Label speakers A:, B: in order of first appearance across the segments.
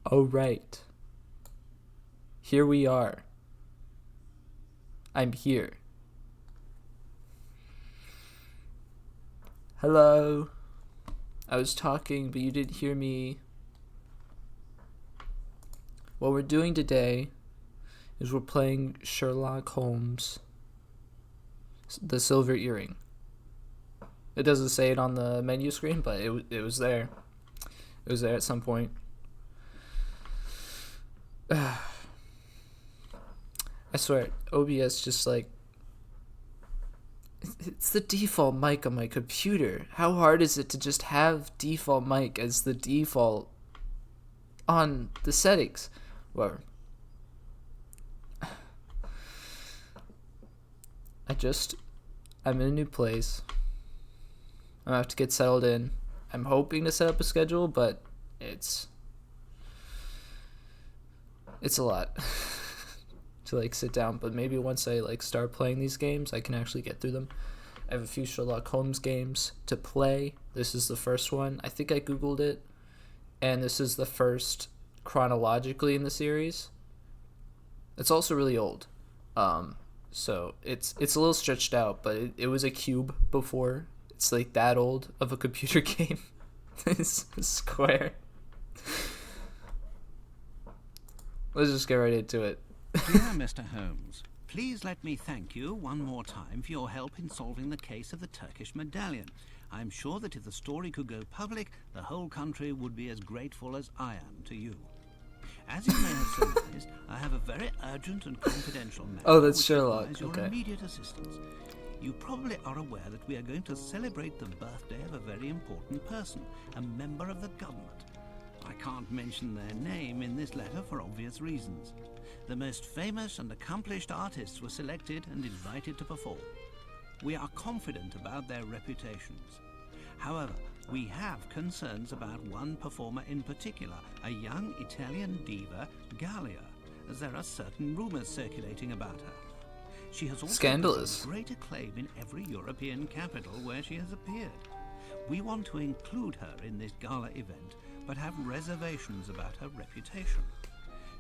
A: Oh, right. Here we are. I'm here. Hello. I was talking, but you didn't hear me. What we're doing today is we're playing Sherlock Holmes, The Silver Earring. It doesn't say it on the menu screen, but it was there. It was there at some point. I swear, OBS just like... It's the default mic on my computer. How hard is it to just have default mic as the default on the settings? Well, I'm in a new place. I have to get settled in. I'm hoping to set up a schedule, but it's a lot to like sit down. But maybe once I like start playing these games, I can actually get through them. I have a few Sherlock Holmes games to play. This is the first one. I think I googled it, and this is the first chronologically in the series. It's also really old, so it's a little stretched out, but it was a cube before. It's like that old of a computer game. It's a square. Let's just get right into it.
B: Dear Mr. Holmes, please let me thank you one more time for your help in solving the case of the Turkish medallion. I'm sure that if the story could go public, the whole country would be as grateful as I am to you. As you may have surmised, I have a very urgent and confidential matter
A: Oh, that's
B: which
A: Sherlock.
B: requires your
A: Okay.
B: immediate assistance. You probably are aware that we are going to celebrate the birthday of a very important person, a member of the government. I can't mention their name in this letter for obvious reasons. The most famous and accomplished artists were selected and invited to perform. We are confident about their reputations. However, we have concerns about one performer in particular, a young Italian diva, Gallia, as there are certain rumors circulating about her. She has also
A: Scandalous.
B: received great acclaim in every European capital where she has appeared. We want to include her in this gala event, but have reservations about her reputation.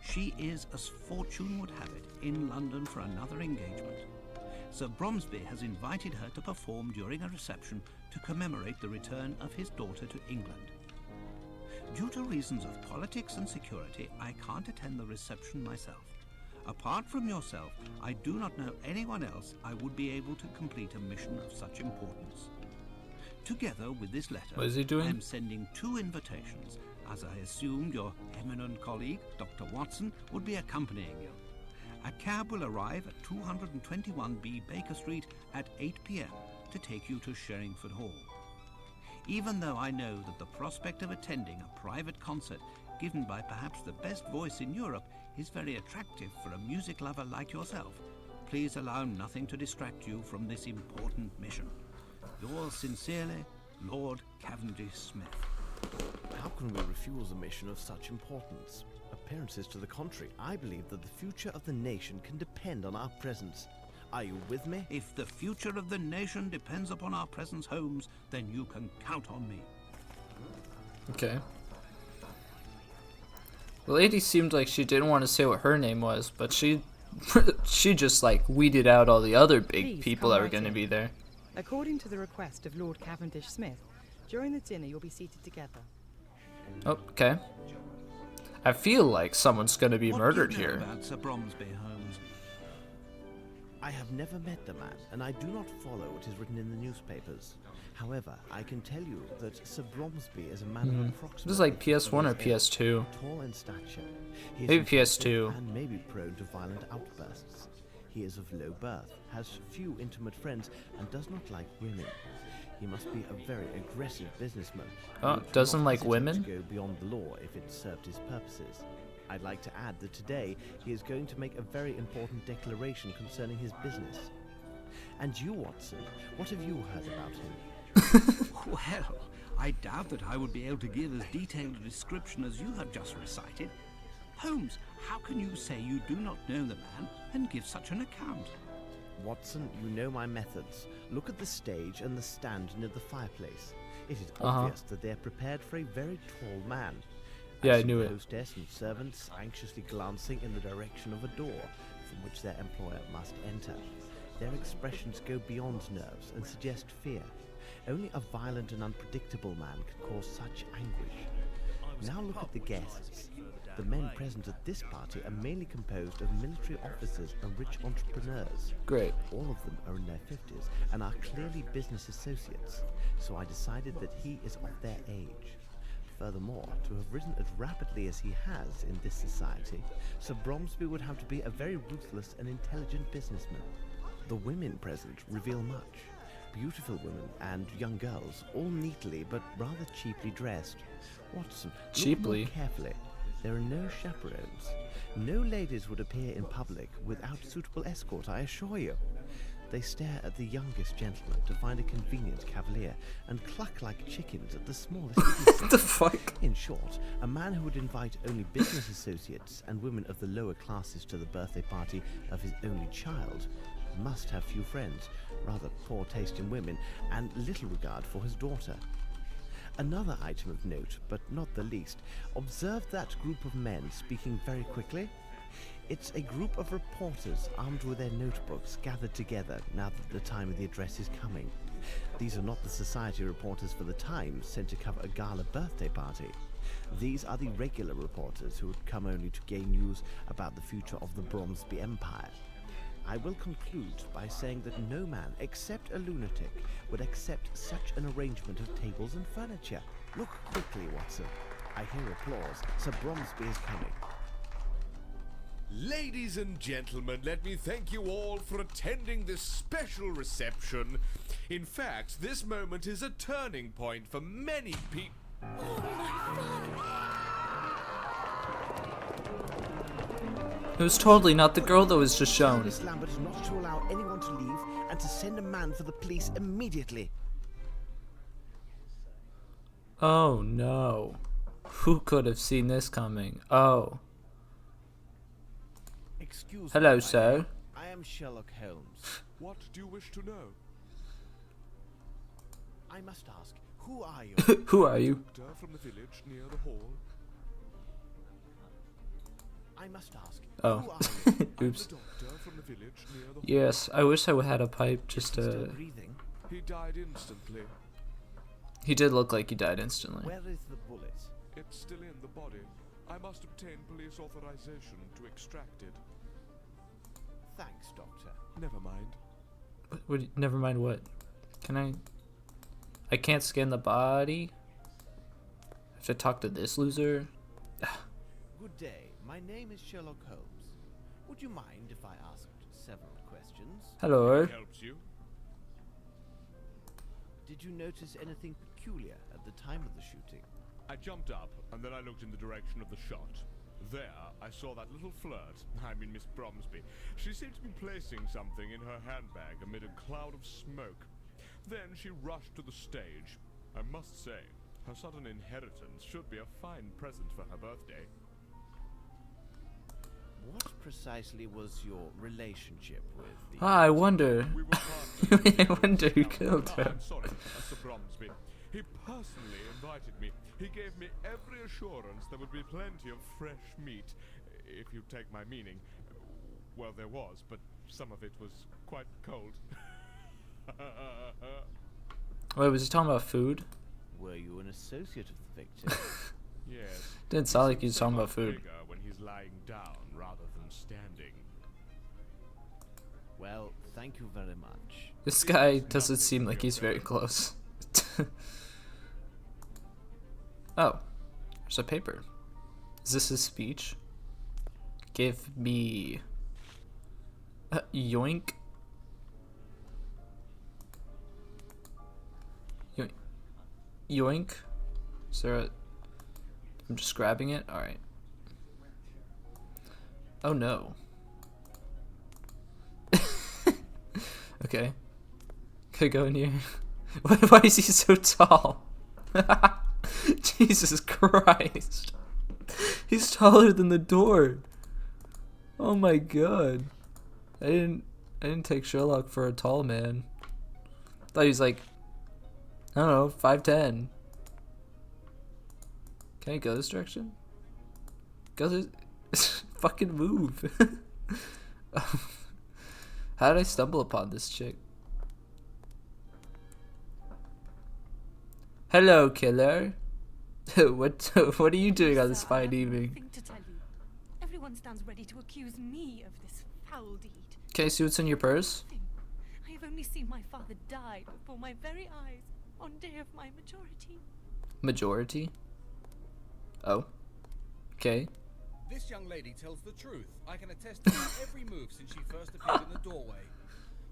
B: She is, as fortune would have it, in London for another engagement. Sir Bromsby has invited her to perform during a reception to commemorate the return of his daughter to England. Due to reasons of politics and security, I can't attend the reception myself. Apart from yourself, I do not know anyone else I would be able to complete a mission of such importance. Together with this letter,
A: What is he doing?
B: I am sending 2 invitations, as I assumed your eminent colleague, Dr. Watson, would be accompanying you. A cab will arrive at 221B Baker Street at 8 p.m. to take you to Sherringford Hall. Even though I know that the prospect of attending a private concert given by perhaps the best voice in Europe is very attractive for a music lover like yourself, please allow nothing to distract you from this important mission. Yours sincerely, Lord Cavendish Smith.
C: How can we refuse a mission of such importance? Appearances to the contrary, I believe that the future of the nation can depend on our presence. Are you with me?
B: If the future of the nation depends upon our presence, Holmes, then you can count on me.
A: Okay. The lady seemed like she didn't want to say what her name was, but she just like weeded out all the other big
D: Please
A: people
D: come
A: that were
D: right
A: going to
D: in.
A: be there.
D: According to the request of Lord Cavendish Smith, during the dinner you'll be seated together.
A: Oh, okay. I feel like someone's going to be murdered
B: What do you know
A: here.
B: about Sir Bromsby, Holmes?
C: I have never met the man, and I do not follow what is written in the newspapers. However, I can tell you that Sir Bromsby is a man of approximately...
A: This is like PS1 or
C: 5'8",
A: PS2.
C: tall in stature. He is
A: Maybe
C: impulsive
A: PS2.
C: and may be prone to violent outbursts. He is of low birth, has few intimate friends, and does not like women. He must be a very aggressive businessman. who
A: Oh,
C: would
A: doesn't
C: not
A: like
C: hesitate
A: women?
C: to go beyond the law if it served his purposes. I'd like to add that today he is going to make a very important declaration concerning his business. And you, Watson, what have you heard about him?
B: Well, I doubt that I would be able to give as detailed a description as you have just recited. Holmes, how can you say you do not know the man and give such an account?
C: Watson, you know my methods. Look at the stage and the stand near the fireplace. It is
A: Uh-huh.
C: obvious that they are prepared for a very tall man.
A: Yeah, I
C: see
A: knew
C: the
A: it.
C: hostess and servants anxiously glancing in the direction of a door from which their employer must enter. Their expressions go beyond nerves and suggest fear. Only a violent and unpredictable man could cause such anguish. Now look at the guests. The men present at this party are mainly composed of military officers and rich entrepreneurs.
A: Great.
C: All of them are in their 50s and are clearly business associates, so I decided that he is of their age. Furthermore, to have risen as rapidly as he has in this society, Sir Bromsby would have to be a very ruthless and intelligent businessman. The women present reveal much. Beautiful women and young girls, all neatly but rather cheaply dressed. Watson,
A: Cheaply?
C: look more carefully. There are no chaperones. No ladies would appear in public without suitable escort, I assure you. They stare at the youngest gentleman to find a convenient cavalier and cluck like chickens at the smallest
A: What the fuck?
C: In short, a man who would invite only business associates and women of the lower classes to the birthday party of his only child must have few friends, rather poor taste in women, and little regard for his daughter. Another item of note, but not the least, observe that group of men speaking very quickly. It's a group of reporters armed with their notebooks gathered together now that the time of the address is coming. These are not the society reporters for the Times sent to cover a gala birthday party. These are the regular reporters who would come only to gain news about the future of the Bromsby Empire. I will conclude by saying that no man, except a lunatic, would accept such an arrangement of tables and furniture. Look quickly, Watson. I hear applause. Sir Bromsby is coming.
E: Ladies and gentlemen, let me thank you all for attending this special reception. In fact, this moment is a turning point for many people.
A: It was totally not the girl that was just shown.
C: Miss Lambert is not to allow anyone to leave and to send a man for the police immediately.
A: Oh no. Who could have seen this coming? Oh.
C: Excuse
A: Hello,
C: me,
A: sir.
C: I am Sherlock Holmes.
E: What do you wish to know?
C: I must ask, who are you?
A: Who are you?
E: Doctor from the village near the hall.
C: I must ask,
A: Oh.
C: who are you?
A: Oops.
E: I'm the doctor from the village near the hall.
A: Yes, I wish I had a pipe just
C: Still
A: to...
C: breathing?
E: He died instantly.
A: He did look like he died instantly.
C: Where is the bullet?
E: It's still in the body. I must obtain police authorization to extract it.
C: Thanks, Doctor.
E: Never mind.
A: What, never mind what. Can I can't scan the body? I have to talk to this loser?
C: Good day. My name is Sherlock Holmes. Would you mind if I asked several questions?
A: Hello.
E: Helps you?
C: Did you notice anything peculiar at the time of the shooting?
E: I jumped up, and then I looked in the direction of the shot. There, I saw that little flirt, I mean Miss Bromsby. She seemed to be placing something in her handbag amid a cloud of smoke. Then she rushed to the stage. I must say, her sudden inheritance should be a fine present for her birthday.
C: What precisely was your relationship with the...
A: I wonder.
E: We were partners.
A: I wonder who killed her.
E: I'm sorry, Sir Bromsby. He personally invited me. He gave me every assurance there would be plenty of fresh meat, if you take my meaning. Well, there was, but some of it was quite cold.
A: Wait, was he talking about food?
C: Were you an associate of the victim?
E: Yes.
A: Didn't sound like he was
E: So
A: talking about
E: much
A: food.
E: bigger when he's lying down rather than standing.
C: Well, thank you very much.
A: This guy doesn't seem like he's very close. Oh, there's a paper. Is this his speech? Give me... yoink. Yoink. Yoink. Is there a... I'm just grabbing it? Alright. Oh no. Okay. Could I go in here? Why is he so tall? Jesus Christ. He's taller than the door. Oh my god. I didn't take Sherlock for a tall man. Thought he was like, I don't know, 5'10". Can I go this direction? Go fucking move. How did I stumble upon this chick? Hello, killer. What are you doing on this fine evening?
F: Nothing to tell you. Everyone stands ready to accuse me of this foul deed.
A: Okay, see what's in your purse?
F: I have only seen my father die before my very eyes on day of my majority.
A: Majority? Oh. Okay.
G: This young lady tells the truth. I can attest to her every move since she first appeared in the doorway.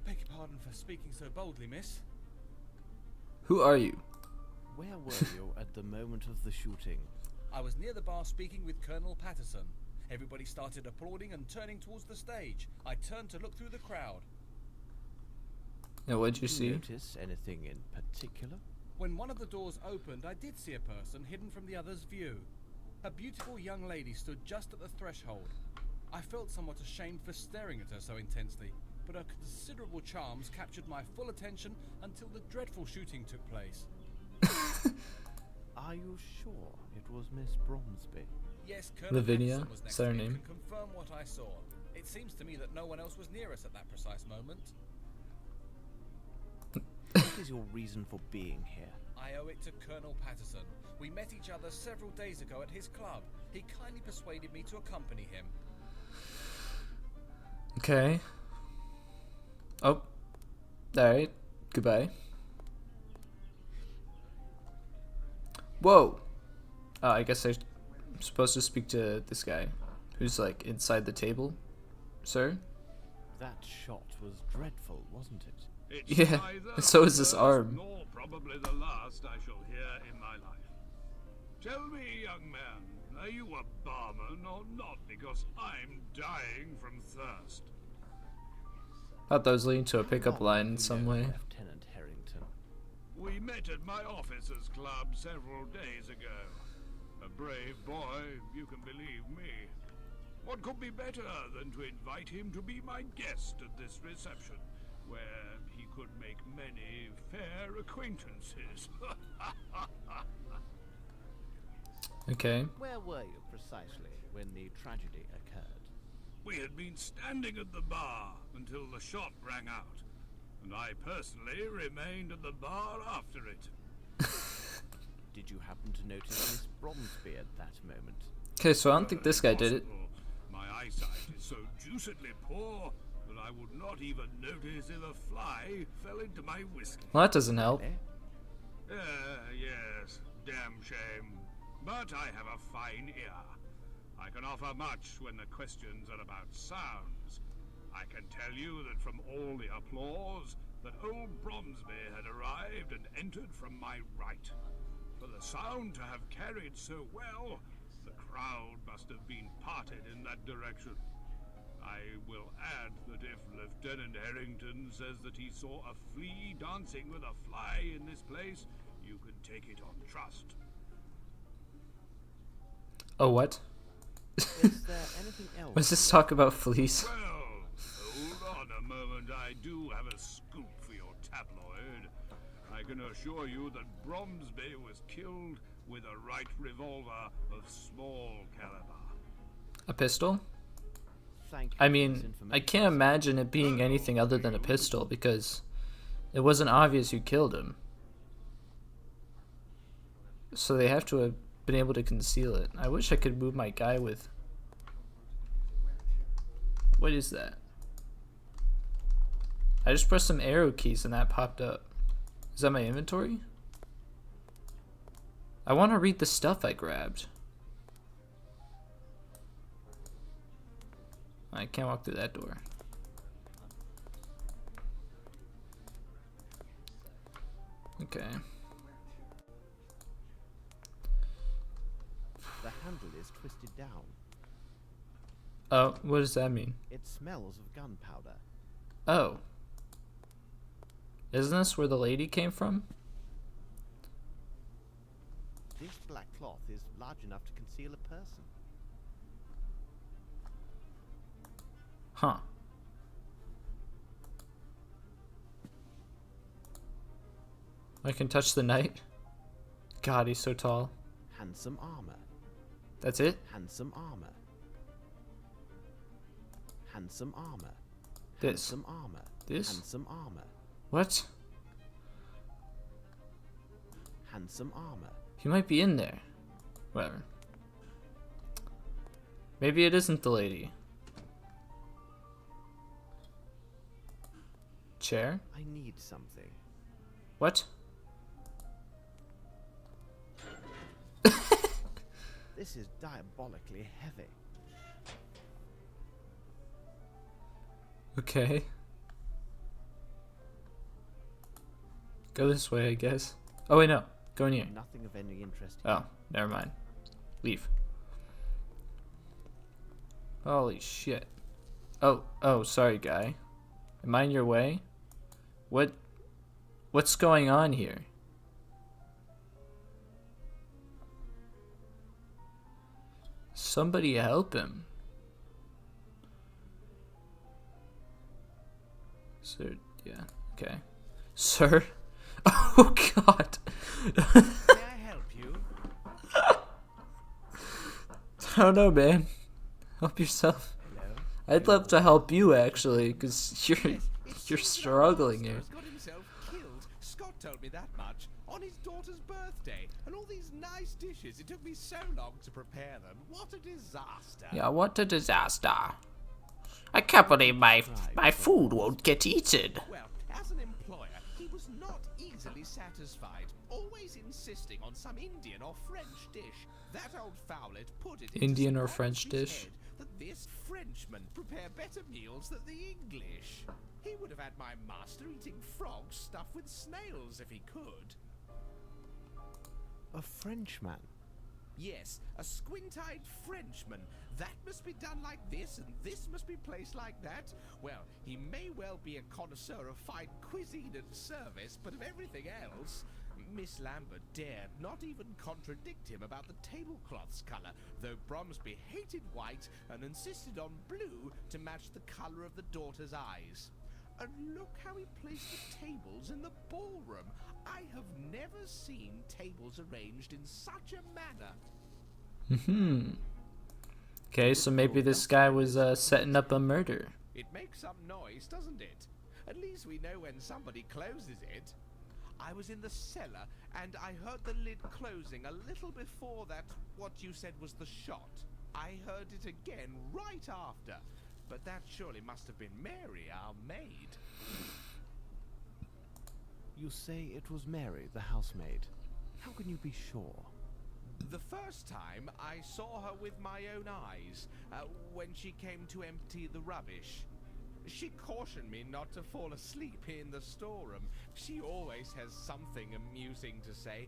G: Beg your pardon for speaking so boldly, miss.
A: Who are you?
C: Where were you at the moment of the shooting?
G: I was near the bar speaking with Colonel Patterson. Everybody started applauding and turning towards the stage. I turned to look through the crowd.
A: And what'd you
C: Did
A: see?
C: notice anything in particular?
G: When one of the doors opened, I did see a person hidden from the other's view. A beautiful young lady stood just at the threshold. I felt somewhat ashamed for staring at her so intensely, but her considerable charms captured my full attention until the dreadful shooting took place.
C: Are you sure it was Miss Bromsby?
G: Yes, Colonel
A: Lavinia,
G: Patterson was next
A: is that her
G: to me and
A: name?
G: can confirm what I saw. It seems to me that no one else was near us at that precise moment.
C: What is your reason for being here?
G: I owe it to Colonel Patterson. We met each other several days ago at his club. He kindly persuaded me to accompany him.
A: Okay. Oh. Alright. Goodbye. Whoa. I guess I'm supposed to speak to this guy who's like inside the table. Sir?
C: That shot was dreadful, wasn't it?
B: It's
A: Yeah,
B: neither
A: and so is
B: the
A: this
B: first
A: arm.
B: nor probably the last I shall hear in my life. Tell me, young man, are you a barman or not? Because I'm dying from thirst.
A: Thought that was leading to a
C: How
A: pickup
C: long
A: line
C: have
A: in
C: you
A: some
C: known
A: way.
C: Lieutenant Harrington.
B: We met at my officers' club several days ago. A brave boy, you can believe me. What could be better than to invite him to be my guest at this reception, where he could make many fair acquaintances?
A: Okay.
C: Where were you precisely when the tragedy occurred?
B: We had been standing at the bar until the shot rang out, and I personally remained at the bar after it.
C: Did you happen to notice Miss Bromsby at that moment?
A: Okay, so I don't think this guy did it.
B: Impossible. My eyesight is so deucedly poor that I would not even notice if a fly fell into my whiskey.
A: Well, that doesn't help.
C: Eh?
B: Yes, damn shame. But I have a fine ear. I can offer much when the questions are about sounds. I can tell you that from all the applause, that old Bromsby had arrived and entered from my right. For the sound to have carried so well, the crowd must have been parted in that direction. I will add that if Lieutenant Harrington says that he saw a flea dancing with a fly in this place, you can take it on trust.
A: Oh, what?
C: Is there anything else?
A: What's this talk about fleas?
B: Well, hold on a moment. I do have a scoop for your tabloid. I can assure you that Bromsby was killed with a right revolver of small caliber.
A: A pistol?
C: Thank you
A: I
C: for this
A: mean, I
C: information.
A: can't imagine it being anything other than a pistol because it wasn't obvious who killed him. So they have to have been able to conceal it. I wish I could move my guy with... What is that? I just pressed some arrow keys and that popped up. Is that my inventory? I want to read the stuff I grabbed. I can't walk through that door. Okay.
C: The handle is twisted down.
A: Oh, what does that mean?
C: It smells of gunpowder.
A: Oh. Isn't this where the lady came from?
C: This black cloth is large enough to conceal a person.
A: Huh. I can touch the knight? God, he's so tall.
C: Handsome armor.
A: That's it?
C: Handsome armor. Handsome armor.
A: This.
C: Handsome armor.
A: This?
C: Handsome armor.
A: What?
C: Handsome armor.
A: He might be in there. Whatever. Maybe it isn't the lady. Chair?
C: I need something.
A: What?
C: This is diabolically heavy.
A: Okay. Go this way, I guess. Oh wait, no. Go in here.
C: Nothing of any interest.
A: Oh, never mind. Leave. Holy shit. Oh, sorry, guy. Am I in your way? What's going on here? Somebody help him. Sir, yeah, okay. Sir? Oh god.
B: May I help you?
A: I don't know, man. Help yourself.
B: Hello?
A: I'd love to help you actually, because you're
B: Yes, it seems
A: struggling
B: that
A: here.
B: Master has got himself killed. Scott told me that much. On his daughter's birthday. And all these nice dishes. It took me so long to prepare them. What a disaster.
A: Yeah, what a disaster. I can't believe my food won't get eaten.
B: Well, as an employer, he was not easily satisfied. Always insisting on some Indian or French dish. That old fowlet put it into
A: Indian or
B: Sir
A: French
B: Bromsby's
A: dish?
B: head that this Frenchman prepare better meals than the English. He would have had my master eating frogs stuffed with snails if he could.
C: A Frenchman.
B: Yes, a squint-eyed Frenchman. That must be done like this, and this must be placed like that. Well, he may well be a connoisseur of fine cuisine and service, but of everything else, Miss Lambert dared not even contradict him about the tablecloth's colour, though Bromsby hated white and insisted on blue to match the colour of the daughter's eyes. And look how he placed the tables in the ballroom. I have never seen tables arranged in such a manner.
A: Okay, so maybe this guy was setting up a murder.
B: It makes some noise, doesn't it? At least we know when somebody closes it. I was in the cellar, and I heard the lid closing a little before that, what you said was the shot. I heard it again right after. But that surely must have been Mary, our maid.
C: You say it was Mary, the housemaid. How can you be sure?
B: The first time I saw her with my own eyes, when she came to empty the rubbish. She cautioned me not to fall asleep in the storeroom. She always has something amusing to say.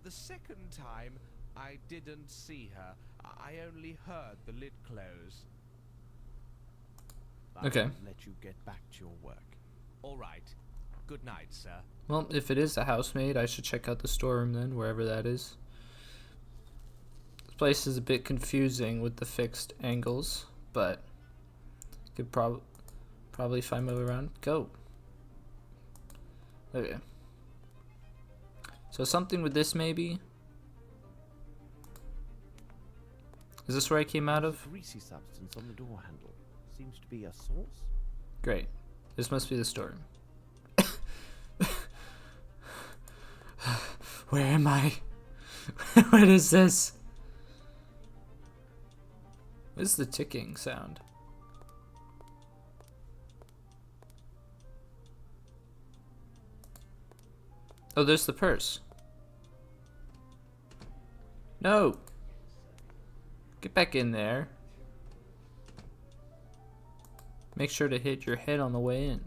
B: The second time, I didn't see her. I only heard the lid close.
A: Okay.
C: I'll let you get back to your work.
B: All right. Good night, sir.
A: Well, if it is a housemaid, I should check out the storeroom then, wherever that is. This place is a bit confusing with the fixed angles, but could probably find my way around. Go. Okay. So something with this maybe? Is this where I came out of?
C: Greasy substance on the door handle. Seems to be a sauce.
A: Great. This must be the storeroom. Where am I? What is this? What is the ticking sound? Oh, there's the purse. No! Get back in there. Make sure to hit your head on the way in.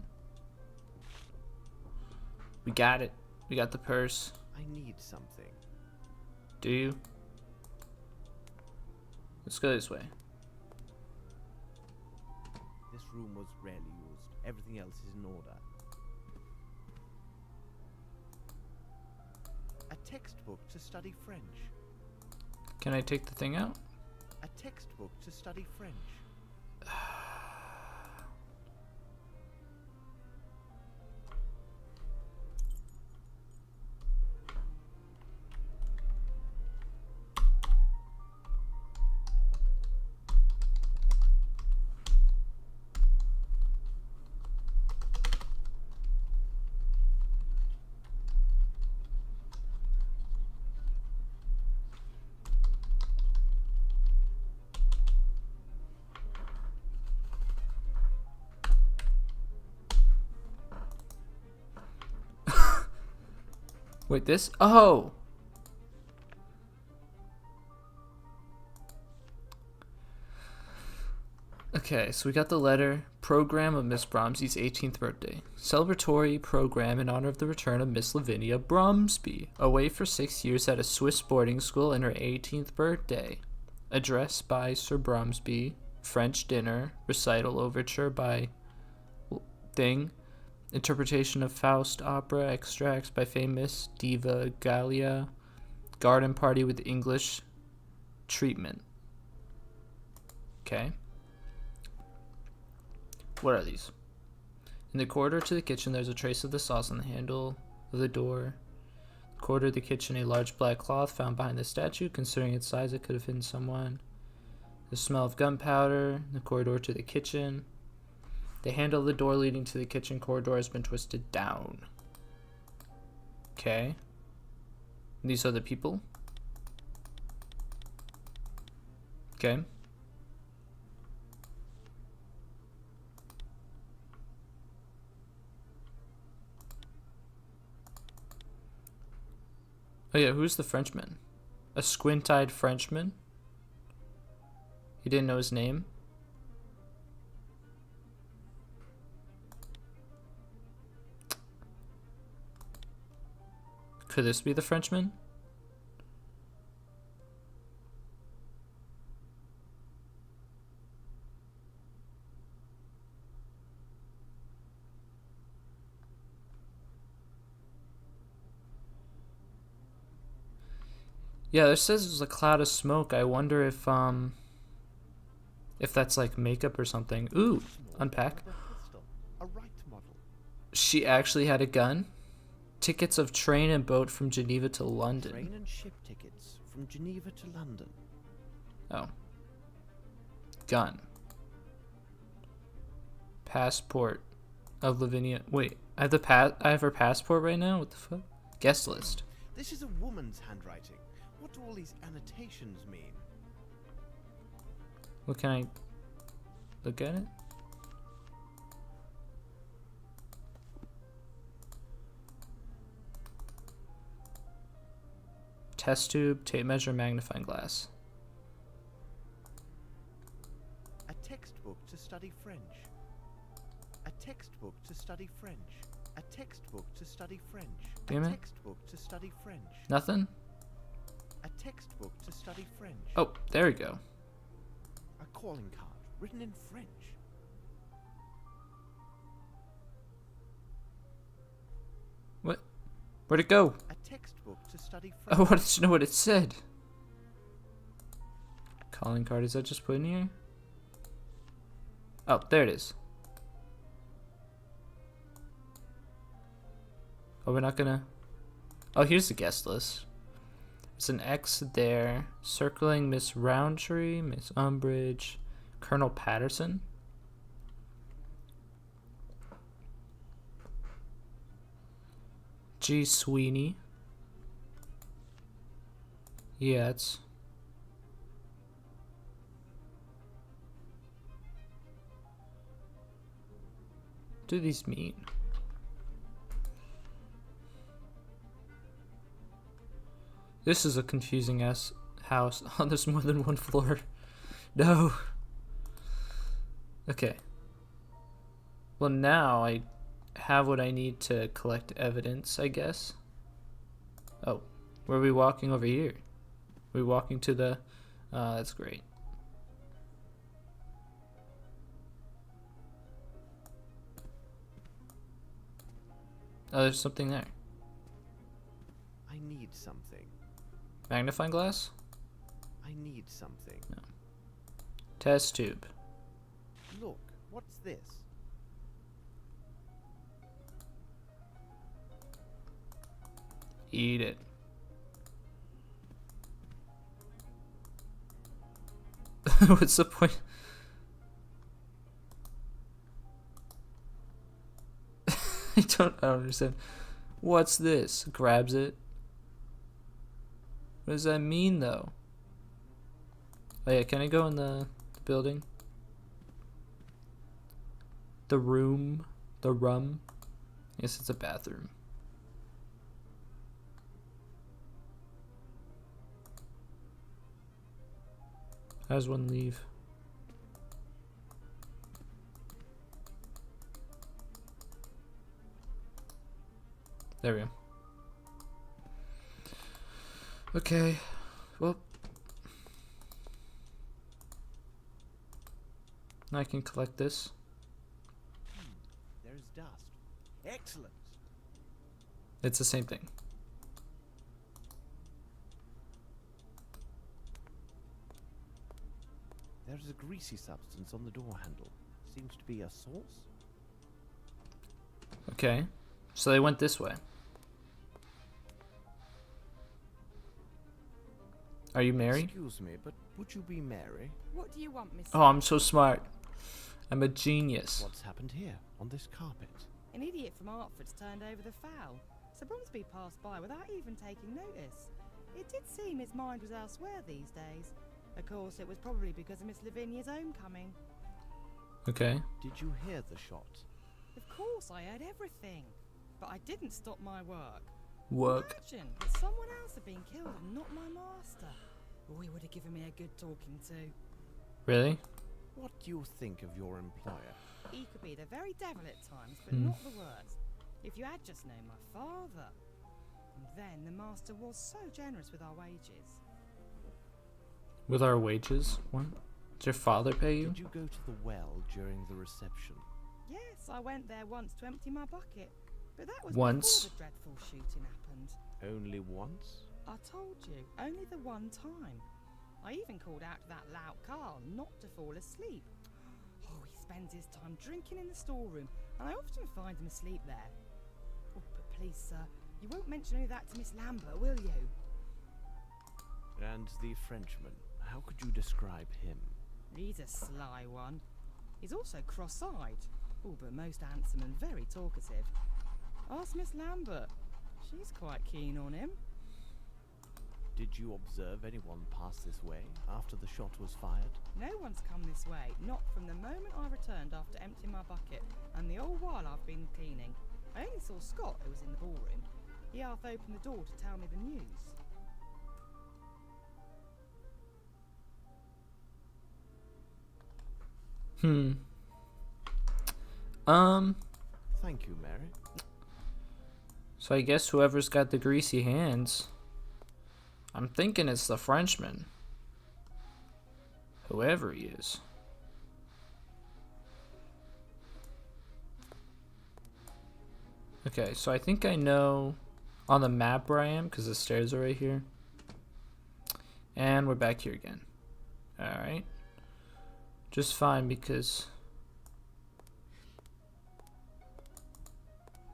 A: We got it. We got the purse.
C: I need something.
A: Do you? Let's go this way.
C: This room was rarely used. Everything else is in order. A textbook to study French.
A: Can I take the thing out?
C: A textbook to study French.
A: Wait, this? Oh! Okay, so we got the letter. Program of Miss Bromsby's 18th birthday. Celebratory program in honor of the return of Miss Lavinia Bromsby. Away for 6 years at a Swiss boarding school and her 18th birthday. Address by Sir Bromsby. French dinner. Recital overture by Thing. Interpretation of Faust opera. Extracts by famous diva Gallia. Garden party with English treatment. Okay. What are these? In the corridor to the kitchen, there's a trace of the sauce on the handle of the door. Corridor of the kitchen, a large black cloth found behind the statue. Considering its size, it could have hidden someone. The smell of gunpowder. In the corridor to the kitchen. The handle of the door leading to the kitchen corridor has been twisted down. Okay. These are the people. Okay. Oh yeah, who's the Frenchman? A squint-eyed Frenchman? He didn't know his name? Could this be the Frenchman? Yeah, there says there's a cloud of smoke. I wonder if that's like makeup or something. Ooh, unpack.
C: A right model.
A: She actually had a gun. Tickets of train and boat from Geneva to London.
C: Train and ship tickets from Geneva to London.
A: Oh. Gun. Passport of Lavinia. Wait, I have her passport right now? What the fuck? Guest list.
C: This is a woman's handwriting. What do all these annotations mean?
A: What can I look at it? Test tube, tape measure, magnifying glass.
C: A textbook to study French. A textbook to study French. A textbook to study French.
A: Damn
C: a
A: it.
C: textbook to study French.
A: Nothing?
C: A textbook to study French.
A: Oh, there we go.
C: A calling card written in French.
A: What? Where'd it go?
C: A textbook to study French.
A: Oh, I wanted to know what it said. Calling card, is that just put in here? Oh, there it is. Oh, we're not gonna... Oh, here's the guest list. There's an X there. Circling Miss Roundtree, Miss Umbridge, Colonel Patterson. G. Sweeney. Yeah, it's... What do these mean? This is a confusing ass house. Oh, there's more than one floor. No. Okay. Well, now I have what I need to collect evidence, I guess. Oh, where are we walking over here? We're walking to the... that's great. Oh, there's something there.
C: I need something.
A: Magnifying glass?
C: I need something.
A: No. Test tube.
C: Look, what's this?
A: Eat it. What's the point? I don't understand. What's this? Grabs it. What does that mean, though? Oh yeah, can I go in the building? The room? The rum? I guess it's a bathroom. How does one leave? There we go. Okay, well, I can collect this.
C: There is dust. Excellent.
A: It's the same thing.
C: There is a greasy substance on the door handle. Seems to be a sauce.
A: Okay, so they went this way. Are you Mary?
C: Excuse me, but would you be Mary?
D: What do you want, Miss?
A: Oh, I'm so smart. I'm a genius.
C: What's happened here, on this carpet?
D: An idiot from Artford's turned over the fowl. Sir Bromsby passed by without even taking notice. It did seem his mind was elsewhere these days. Of course, it was probably because of Miss Lavinia's homecoming.
A: Okay.
C: Did you hear the shot?
D: Of course, I heard everything. But I didn't stop my work.
A: Work.
D: Imagine that someone else had been killed and not my master. Oh, he would have given me a good talking to.
A: Really?
C: What do you think of your employer?
D: He could be the very devil at times, but not the worst. If you had just known my father. And then the master was so generous with our wages.
A: With our wages? What? Did your father pay you?
C: Did you go to the well during the reception?
D: Yes, I went there once to empty my bucket. But that was
A: Once?
D: before the dreadful shooting happened.
C: Only once?
D: I told you, only the one time. I even called out to that lout Carl not to fall asleep. Oh, he spends his time drinking in the storeroom, and I often find him asleep there. Oh, but please, sir, you won't mention any of that to Miss Lambert, will you?
C: And the Frenchman, how could you describe him?
D: He's a sly one. He's also cross-eyed. Oh, but most handsome and very talkative. Ask Miss Lambert. She's quite keen on him.
C: Did you observe anyone pass this way after the shot was fired?
D: No one's come this way, not from the moment I returned after emptying my bucket, and the whole while I've been cleaning. I only saw Scott, who was in the ballroom. He half opened the door to tell me the news.
C: Thank you, Mary.
A: So I guess whoever's got the greasy hands. I'm thinking it's the Frenchman. Whoever he is. Okay, so I think I know on the map where I am, because the stairs are right here. And we're back here again. Alright. Just fine, because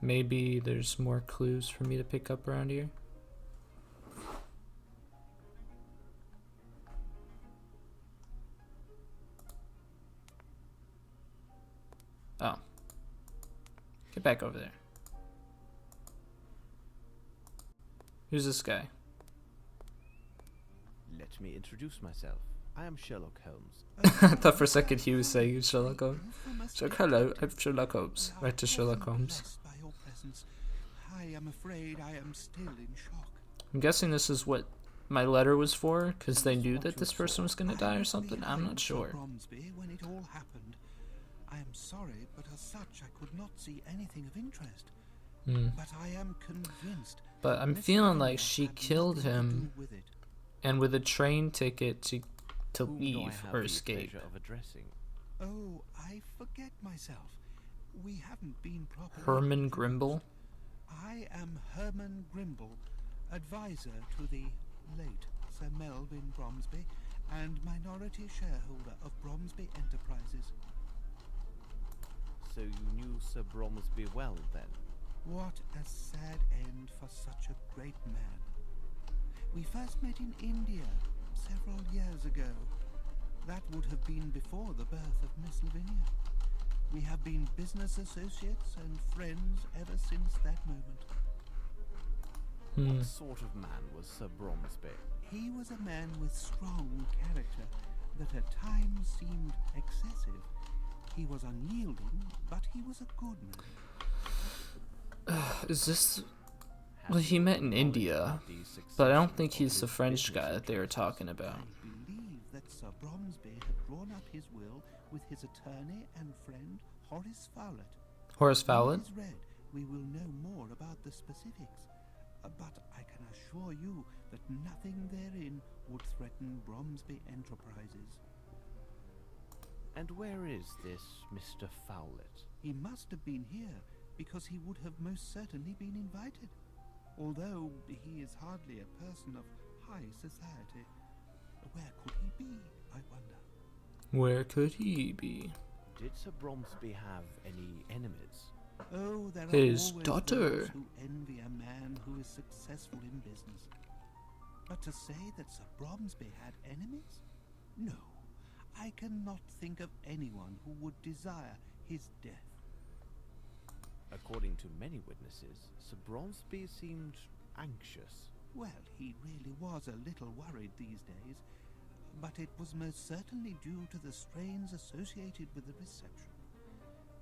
A: maybe there's more clues for me to pick up around here. Oh. Get back over there. Who's this guy?
C: Let me introduce myself. I am Sherlock Holmes.
A: I thought for a second he was saying Sherlock Holmes. So hello, I'm Sherlock Holmes. Right to Sherlock Holmes.
B: By your presence, I am afraid I am still in shock.
A: I'm guessing this is what my letter was for, because they knew that this person was going to die or something. I'm not sure.
B: Bromsby, when it all happened, I am sorry, but as such I could not see anything of interest. But I am convinced.
A: But I'm
B: Miss
A: feeling
B: Lavinia
A: like she
B: had
A: killed
B: nothing to
A: him,
B: do with it.
A: and with a train ticket to
C: Whom do I
A: leave
C: have
A: or
C: the
A: escape.
C: pleasure of addressing?
B: Oh, I forget myself. We haven't been properly
A: Herman
B: introduced.
A: Grimble.
B: I am Herman Grimble, advisor to the late Sir Melvin Bromsby and minority shareholder of Bromsby Enterprises.
C: So you knew Sir Bromsby well, then?
B: What a sad end for such a great man. We first met in India several years ago. That would have been before the birth of Miss Lavinia. We have been business associates and friends ever since that moment.
C: What sort of man was Sir Bromsby?
B: He was a man with strong character that at times seemed excessive. He was unyielding, but he was a good man.
A: Is this...
C: Have
A: Well, he
C: you
A: met in
C: knowledge
A: India,
C: about the
A: but I don't
C: succession
A: think
C: of
A: he's the
C: his
A: French
C: business
A: guy that they were
C: interests?
A: talking about.
B: I believe that that Sir Bromsby had drawn up his will with his attorney and friend Horace Fowlett.
A: Horace Fowlett?
B: When it is read, we will know more about the specifics. But I can assure you that nothing therein would threaten Bromsby Enterprises.
C: And where is this Mr. Fowlett?
B: He must have been here, because he would have most certainly been invited. Although he is hardly a person of high society. Where could he be, I wonder?
A: Where could he be?
C: Did Sir Bromsby have any enemies?
B: Oh, there
A: His
B: are always
A: daughter.
B: those who envy a man who is successful in business. But to say that Sir Bromsby had enemies? No, I cannot think of anyone who would desire his death.
C: According to many witnesses, Sir Bromsby seemed anxious.
B: Well, he really was a little worried these days, but it was most certainly due to the strains associated with the reception.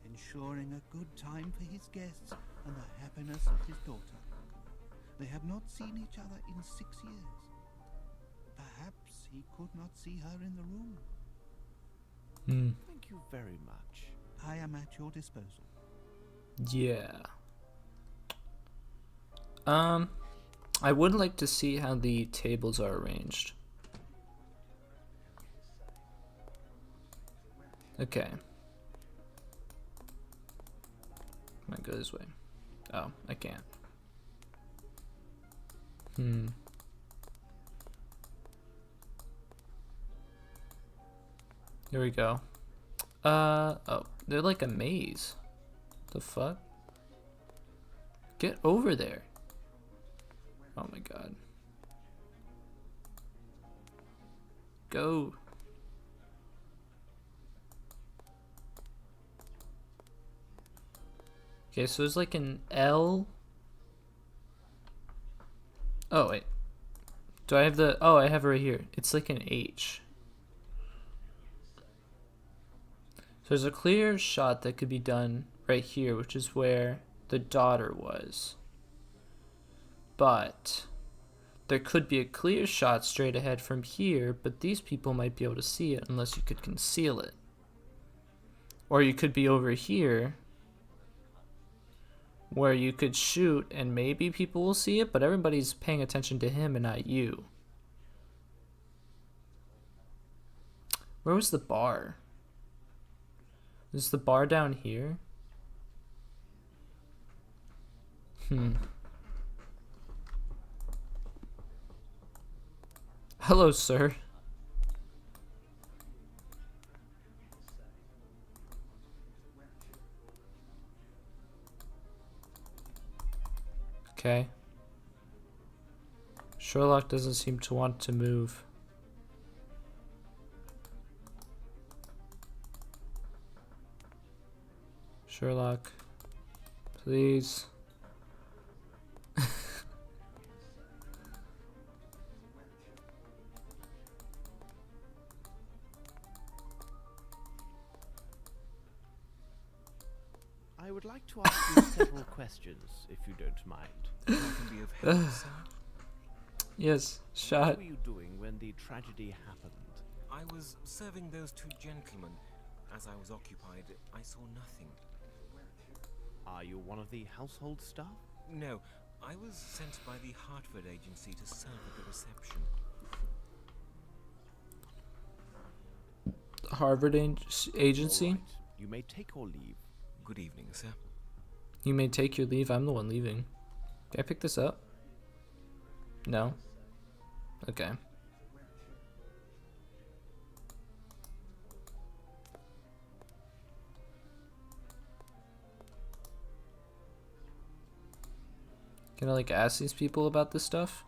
B: Ensuring a good time for his guests and the happiness of his daughter. They have not seen each other in 6 years. Perhaps he could not see her in the room.
C: Thank you very much.
B: I am at your disposal.
A: Yeah. I would like to see how the tables are arranged. Okay. Might go this way. Oh, I can't. Here we go. Oh, they're like a maze. The fuck? Get over there. Oh my god. Go. Okay, so there's like an L. Oh, wait. Do I have the... Oh, I have it right here. It's like an H. So there's a clear shot that could be done right here, which is where the daughter was. But there could be a clear shot straight ahead from here, but these people might be able to see it unless you could conceal it. Or you could be over here where you could shoot and maybe people will see it, but everybody's paying attention to him and not you. Where was the bar? Is the bar down here? Hello, sir. Okay. Sherlock doesn't seem to want to move. Sherlock, please.
C: I would like to ask you several questions, if you don't mind.
H: I can be of help, sir.
A: Yes,
C: What
A: shot.
C: were you doing when the tragedy happened?
H: I was serving those two gentlemen. As I was occupied, I saw nothing.
C: Are you one of the household staff?
H: No, I was sent by the Hartford agency to serve at the reception.
A: Harvard agency.
C: All right. You may take or leave.
H: Good evening, sir.
A: You may take your leave. I'm the one leaving. Can I pick this up? No. Okay. Can I like ask these people about this stuff?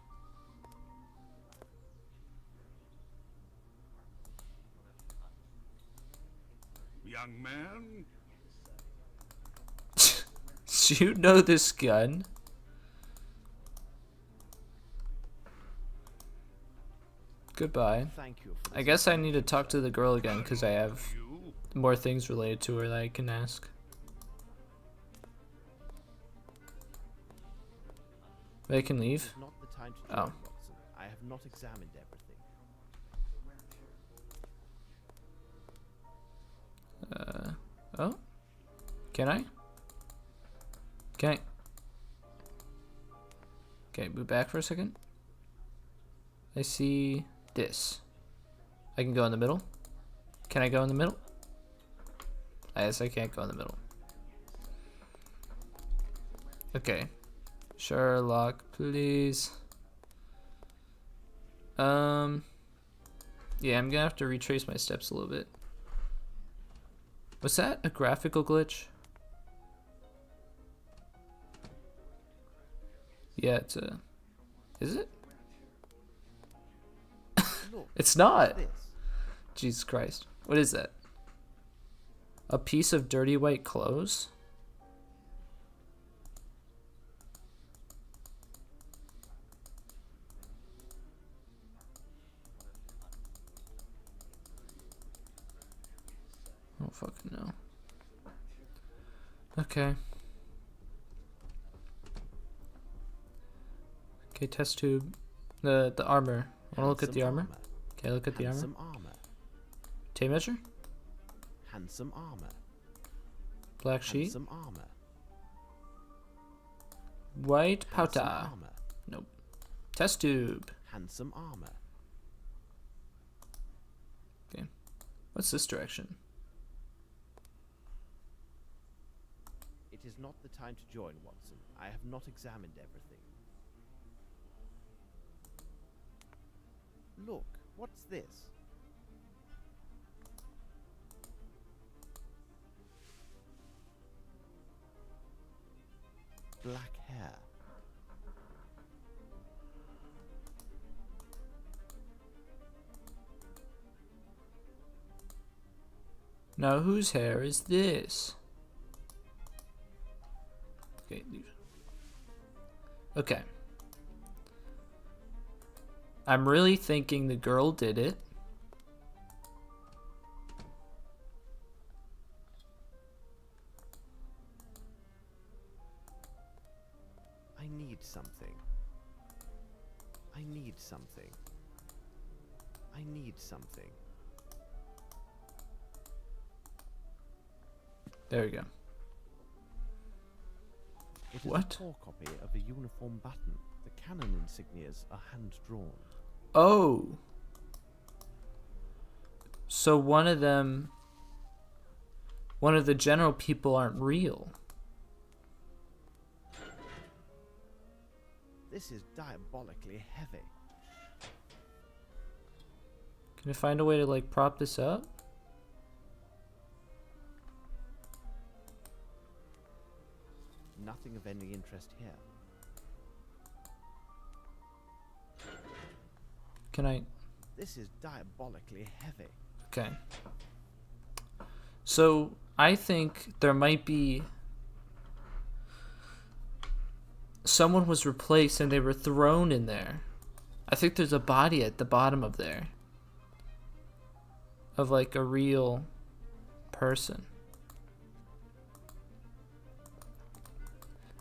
E: Young man,
A: Do you know this gun? Goodbye.
C: Thank you for
A: I guess I need to talk to the girl again because I have
E: you.
A: more things related to her that I can ask. They can leave?
C: Not the time to
A: Oh.
C: join, Watson. I have not examined everything.
A: Oh? Can I? Can I? Okay, move back for a second. I see this. I can go in the middle. Can I go in the middle? I guess I can't go in the middle. Okay. Sherlock, please. Yeah, I'm gonna have to retrace my steps a little bit. Was that a graphical glitch? Yeah, it's a... Is it?
C: Look,
A: It's not!
C: this.
A: Jesus Christ. What is that? A piece of dirty white clothes? Oh fucking no. Okay. Okay, test tube. The armor. I wanna look at the armor. Okay, look at the armor.
C: Handsome armor.
A: Tape measure?
C: Handsome armor.
A: Black sheet?
C: Handsome armor.
A: White
C: Handsome
A: powder.
C: armor.
A: Nope. Test tube.
C: Handsome armor.
A: Okay. What's this direction?
C: It is not the time to join, Watson. I have not examined everything. Look, what's this? Black hair.
A: Now whose hair is this? Okay, leave. Okay. I'm really thinking the girl did it.
C: I need something. I need something. I need something.
A: There we go.
C: It is
A: What?
C: a poor copy of a uniform button. The cannon insignias are hand-drawn.
A: Oh. So one of the general people aren't real.
C: This is diabolically heavy.
A: Can I find a way to like prop this up?
C: Nothing of any interest here.
A: Can I?
C: This is diabolically heavy.
A: Okay. So I think there might be someone was replaced and they were thrown in there. I think there's a body at the bottom of there. Of like a real person.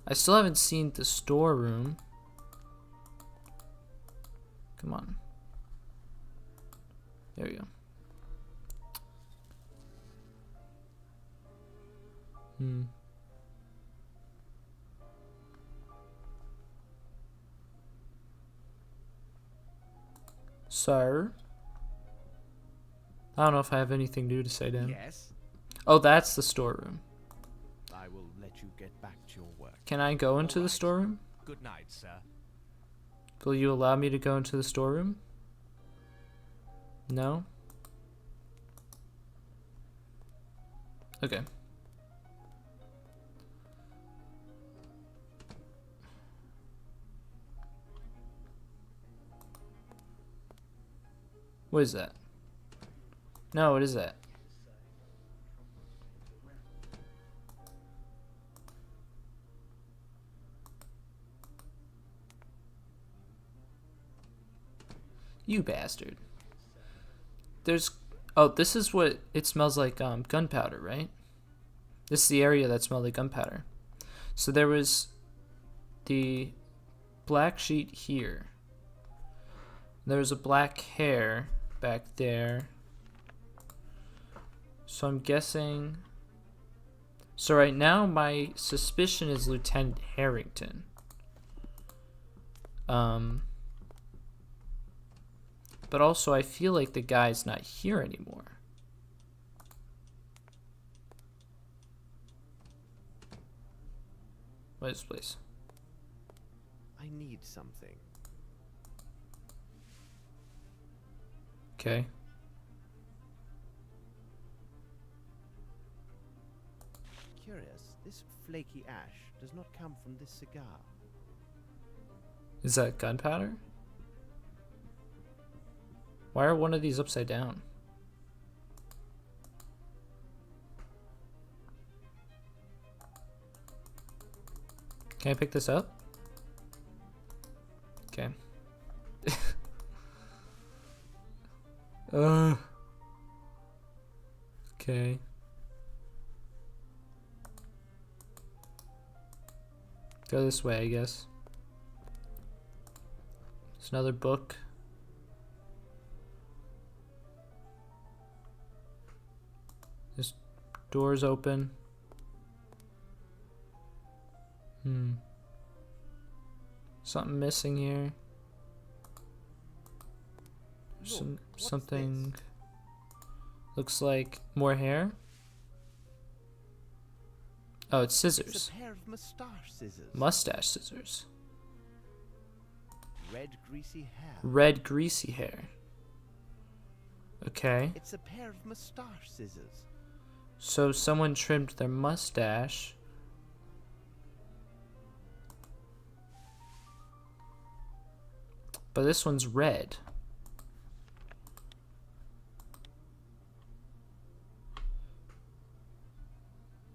A: I still haven't seen the storeroom. Come on. There we go. Sir? I don't know if I have anything new to say to him.
C: Yes,
A: Oh, that's the storeroom.
C: I will let you get back to your work.
A: Can I go into the storeroom?
E: Good night, sir.
A: Will you allow me to go into the storeroom? No? Okay. What is that? No, what is that? You bastard. There's... Oh, this is what it smells like, gunpowder, right? This is the area that smelled like gunpowder. So there was the black sheet here. There was a black hair back there. So I'm guessing... So right now, my suspicion is Lieutenant Harrington. But also, I feel like the guy's not here anymore. What is this place?
C: I need something.
A: Okay.
C: Curious, this flaky ash does not come from this cigar.
A: Is that gunpowder? Why are one of these upside down? Can I pick this up? Okay. Okay. Go this way, I guess. There's another book. This door's open. Something missing here.
C: Look, what's
A: Something
C: this?
A: looks like more hair. Oh, it's
C: It's
A: scissors.
C: a pair of mustache scissors.
A: Mustache scissors.
C: Red greasy hair.
A: Red greasy hair. Okay.
C: It's a pair of mustache scissors.
A: So someone trimmed their mustache. But this one's red.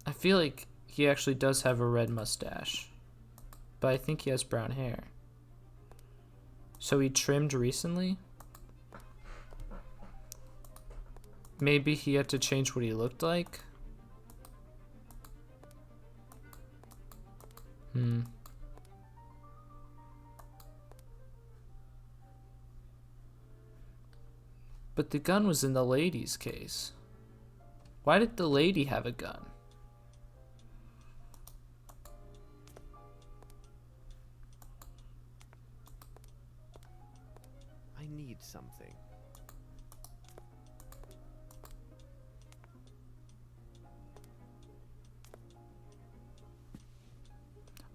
A: I feel like he actually does have a red mustache. But I think he has brown hair. So he trimmed recently? Maybe he had to change what he looked like? But the gun was in the lady's case. Why did the lady have a gun?
C: I need something.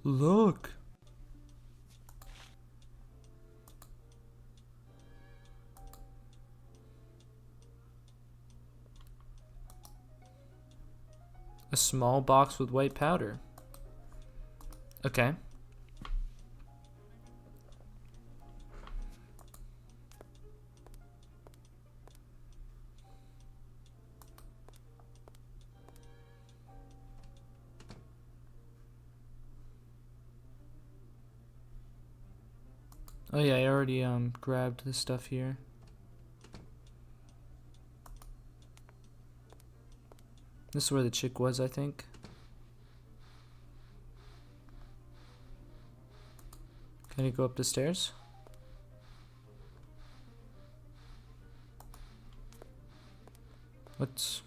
A: Look. A small box with white powder. Okay. Oh yeah, I already grabbed this stuff here. This is where the chick was, I think. Can you go up the stairs? What's...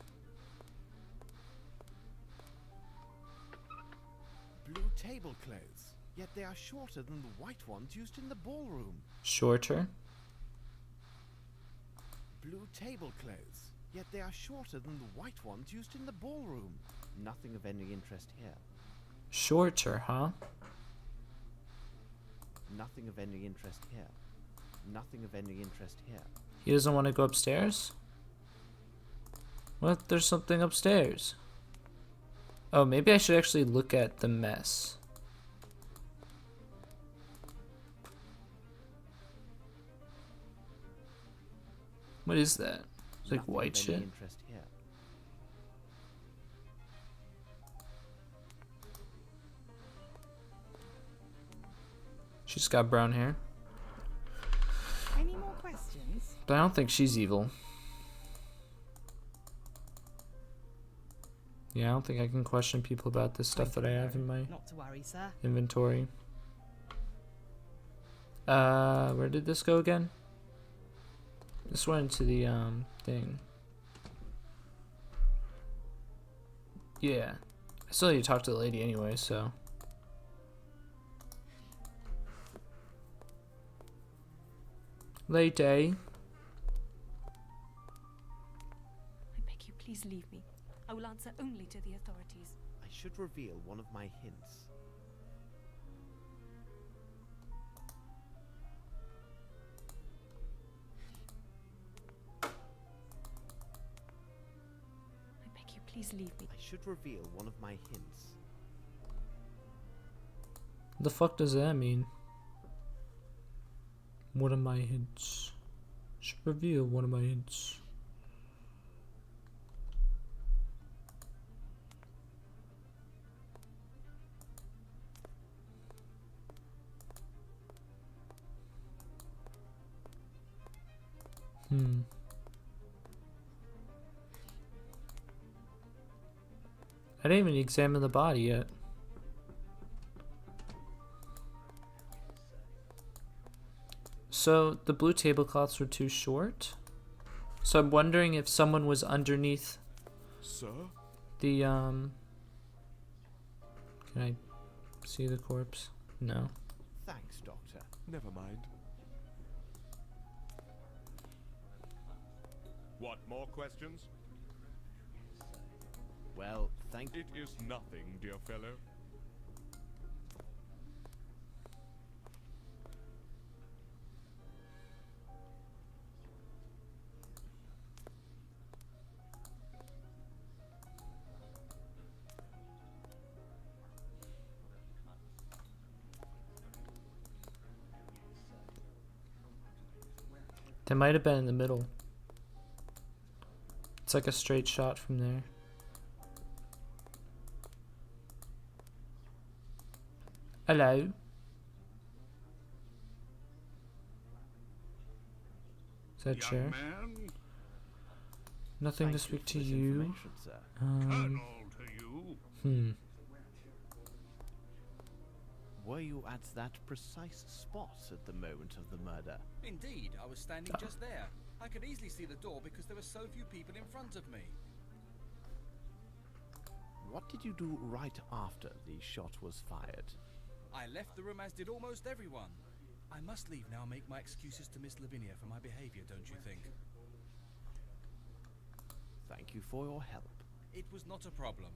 C: Blue tablecloths, yet they are shorter than the white ones used in the ballroom.
A: Shorter?
C: Blue tablecloths, yet they are shorter than the white ones used in the ballroom. Nothing of any interest here.
A: Shorter, huh?
C: Nothing of any interest here. Nothing of any interest here.
A: He doesn't want to go upstairs? What? There's something upstairs. Oh, maybe I should actually look at the mess. What is that? It's like
C: Nothing
A: white
C: of any
A: shit.
C: interest here.
A: She's got brown hair.
D: Any more questions?
A: But I don't think she's evil. Yeah, I don't think I can question people about this stuff that I have in my
D: Not to worry, sir.
A: inventory. Where did this go again? This went into the thing. Yeah. I still need to talk to the lady anyway, so. Lady.
F: I beg you, please leave me. I will answer only to the authorities.
C: I should reveal one of my hints.
F: I beg you, please leave me.
C: I should reveal one of my hints.
A: What the fuck does that mean? One of my hints. Should reveal one of my hints. I didn't even examine the body yet. So the blue tablecloths were too short. So I'm wondering if someone was underneath
E: Sir?
A: the Can I see the corpse? No.
C: Thanks, Doctor.
E: Never mind. What, more questions?
C: Well, thank you.
E: It is nothing, dear fellow.
A: They might have been in the middle. It's like a straight shot from there. Hello. Is that chair?
B: Young man,
A: Nothing to
C: Thank
A: speak
C: for
A: to
C: this
A: you.
C: information, sir.
B: Colonel to you.
C: Were you at that precise spot at the moment of the murder?
G: Indeed, I was standing just there. I could easily see the door because there were so few people in front of me.
C: What did you do right after the shot was fired?
G: I left the room as did almost everyone. I must leave now and make my excuses to Miss Lavinia for my behavior, don't you think?
C: Thank you for your help.
G: It was not a problem.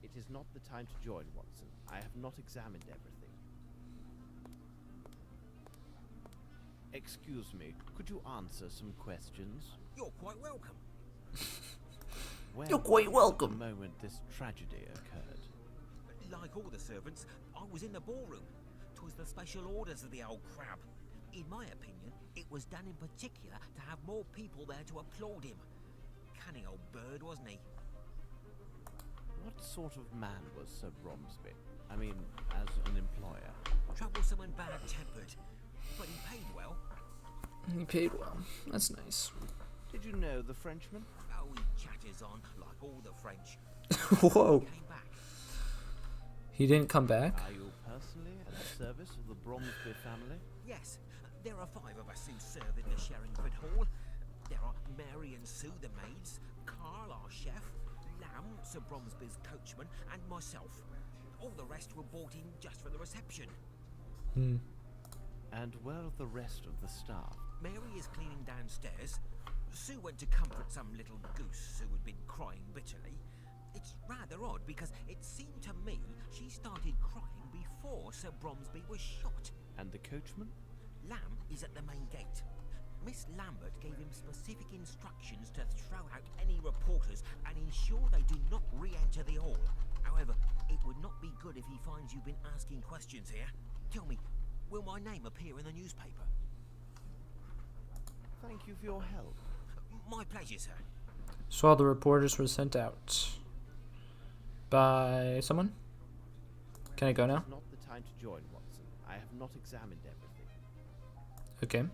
C: It is not the time to join, Watson. I have not examined everything. Excuse me, could you answer some questions?
H: You're quite welcome.
C: Where
A: You're quite
C: were you
A: welcome.
C: at the moment this tragedy occurred?
H: Like all the servants, I was in the ballroom. 'Twas the special orders of the old crab. In my opinion, it was done in particular to have more people there to applaud him. Cunning old bird, wasn't he?
C: What sort of man was Sir Bromsby? I mean, as an employer.
H: Troublesome and bad-tempered, but he paid well.
A: He paid well. That's nice.
C: Did you know the Frenchman?
H: Oh, he chatters on like all the French.
A: Whoa.
H: Came back.
A: He didn't come back?
C: Are you personally at the service of the Bromsby family?
H: Yes, there are 5 of us who serve in the Sherringford Hall. There are Mary and Sue, the maids, Carl, our chef, Lamb, Sir Bromsby's coachman, and myself. All the rest were brought in just for the reception.
C: And where are the rest of the staff?
H: Mary is cleaning downstairs. Sue went to comfort some little goose who had been crying bitterly. It's rather odd because it seemed to me she started crying before Sir Bromsby was shot.
C: And the coachman?
H: Lamb is at the main gate. Miss Lambert gave him specific instructions to throw out any reporters and ensure they do not re-enter the hall. However, it would not be good if he finds you've been asking questions here. Tell me, will my name appear in the newspaper?
C: Thank you for your help.
H: My pleasure, sir.
A: So all the reporters were sent out. By someone? Can I go now?
C: It's not the time to join, Watson. I have not examined everything.
A: Okay.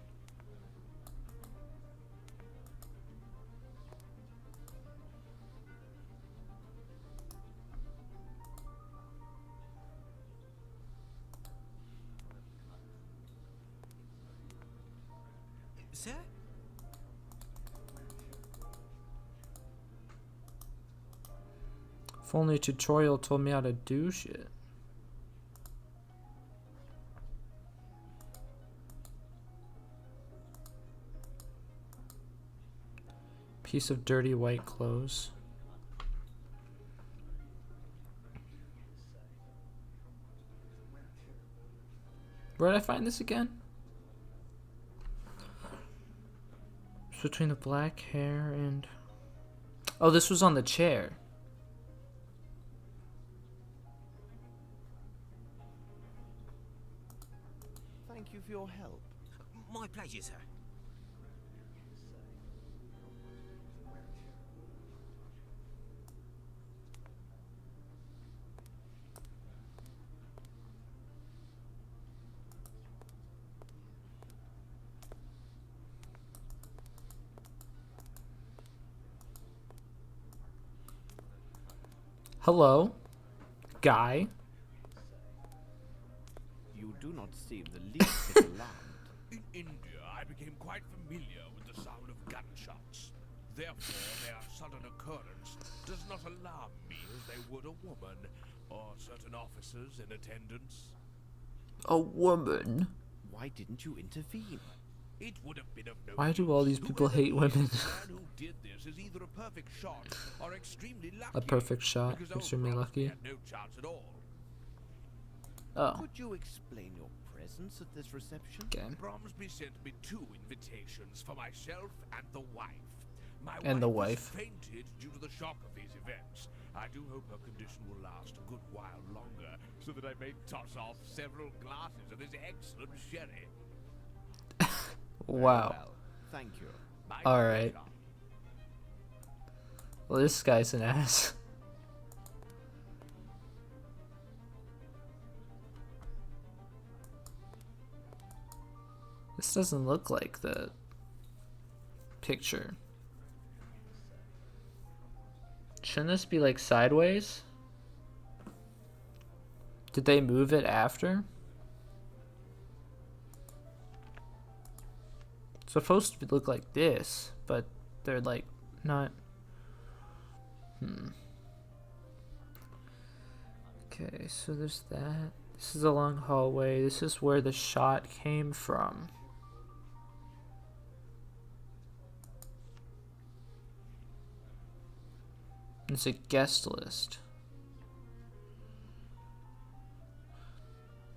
H: Sir?
A: If only a tutorial told me how to do shit. Piece of dirty white clothes. Where did I find this again? It's between the black hair and... Oh, this was on the chair.
C: Thank you for your help.
H: My pleasure, sir.
A: Hello, guy.
C: You do not seem the least bit alarmed.
E: In India, I became quite familiar with the sound of gunshots. Therefore, their sudden occurrence does not alarm me as they would a woman or certain officers in attendance.
A: A woman?
C: Why didn't you intervene?
E: It would have been of no
A: Why do all these
E: use.
A: people
E: Whoever
A: hate
E: the
A: women?
E: man who did this is either a perfect shot or extremely lucky.
A: A perfect shot,
E: because old
A: extremely
E: Bromsby
A: lucky.
E: had no chance at all.
A: Oh,
C: Could you explain your presence at this reception?
A: okay.
E: Bromsby sent me 2 invitations for myself and the wife. My
A: And the
E: wife
A: wife.
E: has fainted due to the shock of these events. I do hope her condition will last a good while longer, so that I may toss off several glasses of this excellent sherry.
A: Wow.
C: Well, thank you.
E: My
A: Alright.
E: pleasure.
A: Well, this guy's an ass. This doesn't look like the picture. Shouldn't this be like sideways? Did they move it after? It's supposed to look like this, but they're like not. Okay, so there's that. This is a long hallway. This is where the shot came from. It's a guest list.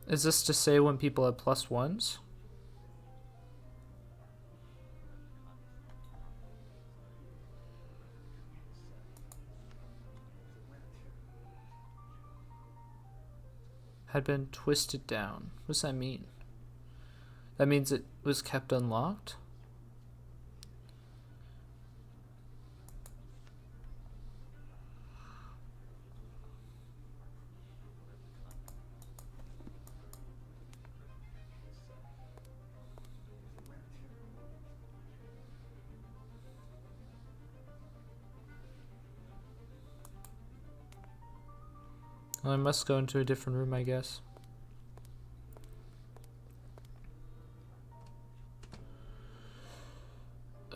A: Is this to say when people have +1s? Had been twisted down. What does that mean? That means it was kept unlocked? Well, I must go into a different room, I guess.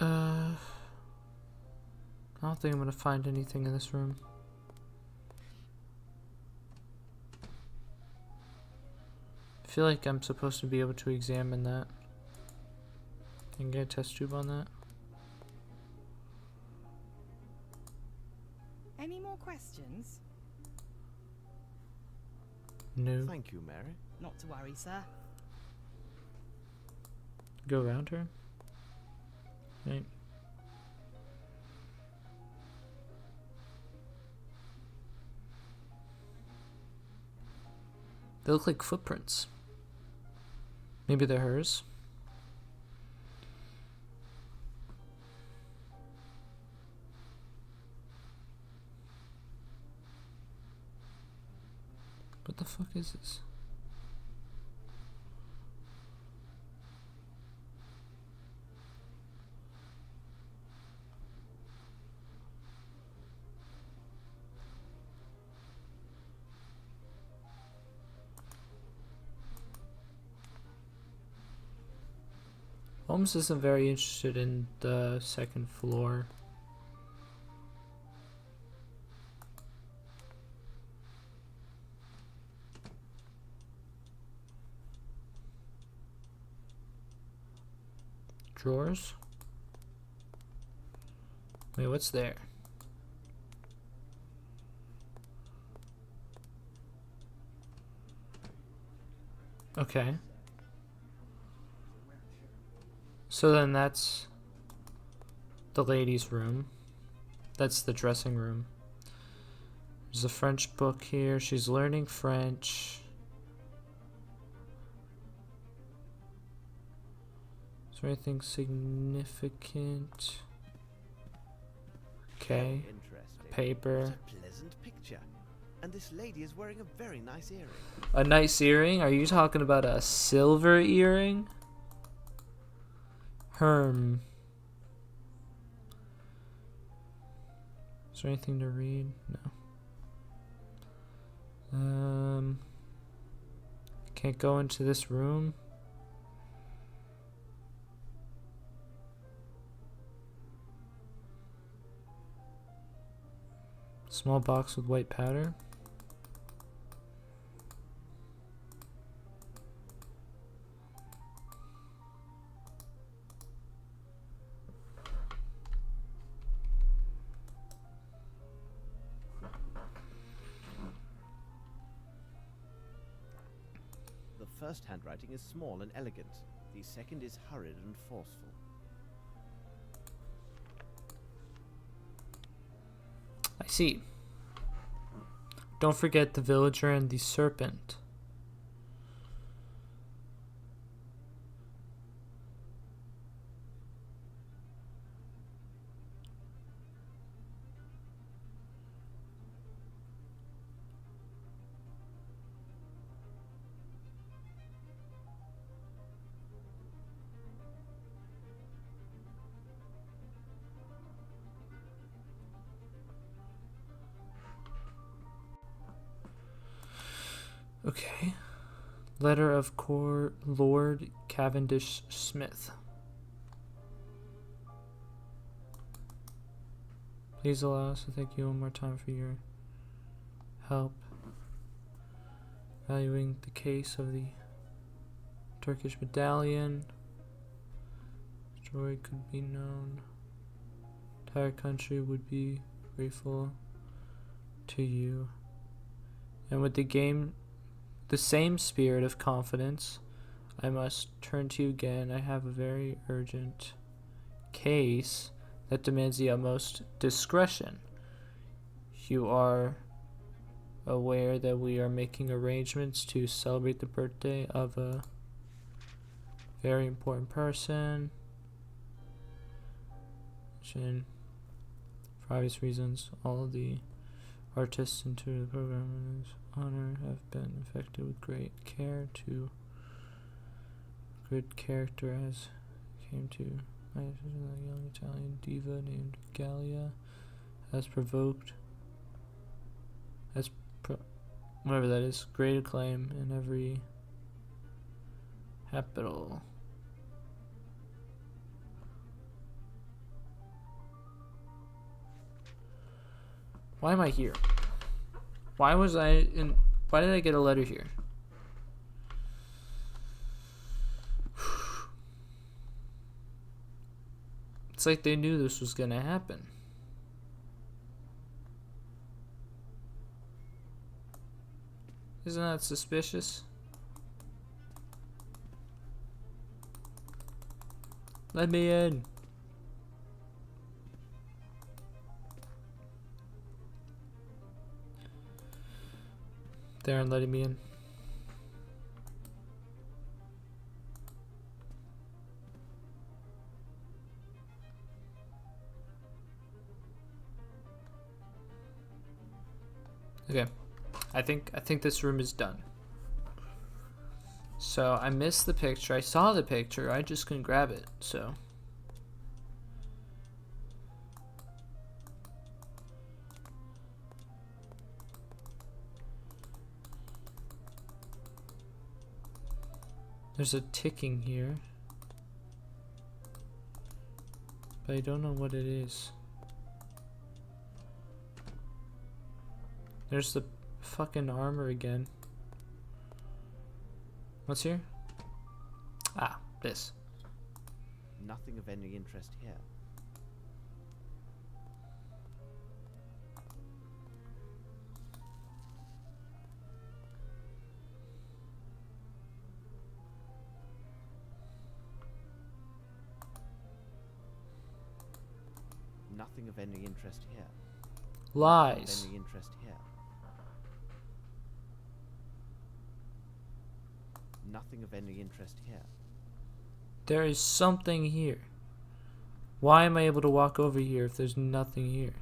A: I don't think I'm gonna find anything in this room. I feel like I'm supposed to be able to examine that. And get a test tube on that.
D: Any more questions?
A: No.
C: Thank you, Mary.
D: Not to worry, sir.
A: Go around her? Right. They look like footprints. Maybe they're hers. What the fuck is this? Holmes isn't very interested in the second floor. Drawers. Wait, what's there? Okay. So then that's the ladies' room. That's the dressing room. There's a French book here. She's learning French. Is there anything significant? Okay.
C: Interesting.
A: Paper.
C: What a pleasant picture. And this lady is wearing a very nice earring.
A: A nice earring? Are you talking about a silver earring? Herm. Is there anything to read? No. Can't go into this room. Small box with white powder.
C: The first handwriting is small and elegant. The second is hurried and forceful.
A: I see. Don't forget the villager and the serpent. Okay. Letter of Lord Cavendish Smith. Please allow us to thank you one more time for your help valuing the case of the Turkish medallion. Story could be known. Entire country would be grateful to you. And with the same spirit of confidence, I must turn to you again. I have a very urgent case that demands the utmost discretion. You are aware that we are making arrangements to celebrate the birthday of a very important person. And for obvious reasons, all of the artists into the program in his honor have been affected with great care to good character as came to my attention. A young Italian diva named Gallia has whatever that is, great acclaim in every capital. Why am I here? Why did I get a letter here? It's like they knew this was gonna happen. Isn't that suspicious? Let me in. They aren't letting me in. Okay. I think this room is done. So I missed the picture. I saw the picture. I just couldn't grab it. So there's a ticking here, but I don't know what it is. There's the fucking armor again. What's here? Ah, this.
C: Nothing of any interest here. Nothing of any interest here.
A: Lies.
C: Any interest here. Nothing of any interest here.
A: There is something here. Why am I able to walk over here if there's nothing here?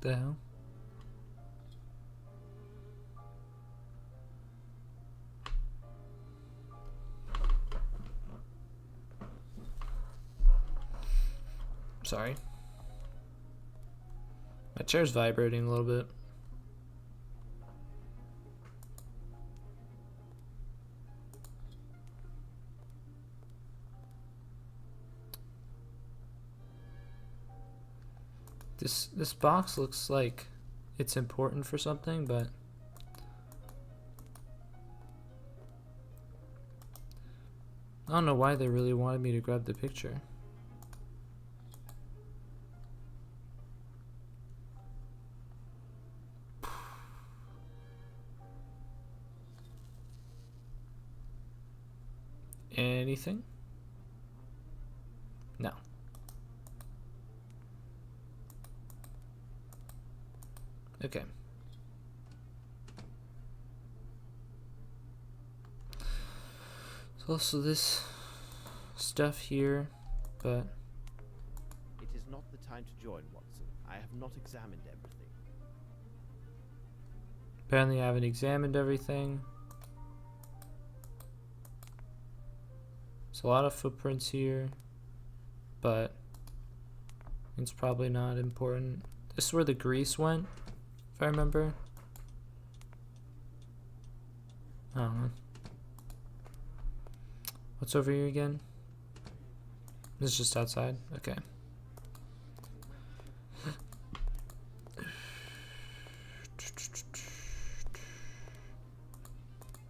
A: The hell? Sorry. My chair's vibrating a little bit. This box looks like it's important for something, but I don't know why they really wanted me to grab the picture. Anything? No. Okay. There's also this stuff here, but
C: It is not the time to join, Watson. I have not examined everything.
A: apparently I haven't examined everything. There's a lot of footprints here, but it's probably not important. This is where the grease went, if I remember. I don't know. What's over here again? This is just outside? Okay.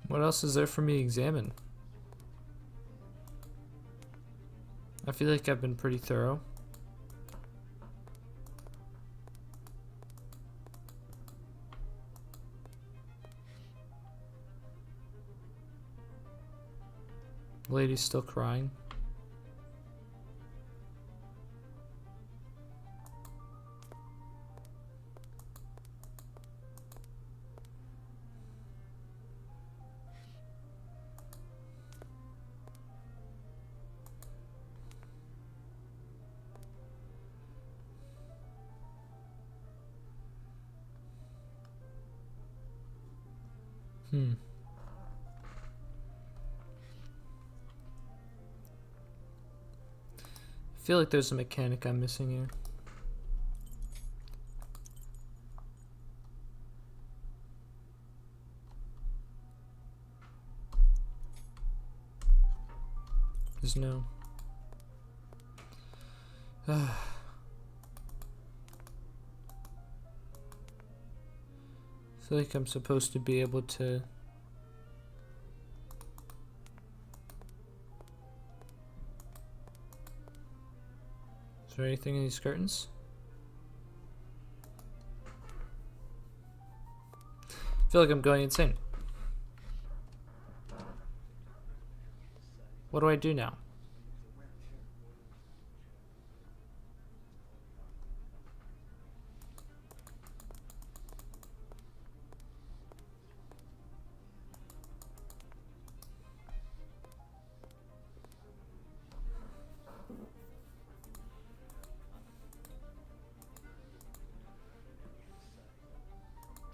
A: What else is there for me to examine? I feel like I've been pretty thorough. Lady's still crying. I feel like there's a mechanic I'm missing here. There's no. I feel like I'm supposed to be able to. Is there anything in these curtains? I feel like I'm going insane. What do I do now?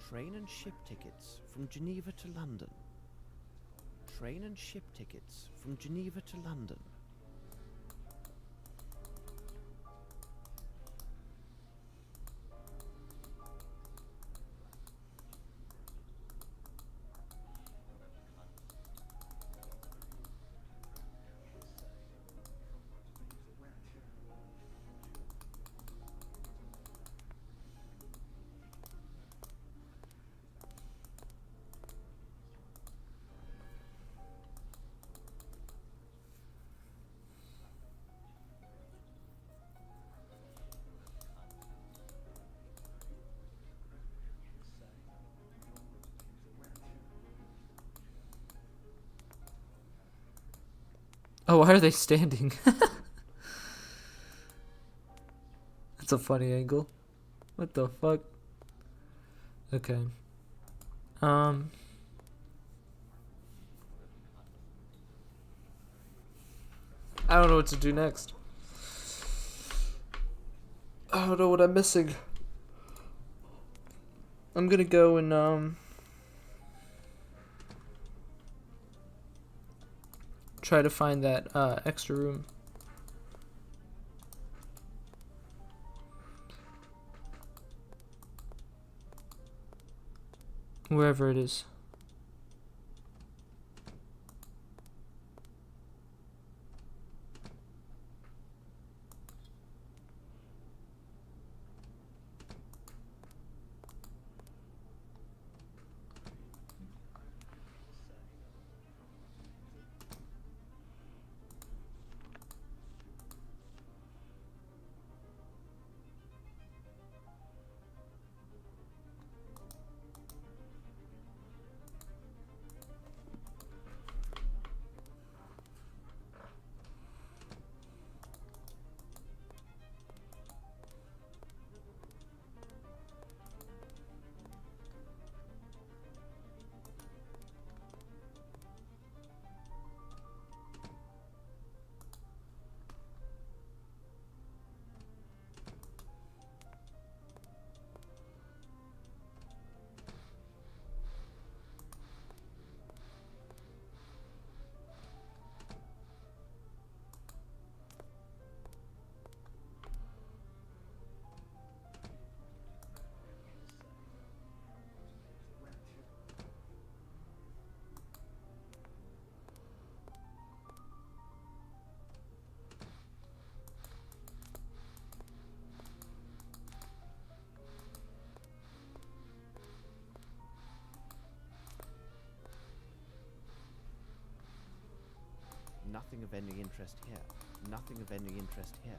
C: Train and ship tickets from Geneva to London. Train and ship tickets from Geneva to London.
A: Oh, why are they standing? That's a funny angle. What the fuck? Okay. I don't know what to do next. I don't know what I'm missing. I'm gonna go and try to find that extra room. Wherever it is.
C: Nothing of any interest here. Nothing of any interest here.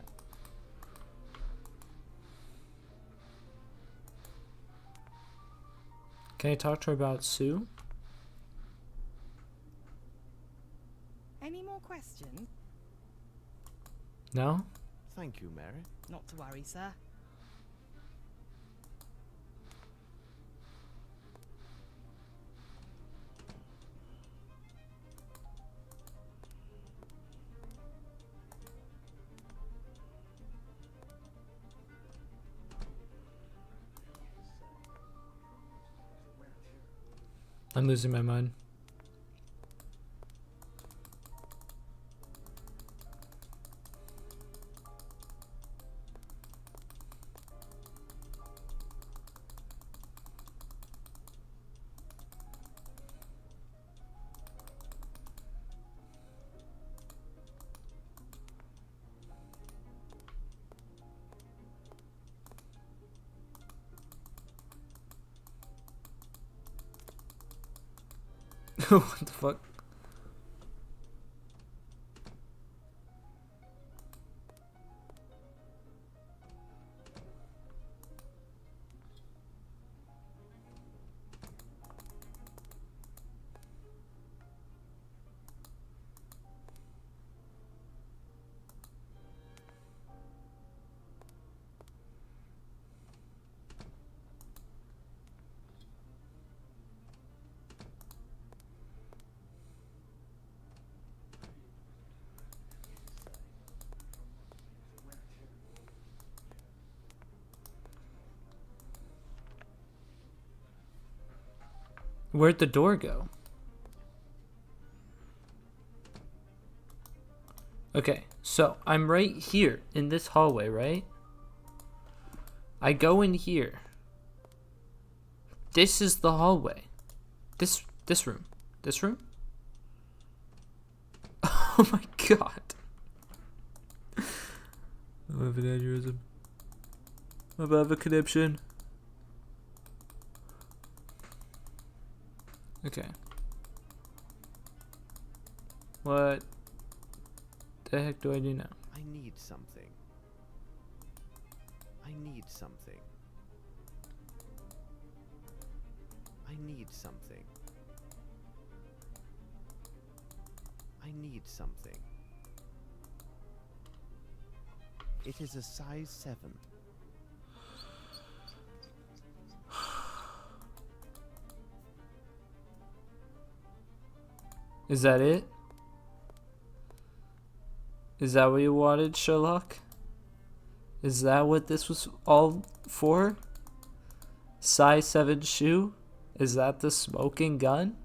A: Can I talk to her about Sue?
D: Any more questions?
A: No?
C: Thank you, Mary.
D: Not to worry, sir.
A: I'm losing my mind. What the fuck? Where'd the door go? Okay, so I'm right here in this hallway, right? I go in here. This is the hallway. This room. This room? Oh my god. I have an aneurysm. I have a conniption. Okay. What the heck do I do now?
C: I need something. I need something. I need something. I need something. It is a size 7.
A: Is that it? Is that what you wanted, Sherlock? Is that what this was all for? Size 7 shoe? Is that the smoking gun?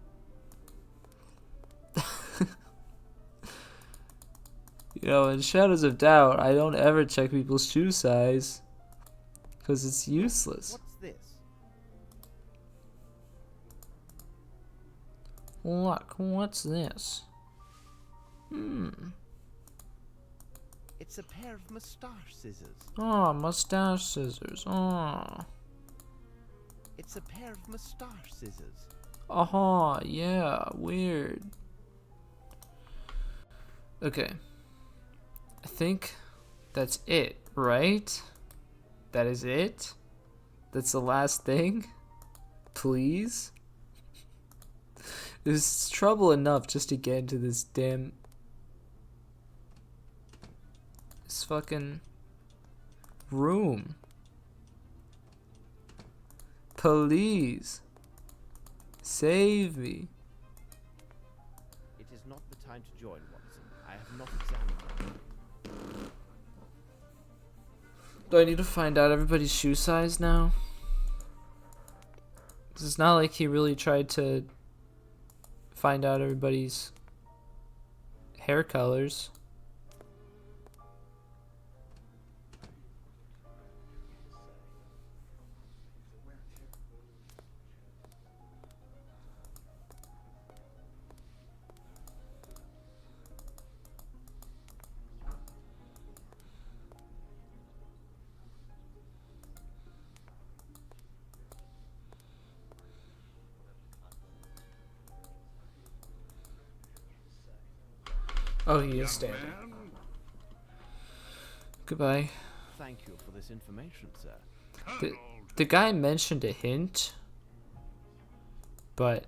A: You know, in Shadows of Doubt, I don't ever check people's shoe size. Because it's useless.
C: What's this?
A: Look, what's this?
C: It's a pair of moustache scissors.
A: Oh, mustache scissors. Oh.
C: It's a pair of moustache scissors.
A: Oh, yeah, weird. Okay. I think that's it, right? That is it? That's the last thing? Please? There's trouble enough just to get into this damn... this fucking room. Please. Save me.
C: It is not the time to join, Watson. I have not examined it.
A: Do I need to find out everybody's shoe size now? It's not like he really tried to find out everybody's hair colors. Oh, he is standing. Goodbye.
C: Thank you for this information, sir.
A: The guy mentioned a hint, but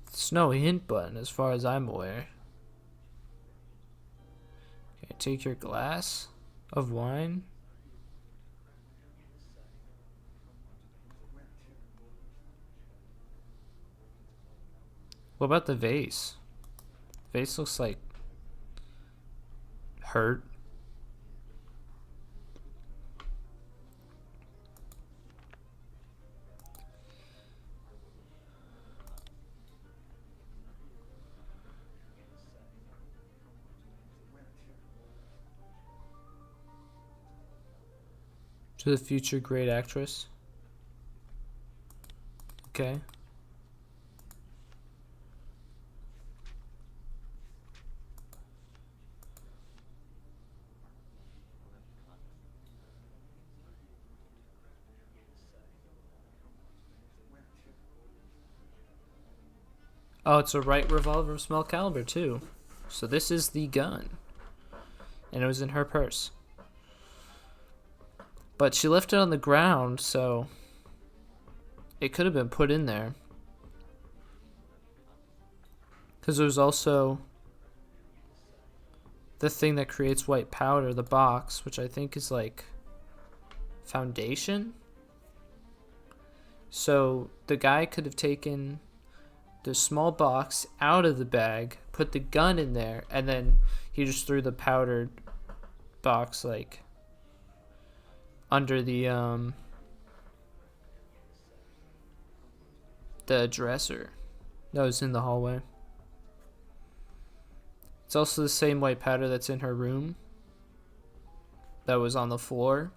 A: it's no hint button as far as I'm aware. Okay, take your glass of wine. What about the vase? Vase looks like hurt. To the future great actress. Okay. Oh, it's a right revolver of small caliber too. So this is the gun. And it was in her purse. But she left it on the ground, so it could have been put in there. Because there's also the thing that creates white powder, the box, which I think is like foundation. So the guy could have taken the small box out of the bag, put the gun in there, and then he just threw the powdered box like under the dresser that was in the hallway. It's also the same white powder that's in her room that was on the floor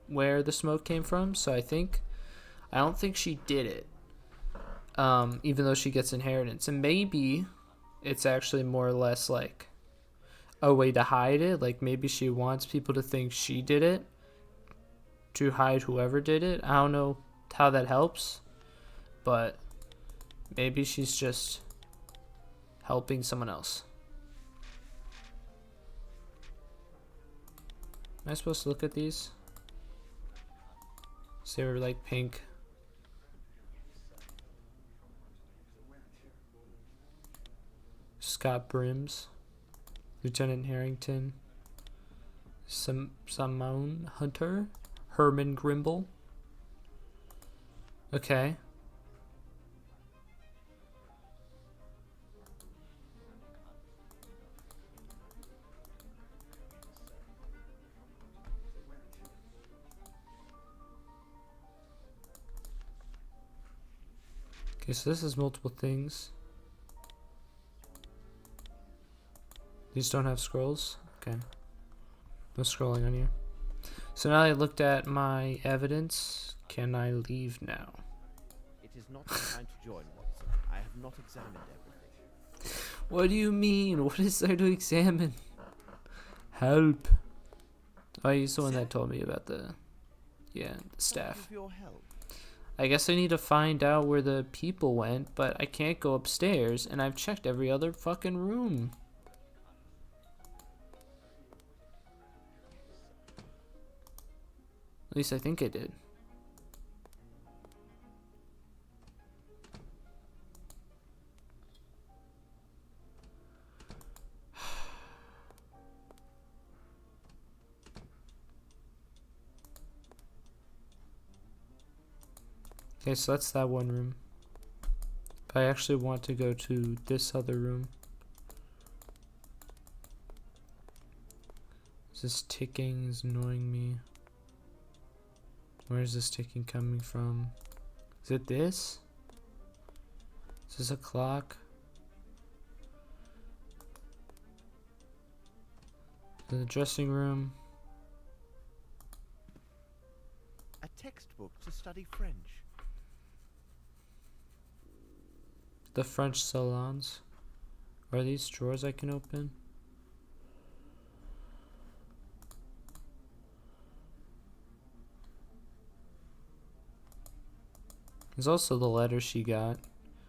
A: where the smoke came from. So I don't think she did it. Even though she gets inheritance. And maybe it's actually more or less like a way to hide it. Like maybe she wants people to think she did it to hide whoever did it. I don't know how that helps. But maybe she's just helping someone else. Am I supposed to look at these? So they were like pink. Scott Brims, Lieutenant Harrington, Simone Hunter? Herman Grimble? Okay. Okay, so this is multiple things. These don't have scrolls? Okay. No scrolling on here. So now I looked at my evidence. Can I leave now?
C: It is not your time to join, Watson. I have not examined everything.
A: What do you mean? What is there to examine? Help. Oh, he's the one that told me about the... Yeah, the
C: Thank you
A: staff.
C: for your help.
A: I guess I need to find out where the people went, but I can't go upstairs, and I've checked every other fucking room. At least I think I did. Okay, so that's that one room. But I actually want to go to this other room. This ticking is annoying me. Where is this ticking coming from? Is it this? Is this a clock? The dressing room.
C: A textbook to study French.
A: The French salons. Are these drawers I can open? There's also the letter she got,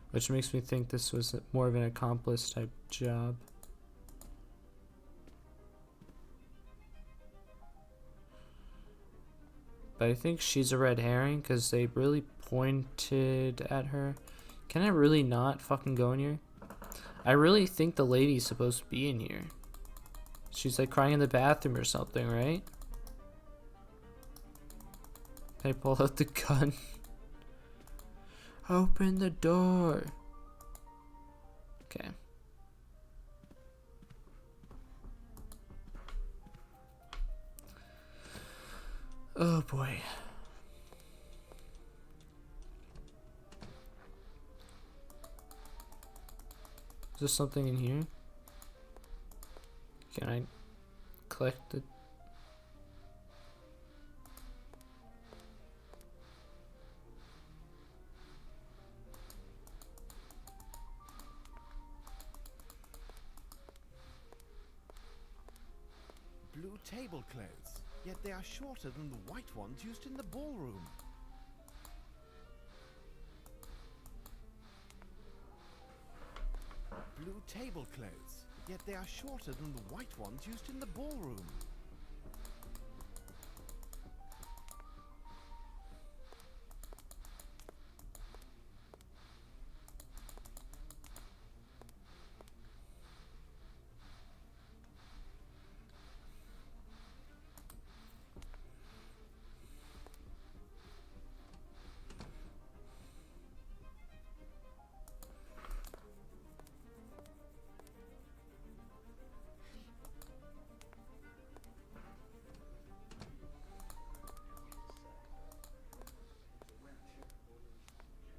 A: which makes me think this was more of an accomplice type job. But I think she's a red herring because they really pointed at her. Can I really not fucking go in here? I really think the lady's supposed to be in here. She's like crying in the bathroom or something, right? I pull out the gun. Open the door. Okay. Oh boy. Is there something in here? Can I collect it?
C: Blue tablecloths, yet they are shorter than the white ones used in the ballroom. Blue tablecloths, yet they are shorter than the white ones used in the ballroom.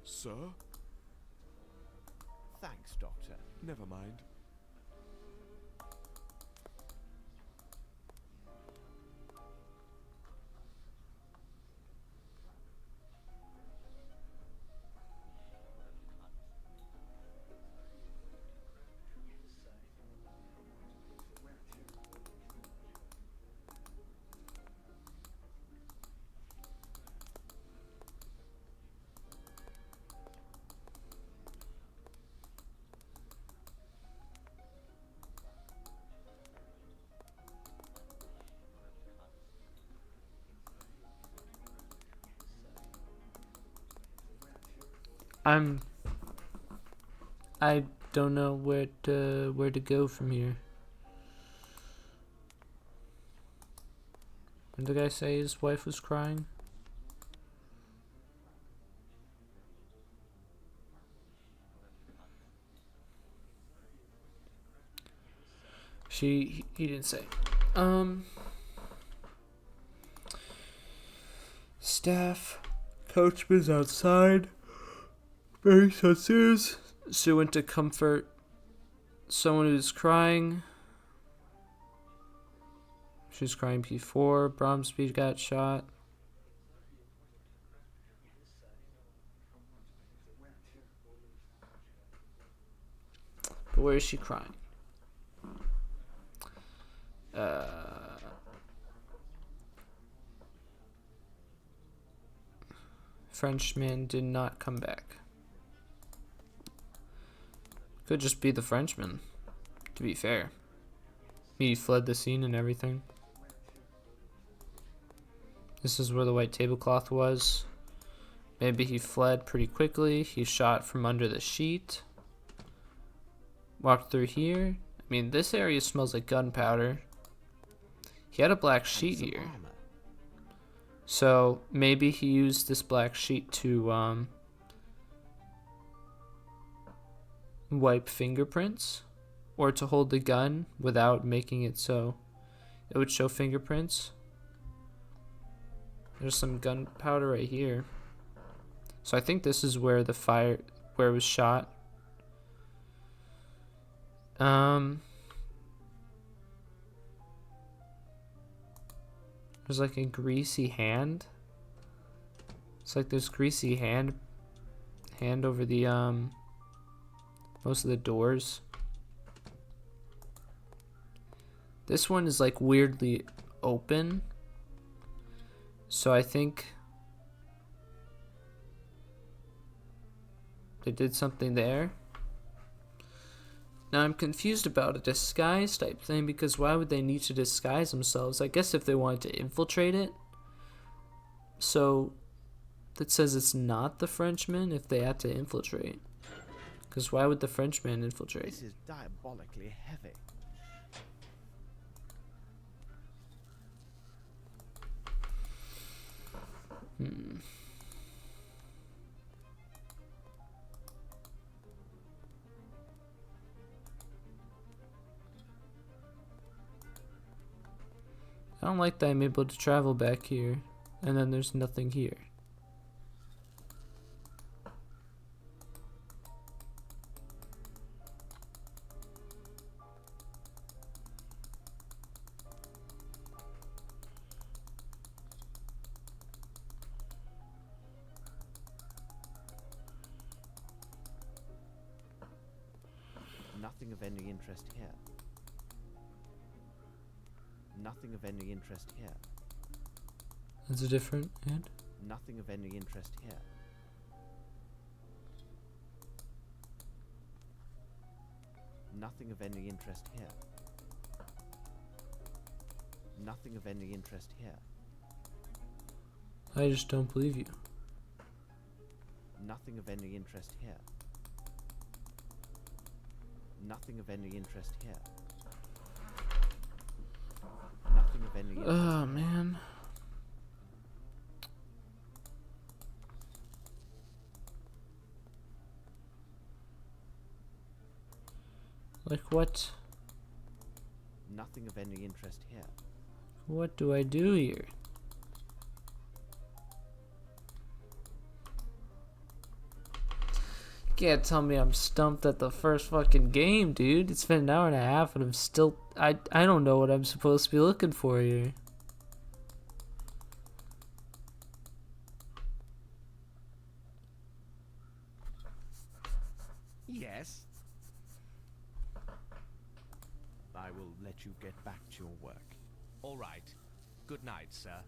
E: Sir?
C: Thanks, Doctor.
E: Never mind.
A: I don't know where to go from here. Did the guy say his wife was crying? He didn't say. Staff. Coachman's outside. Mary's upstairs. Sue went to comfort someone who's crying. She was crying before Bromsby got shot. But where is she crying? Frenchman did not come back. Could just be the Frenchman, to be fair. He fled the scene and everything. This is where the white tablecloth was. Maybe he fled pretty quickly. He shot from under the sheet. Walked through here. I mean, this area smells like gunpowder. He had a black sheet here. So maybe he used this black sheet to wipe fingerprints, or to hold the gun without making it so it would show fingerprints. There's some gunpowder right here. So I think this is where the fire, where it was shot. There's like a greasy hand. It's like there's greasy hand over the most of the doors. This one is like weirdly open. So I think they did something there. Now I'm confused about a disguise type thing, because why would they need to disguise themselves? I guess if they wanted to infiltrate it. So that says it's not the Frenchman if they had to infiltrate. Because why would the Frenchman infiltrate?
C: This is diabolically heavy.
A: I don't like that I'm able to travel back here, and then there's nothing here.
C: Nothing of any interest here. Nothing of any interest here.
A: That's a different hand.
C: Nothing of any interest here. Nothing of any interest here. Nothing of any interest here.
A: I just don't believe you.
C: Nothing of any interest here. Nothing of any interest here. Nothing of any interest.
A: Oh, man. Like what?
C: Nothing of any interest here.
A: What do I do here? You can't tell me I'm stumped at the first fucking game, dude. It's been an hour and a half and I'm still... I don't know what I'm supposed to be looking for here.
C: Yes. I will let you get back to your work.
I: All right. Good night, sir.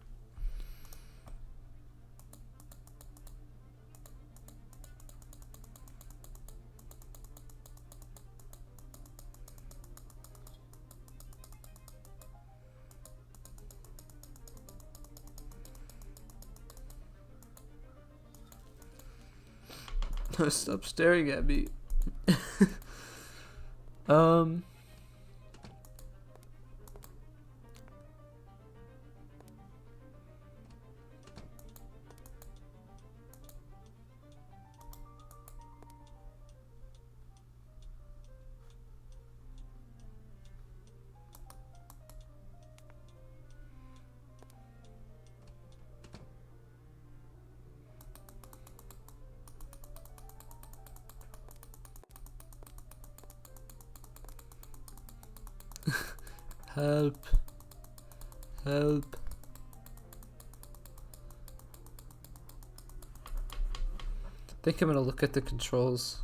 A: Stop staring at me. Help. Help. I think I'm gonna look at the controls.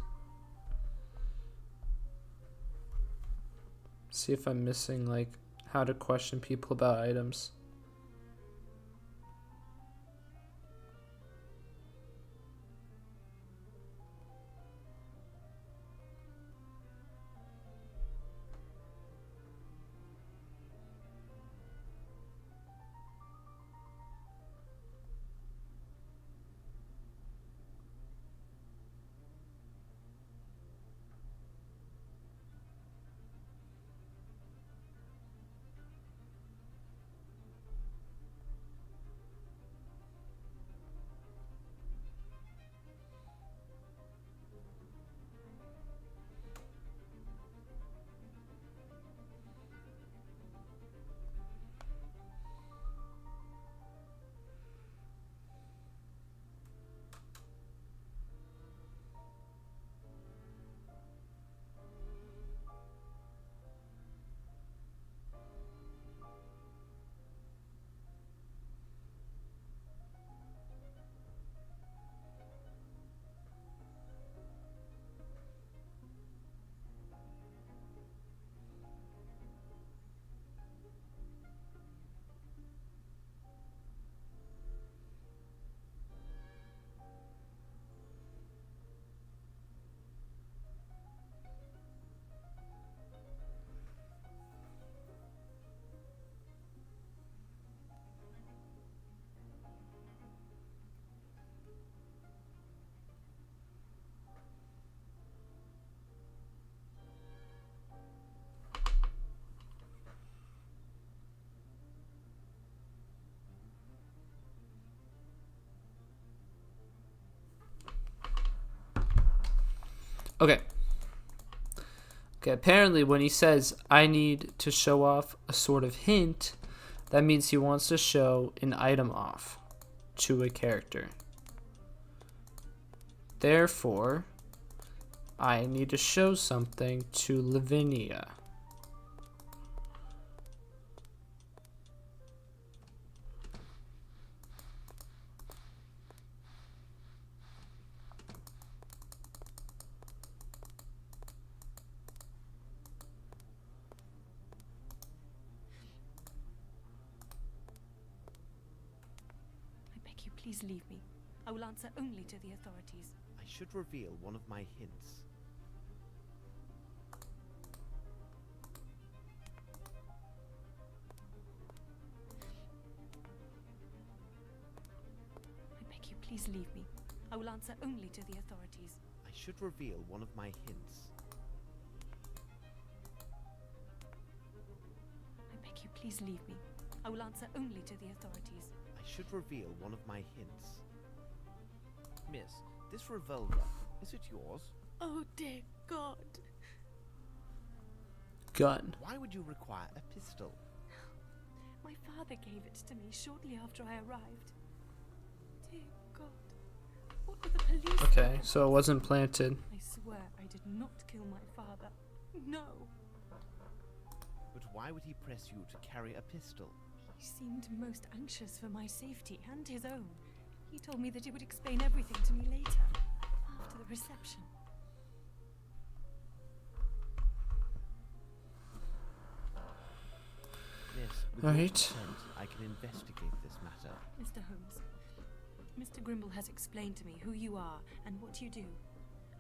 A: See if I'm missing like how to question people about items. Okay. Okay, apparently when he says, I need to show off a sort of hint, that means he wants to show an item off to a character. Therefore, I need to show something to Lavinia.
F: Please leave me. I will answer only to the authorities.
C: I should reveal one of my hints.
F: I beg you, please leave me. I will answer only to the authorities.
C: I should reveal one of my hints.
F: I beg you, please leave me. I will answer only to the authorities.
C: I should reveal one of my hints. Miss, this revolver, is it yours?
F: Oh dear God.
A: Gun.
C: Why would you require a pistol?
F: My father gave it to me shortly after I arrived. Dear God. What were the police?
A: Okay, so it wasn't planted.
F: I swear I did not kill my father. No.
C: But why would he press you to carry a pistol?
F: He seemed most anxious for my safety and his own. He told me that he would explain everything to me later, after the reception.
C: Yes, with
A: All
C: your
A: right.
C: consent, I can investigate this matter.
F: Mr. Holmes, Mr. Grimble has explained to me who you are and what you do.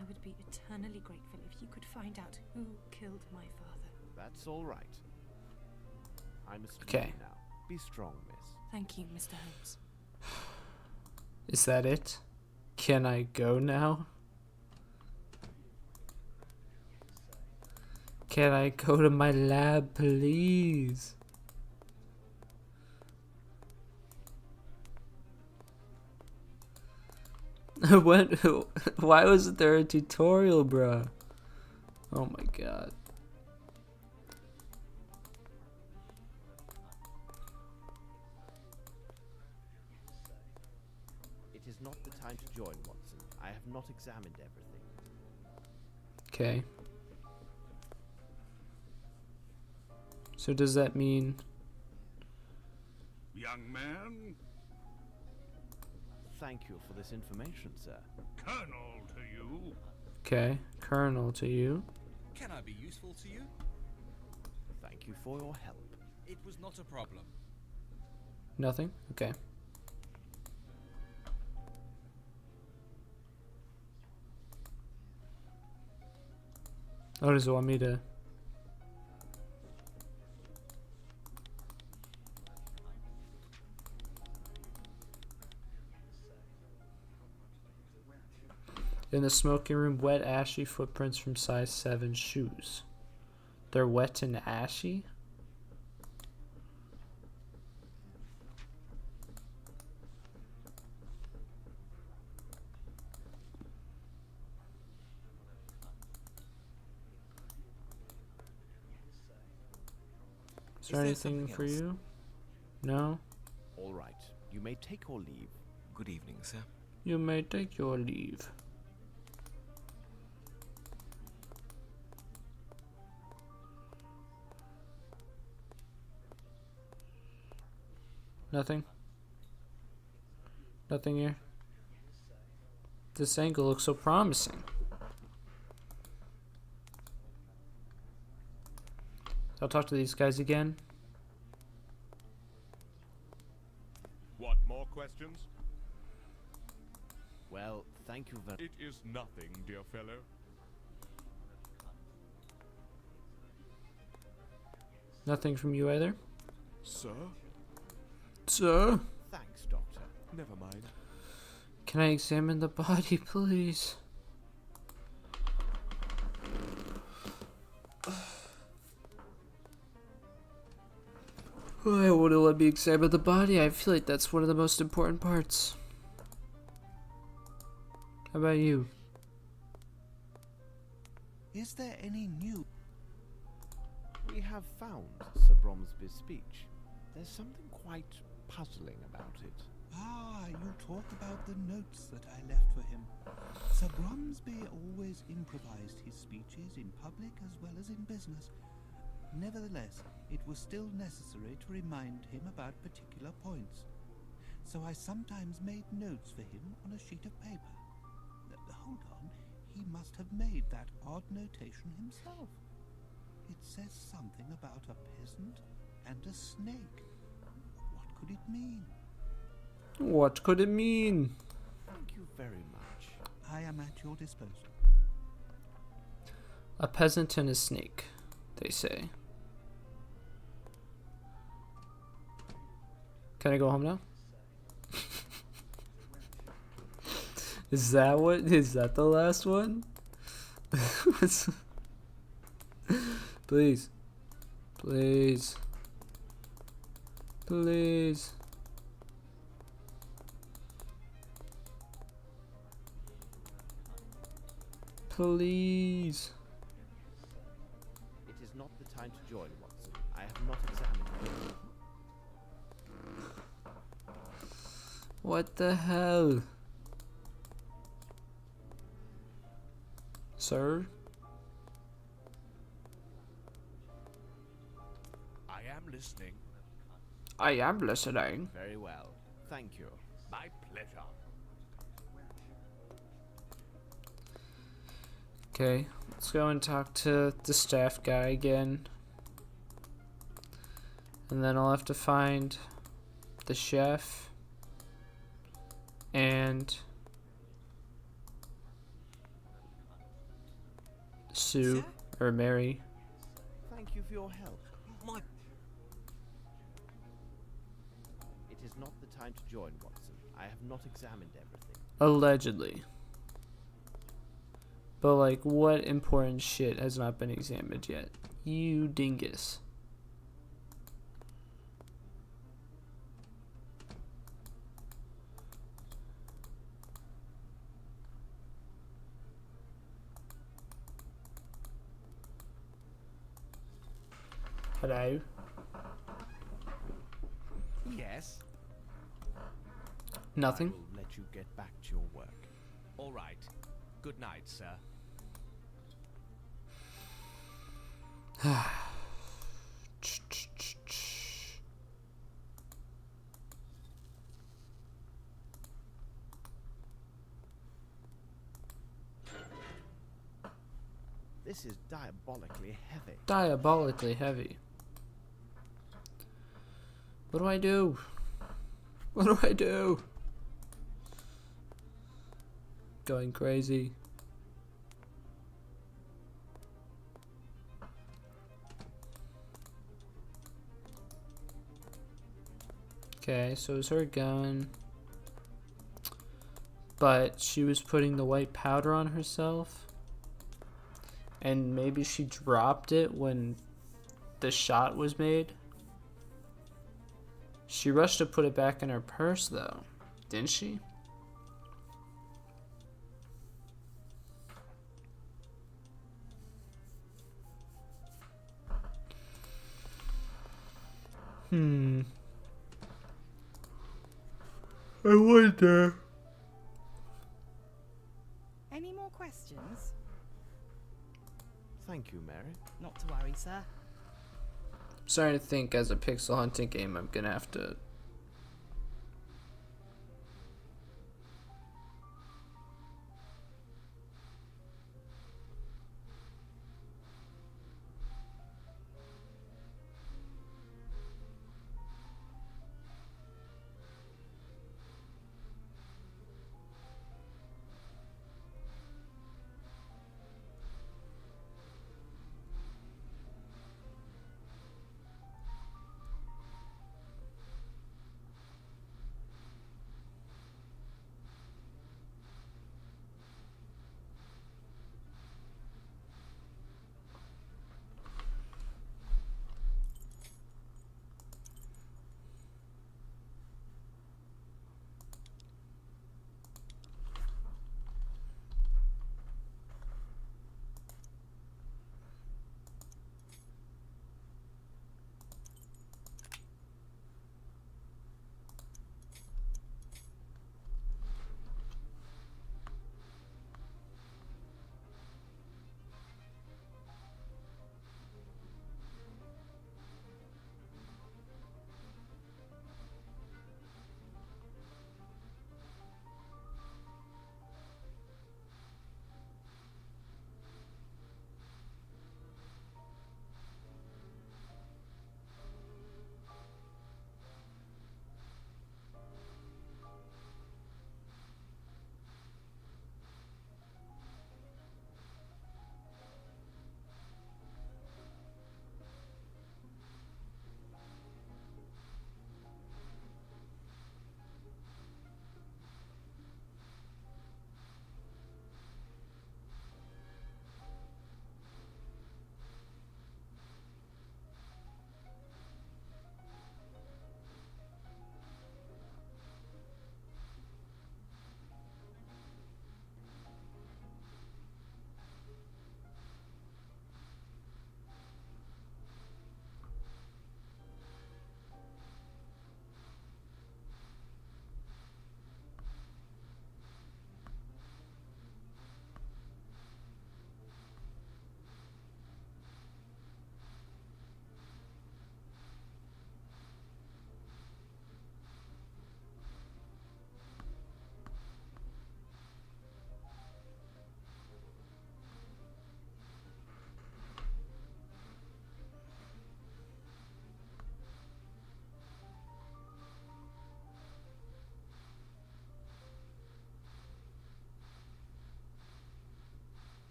F: I would be eternally grateful if you could find out who killed my father.
C: That's all right. I must leave
A: Okay.
C: you now. Be strong, miss.
F: Thank you, Mr. Holmes.
A: Is that it? Can I go now? Can I go to my lab, please? What? Why wasn't there a tutorial, bruh? Oh my god.
C: It is not the time to join, Watson. I have not examined everything.
A: Okay. So does that mean...
B: Young man,
C: Thank you for this information, sir.
B: Colonel to you.
A: Okay, Colonel to you.
G: Can I be useful to you?
C: Thank you for your help.
G: It was not a problem.
A: Nothing? Okay. Oh, does it want me to... In the smoking room, wet, ashy footprints from size 7 shoes. They're wet and ashy? Is there anything for you? No?
C: All right. You may take your leave.
H: Good evening, sir.
A: You may take your leave. Nothing? Nothing here? This angle looks so promising. I'll talk to these guys again.
E: What, more questions?
C: Well, thank you very...
E: It is nothing, dear fellow.
A: Nothing from you either?
E: Sir?
A: Sir?
C: Thanks, Doctor.
E: Never mind.
A: Can I examine the body, please? Why won't it let me examine the body? I feel like that's one of the most important parts. How about you?
B: Is there any new...
C: We have found Sir Bromsby's speech. There's something quite puzzling about it.
B: Ah, you talk about the notes that I left for him. Sir Bromsby always improvised his speeches in public as well as in business. Nevertheless, it was still necessary to remind him about particular points. So I sometimes made notes for him on a sheet of paper. Hold on, he must have made that odd notation himself. It says something about a peasant and a snake. What could it mean?
A: What could it mean?
C: Thank you very much.
B: I am at your disposal.
A: A peasant and a snake, they say. Can I go home now? Is that the last one? Please. Please. Please. Please.
C: It is not the time to join, Watson. I have not examined it.
A: What the hell? Sir?
I: I am listening.
A: I am listening.
C: Very well. Thank you.
I: My pleasure.
A: Okay, let's go and talk to the staff guy again. And then I'll have to find the chef and Sue or Mary.
C: Thank you for your help.
H: My...
C: It is not the time to join, Watson. I have not examined everything.
A: Allegedly. But like, what important shit has not been examined yet? You dingus. Hello?
I: Yes.
A: Nothing?
C: I will let you get back to your work.
I: All right. Good night, sir.
C: This is diabolically heavy.
A: Diabolically heavy. What do I do? What do I do? Going crazy. Okay, so it's her gun. But she was putting the white powder on herself. And maybe she dropped it when the shot was made. She rushed to put it back in her purse, though. Didn't she? I wonder.
D: Any more questions?
C: Thank you, Mary.
D: Not to worry, sir.
A: I'm starting to think as a pixel hunting game, I'm gonna have to.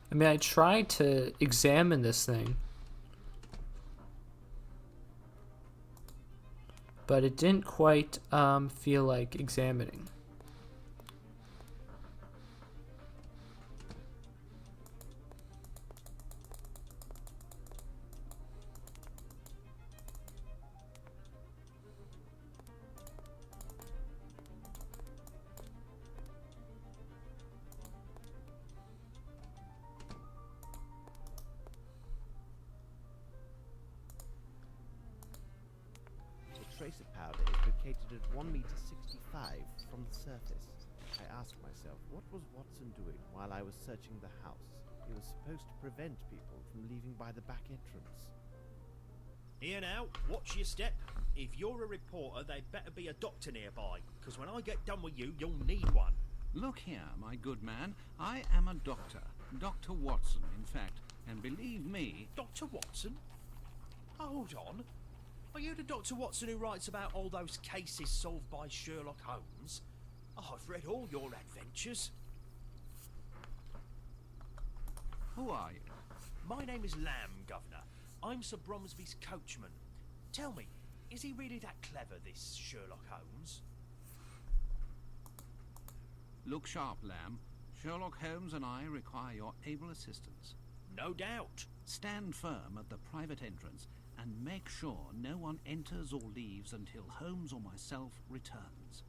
A: I mean, I tried to examine this thing, but it didn't quite feel like examining.
C: abrasive powder is located at 1 meter 65 from the surface. I asked myself, what was Watson doing while I was searching the house? He was supposed to prevent people from leaving by the back entrance.
J: Here now, watch your step. If you're a reporter, there'd better be a doctor nearby, because when I get done with you, you'll need one.
B: Look here, my good man. I am a doctor. Dr. Watson, in fact. And believe me...
J: Dr. Watson? Hold on. Are you the Dr. Watson who writes about all those cases solved by Sherlock Holmes? I've read all your adventures.
B: Who are you?
J: My name is Lamb, Governor. I'm Sir Bromsby's coachman. Tell me, is he really that clever, this Sherlock Holmes?
B: Look sharp, Lamb. Sherlock Holmes and I require your able assistance.
J: No doubt.
B: Stand firm at the private entrance and make sure no one enters or leaves until Holmes or myself returns.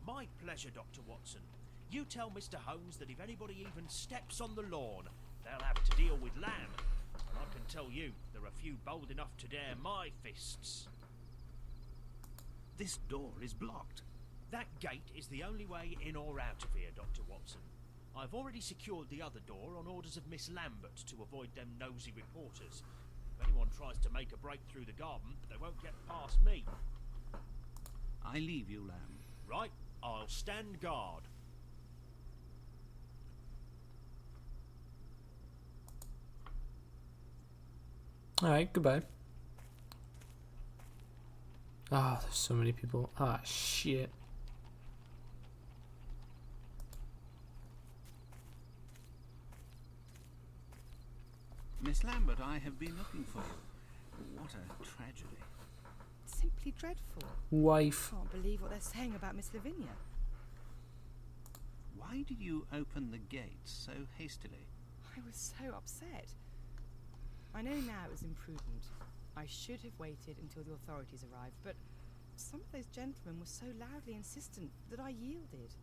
J: My pleasure, Dr. Watson. You tell Mr. Holmes that if anybody even steps on the lawn, they'll have to deal with Lamb. I can tell you, there are few bold enough to dare my fists.
B: This door is blocked.
J: That gate is the only way in or out of here, Dr. Watson. I've already secured the other door on orders of Miss Lambert to avoid them nosy reporters. If anyone tries to make a break through the garden, they won't get past me.
B: I leave you, Lamb.
J: Right, I'll stand guard.
A: Alright, goodbye. Ah, there's so many people. Ah, shit.
B: Miss Lambert, I have been looking for you. What a tragedy.
D: Simply dreadful.
A: Wife.
D: Can't believe what they're saying about Miss Lavinia.
B: Why did you open the gate so hastily?
D: I was so upset. I know now it was imprudent. I should have waited until the authorities arrived, but some of those gentlemen were so loudly insistent that I yielded.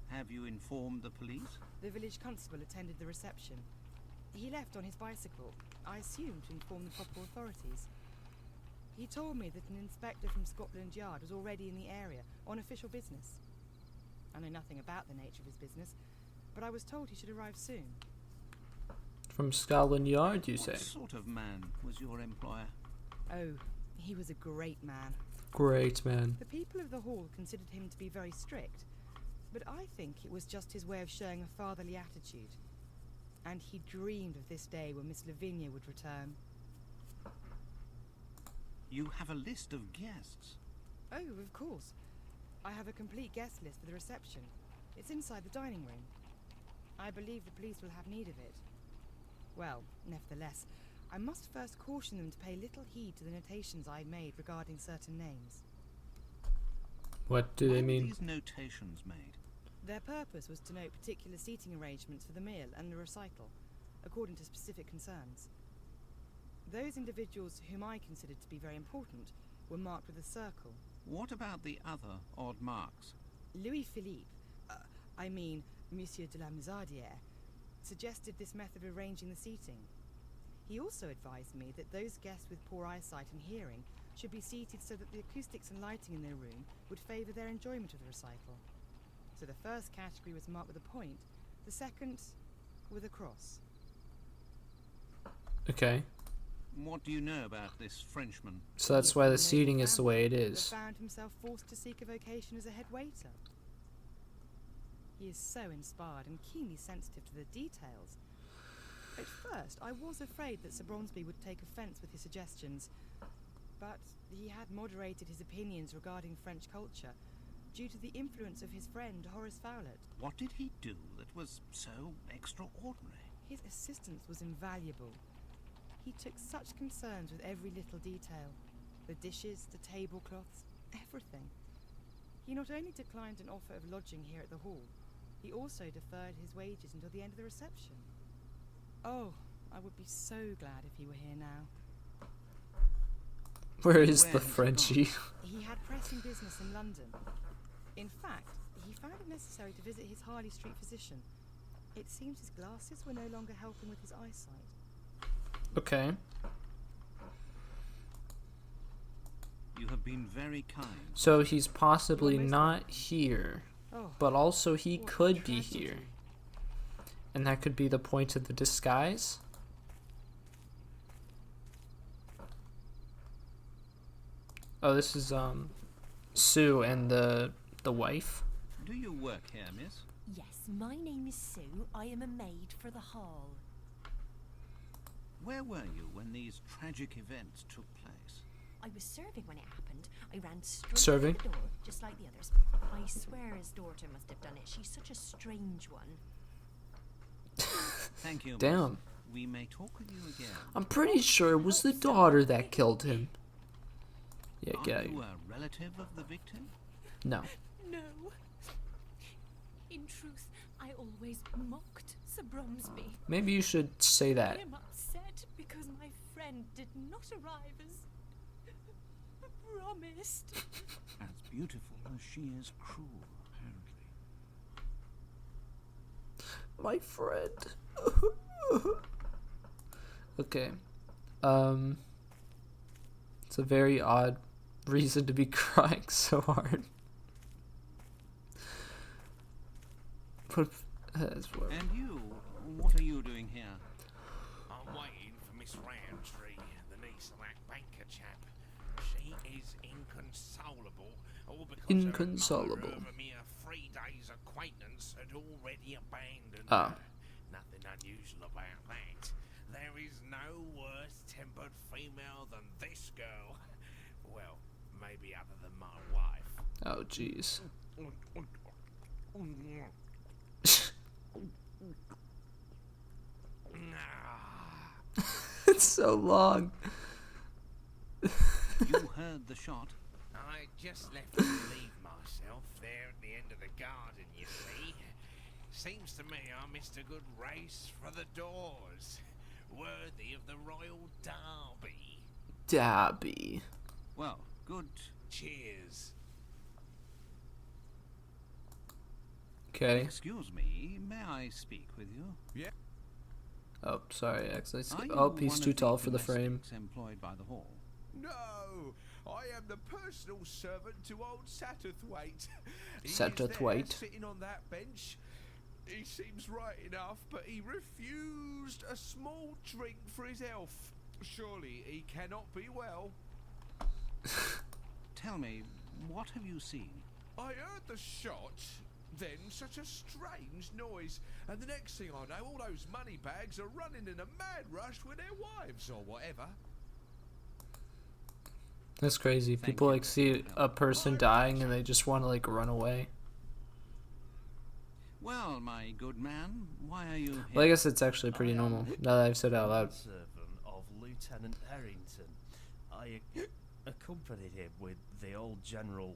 B: Have you informed the police?
D: The village constable attended the reception. He left on his bicycle, I assume to inform the proper authorities. He told me that an inspector from Scotland Yard was already in the area on official business. I know nothing about the nature of his business, but I was told he should arrive soon.
A: From Scotland Yard, you say?
B: What sort of man was your employer?
D: Oh, he was a great man.
A: Great man.
D: The people of the hall considered him to be very strict, but I think it was just his way of showing a fatherly attitude. And he dreamed of this day when Miss Lavinia would return.
B: You have a list of guests.
D: Oh, of course. I have a complete guest list for the reception. It's inside the dining room. I believe the police will have need of it. Well, nevertheless, I must first caution them to pay little heed to the notations I made regarding certain names.
A: What do they
B: Why were
A: mean?
B: these notations made?
D: Their purpose was to note particular seating arrangements for the meal and the recital, according to specific concerns. Those individuals whom I considered to be very important were marked with a circle.
B: What about the other odd marks?
D: Louis-Philippe, Monsieur de la Musardière, suggested this method of arranging the seating. He also advised me that those guests with poor eyesight and hearing should be seated so that the acoustics and lighting in their room would favour their enjoyment of the recital. So the first category was marked with a point, the second with a cross.
A: Okay.
B: What do you know about this Frenchman?
A: So that's why the seating is the way it is.
D: Found himself forced to seek a vocation as a head waiter. He is so inspired and keenly sensitive to the details. At first, I was afraid that Sir Bromsby would take offence with his suggestions, but he had moderated his opinions regarding French culture due to the influence of his friend Horace Fowlett.
B: What did he do that was so extraordinary?
D: His assistance was invaluable. He took such concerns with every little detail. The dishes, the tablecloths, everything. He not only declined an offer of lodging here at the hall, he also deferred his wages until the end of the reception. Oh, I would be so glad if he were here now.
A: Where is the Frenchie?
D: He had pressing business in London. In fact, he found it necessary to visit his Harley Street physician. It seems his glasses were no longer helping with his eyesight.
A: Okay.
B: You have been very kind.
A: So he's possibly
D: You're
A: not here,
D: Oh,
A: but also he
D: what
A: could be
D: tragedy.
A: here. And that could be the point of the disguise. Oh, this is Sue and the wife.
B: Do you work here, miss?
K: Yes, my name is Sue. I am a maid for the hall.
B: Where were you when these tragic events took place?
K: I was serving when it happened. I ran straight
A: Serving?
K: out the door, just like the others. I swear his daughter must have done it. She's such a strange one.
B: Thank you, miss.
A: Damn.
B: We may talk with you again.
A: I'm pretty sure it was the daughter that killed him. Yeah,
B: Are
A: get out.
B: you a relative of the victim?
A: No.
F: No. In truth, I always mocked Sir Bromsby.
A: Maybe you should say
F: I
A: that.
F: am upset because my friend did not arrive as promised.
B: As beautiful as she is cruel, apparently.
A: My friend. Okay. It's a very odd reason to be crying so hard. But that's what.
B: And you, what are you doing here?
I: I'm waiting for Miss Roundtree, the niece of that banker chap. She is inconsolable, all because
A: Inconsolable.
I: her mother of a mere 3 days' acquaintance had already abandoned
A: Ah.
I: her. Nothing unusual about that. There is no worse-tempered female than this girl. Well, maybe other than my wife.
A: Oh, jeez. It's so long.
B: You heard the shot.
I: I just left to relieve myself there at the end of the garden, you see. Seems to me I missed a good race for the doors. Worthy of the Royal Derby.
A: Dabby.
B: Well, good.
I: Cheers.
A: Okay.
B: Excuse me, may I speak with you?
A: Oh, sorry. Actually,
B: Are you
A: oh, he's
B: one
A: too
B: of
A: tall for the frame.
B: domestics employed by the hall?
E: No, I am the personal servant to old Satterthwaite. He is
A: Satterthwaite.
E: there, sitting on that bench. He seems right enough, but he refused a small drink for his health. Surely he cannot be well.
B: Tell me, what have you seen?
E: I heard the shot, then such a strange noise, and the next thing I know, all those money bags are running in a mad rush with their wives or whatever.
A: That's crazy.
B: Thank
A: People
B: you.
A: like see a person dying and they just want to like run away.
B: Well, my good man, why are you here?
A: Well, I guess it's actually pretty normal now that I've said it out loud.
L: Servant of Lieutenant Harrington. I accompanied him with the old general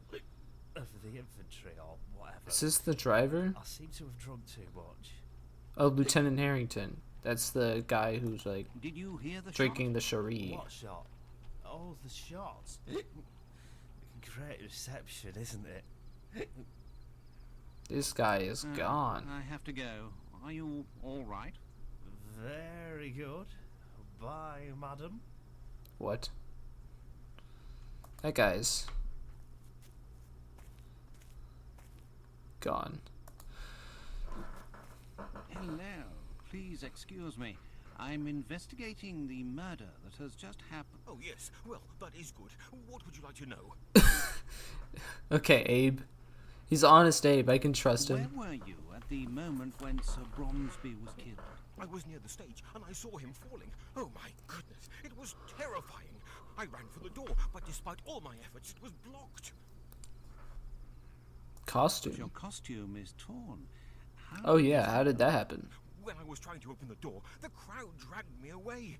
L: of the infantry or whatever.
A: Is this the driver?
L: I seem to have drunk too much.
A: Oh, Lieutenant Harrington. That's the guy who's like
B: Did you hear the
A: drinking the Cherie.
L: What shot? Oh, the shots. Great reception, isn't it?
A: This guy is
B: shot?
A: gone.
B: I have to go. Are you all right?
L: Very good. Bye, madam.
A: What? That guy's gone.
B: Hello. Please excuse me. I'm investigating the murder that has just happened.
H: Oh, yes. Well, that is good. What would you like to know?
A: Okay, Abe. He's honest Abe. I can trust
B: Where
A: him.
B: were you at the moment when Sir Bromsby was killed?
H: I was near the stage and I saw him falling. Oh, my goodness. It was terrifying. I ran for the door, but despite all my efforts, it was blocked.
B: But your
A: Costume.
B: costume is torn. How
A: Oh yeah, how did that happen?
H: When I was trying to open the door, the crowd dragged me away.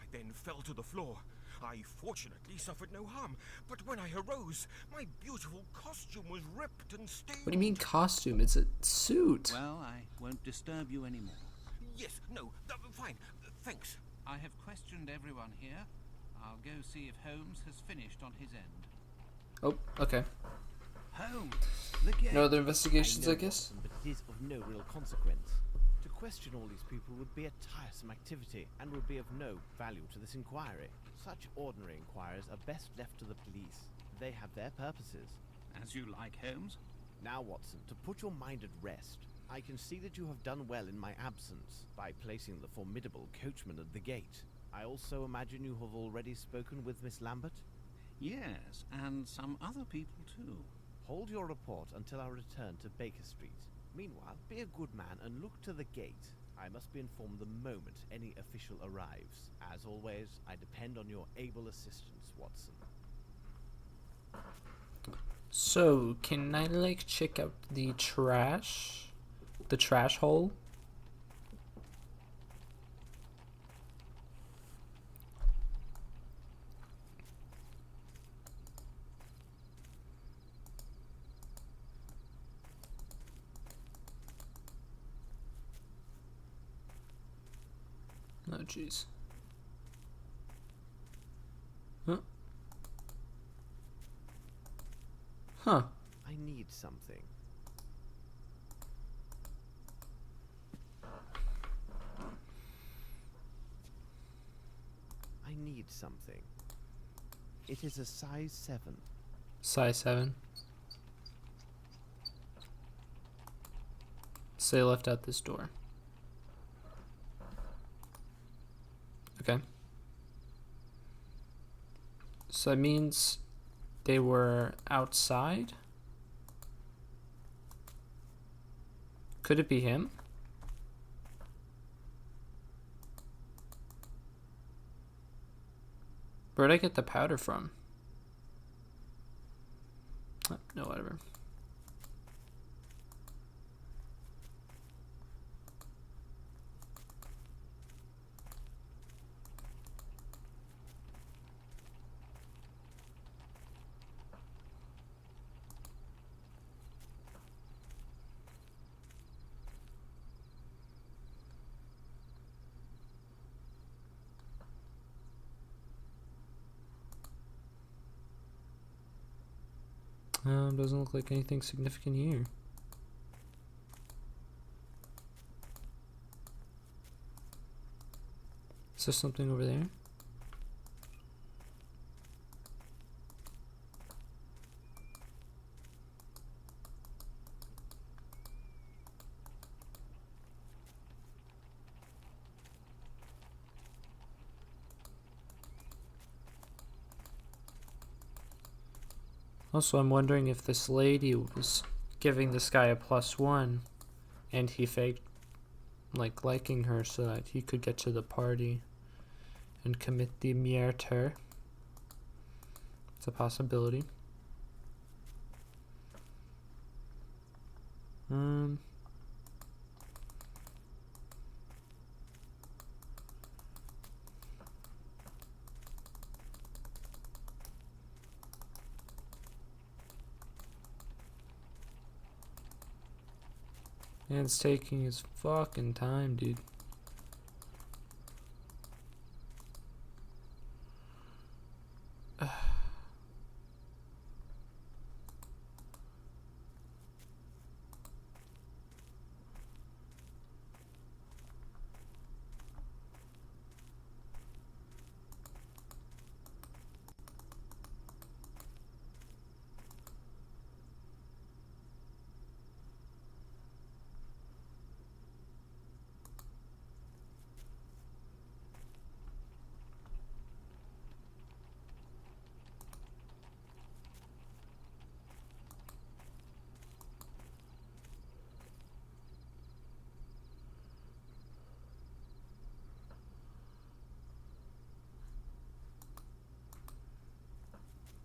H: I then fell to the floor. I fortunately suffered no harm, but when I arose, my beautiful costume was ripped and stained.
A: What do you mean costume? It's a suit.
B: Well, I won't disturb you anymore.
H: Yes, no, fine, thanks.
B: I have questioned everyone here. I'll go see if Holmes has finished on his end.
A: Oh, okay.
B: Holmes, the gate.
A: No other investigations,
C: know,
A: I guess?
C: Watson, but it is of no real consequence. To question all these people would be a tiresome activity and would be of no value to this inquiry. Such ordinary inquiries are best left to the police. They have their purposes.
B: As you like, Holmes.
C: Now, Watson, to put your mind at rest, I can see that you have done well in my absence by placing the formidable coachman at the gate. I also imagine you have already spoken with Miss Lambert?
B: Yes, and some other people too.
C: Hold your report until our return to Baker Street. Meanwhile, be a good man and look to the gate. I must be informed the moment any official arrives. As always, I depend on your able assistance, Watson.
A: So, can I, like, check out the trash? The trash hole? Oh, jeez. Huh? Huh.
C: I need something. I need something. It is a size 7.
A: Size 7. So they left out this door. Okay. So that means they were outside? Could it be him? Where'd I get the powder from? Oh, no, whatever. Doesn't look like anything significant here. Is there something over there? Also, I'm wondering if this lady was giving this guy a +1 and he faked like liking her so that he could get to the party and commit the murder. It's a possibility. And it's taking his fucking time, dude.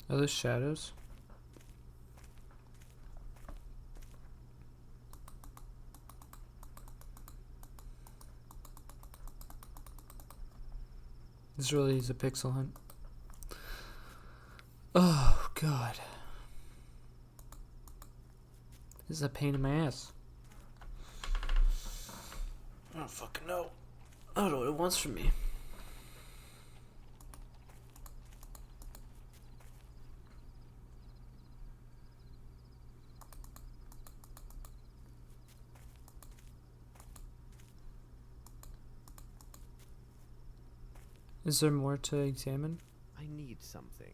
A: Are those shadows? This really is a pixel hunt. Oh, God. This is a pain in my ass. I don't fucking know. I don't know what it wants from me. Is there more to examine?
C: I need something.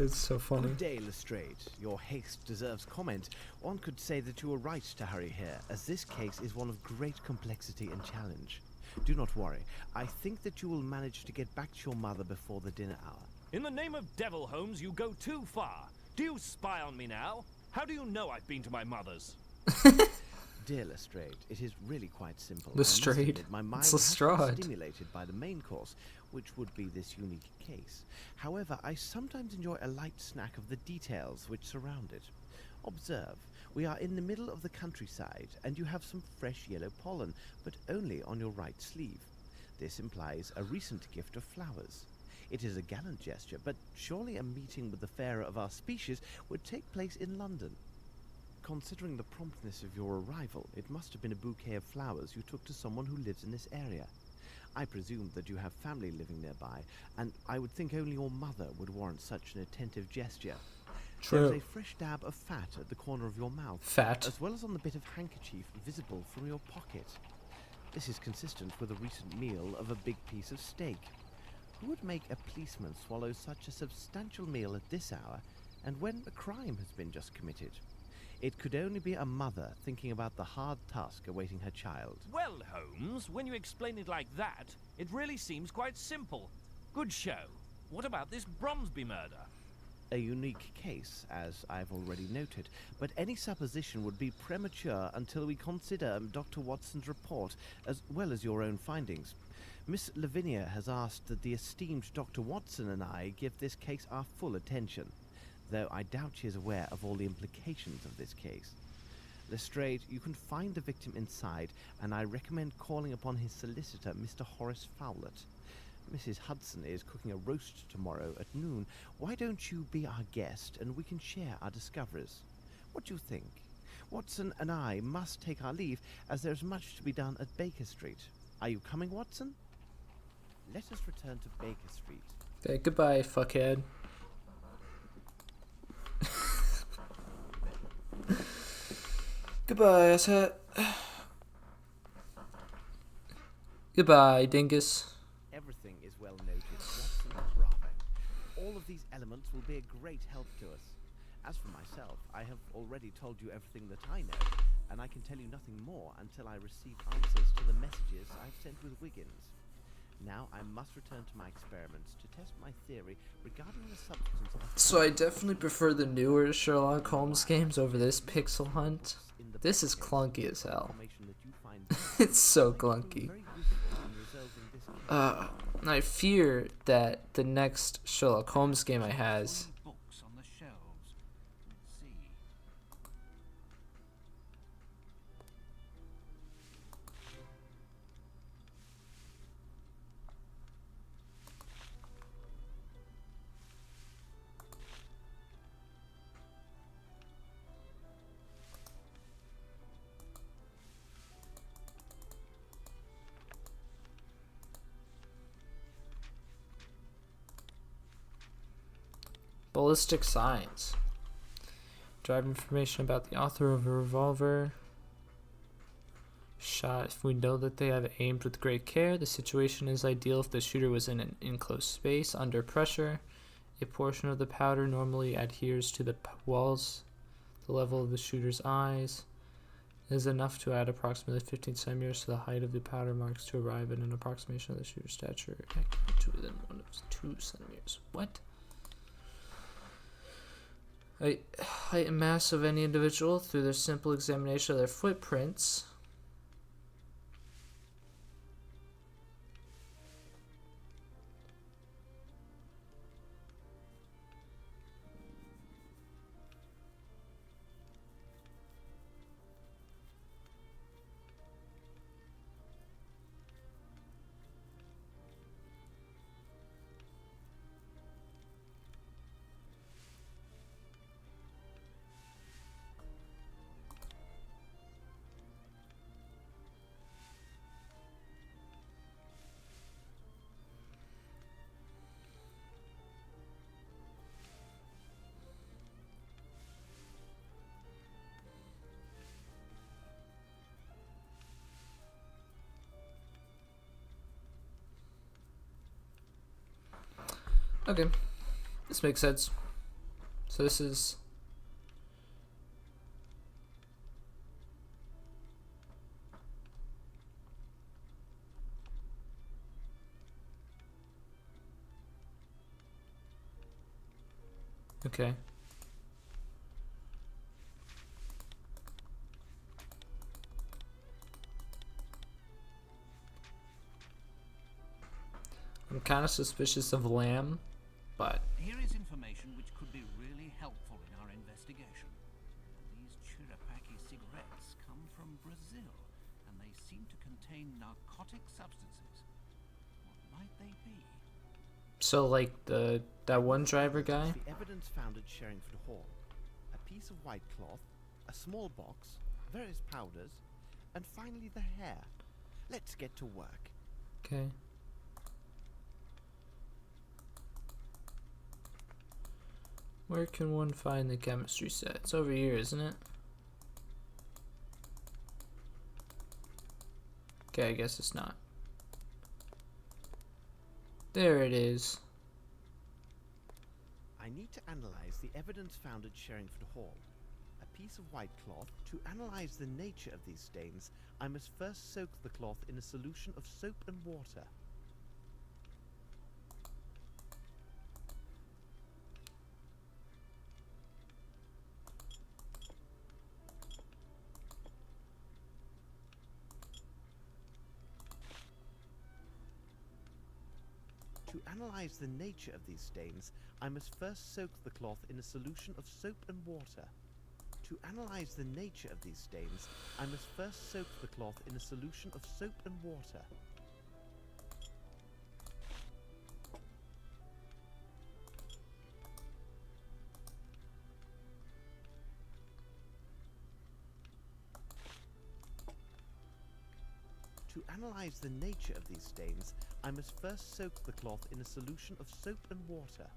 A: It's so funny.
C: Good day, Lestrade. Your haste deserves comment. One could say that you were right to hurry here, as this case is one of great complexity and challenge. Do not worry. I think that you will manage to get back to your mother before the dinner hour.
M: In the name of Devil, Holmes, you go too far. Do you spy on me now? How do you know I've been to my mother's?
C: Dear Lestrade, it is really quite simple.
A: Lestrade?
C: My mind
A: It's
C: has been
A: Lestrade.
C: stimulated by the main course, which would be this unique case. However, I sometimes enjoy a light snack of the details which surround it. Observe, we are in the middle of the countryside, and you have some fresh yellow pollen, but only on your right sleeve. This implies a recent gift of flowers. It is a gallant gesture, but surely a meeting with the fairer of our species would take place in London. Considering the promptness of your arrival, it must have been a bouquet of flowers you took to someone who lives in this area. I presume that you have family living nearby, and I would think only your mother would warrant such an attentive gesture.
A: True.
C: There is a fresh dab of fat at the corner of your mouth,
A: Fat.
C: as well as on the bit of handkerchief visible from your pocket. This is consistent with a recent meal of a big piece of steak. Who would make a policeman swallow such a substantial meal at this hour, and when a crime has been just committed? It could only be a mother thinking about the hard task awaiting her child.
M: Well, Holmes, when you explain it like that, it really seems quite simple. Good show. What about this Bromsby murder?
C: A unique case, as I've already noted, but any supposition would be premature until we consider Dr. Watson's report, as well as your own findings. Miss Lavinia has asked that the esteemed Dr. Watson and I give this case our full attention, though I doubt she is aware of all the implications of this case. Lestrade, you can find the victim inside, and I recommend calling upon his solicitor, Mr. Horace Fowlett. Mrs. Hudson is cooking a roast tomorrow at noon. Why don't you be our guest, and we can share our discoveries? What do you think? Watson and I must take our leave, as there's much to be done at Baker Street. Are you coming, Watson? Let us return to Baker Street.
A: Okay, goodbye, fuckhead. Goodbye, asshat. Goodbye, dingus.
C: Everything is well noted. Watson, bravo. All of these elements will be a great help to us. As for myself, I have already told you everything that I know, and I can tell you nothing more until I receive answers to the messages I've sent with Wiggins. Now I must return to my experiments to test my theory regarding the substance of...
A: So I definitely prefer the newer Sherlock Holmes games over this Pixel Hunt. This is clunky as hell. It's so clunky. I fear that the next Sherlock Holmes game I has...
B: Books on the shelves. Let's see.
A: Ballistic science. Drive information about the author of a revolver. Shot. If we know that they have aimed with great care, the situation is ideal if the shooter was in an enclosed space under pressure. A portion of the powder normally adheres to the walls, the level of the shooter's eyes. It is enough to add approximately 15 centimeters to the height of the powder marks to arrive at an approximation of the shooter's stature. To within 1 of 2 centimeters. What? Height and mass of any individual through their simple examination of their footprints. Okay, this makes sense. So this is... Okay. I'm kind of suspicious of Lamb, but...
B: Here is information which could be really helpful in our investigation. These Chirapaki cigarettes come from Brazil, and they seem to contain narcotic substances. What might they be?
A: So, like, that one driver guy?
C: The evidence found at Sherringford Hall. A piece of white cloth, a small box, various powders, and finally the hair. Let's get to work.
A: Okay. Where can one find the chemistry set? It's over here, isn't it? Okay, I guess it's not. There it is.
C: I need to analyze the evidence found at Sherringford Hall. A piece of white cloth. To analyze the nature of these stains, I must first soak the cloth in a solution of soap and water. To analyze the nature of these stains, I must first soak the cloth in a solution of soap and water. To analyze the nature of these stains, I must first soak the cloth in a solution of soap and water. To analyze the nature of these stains, I must first soak the cloth in a solution of soap and water.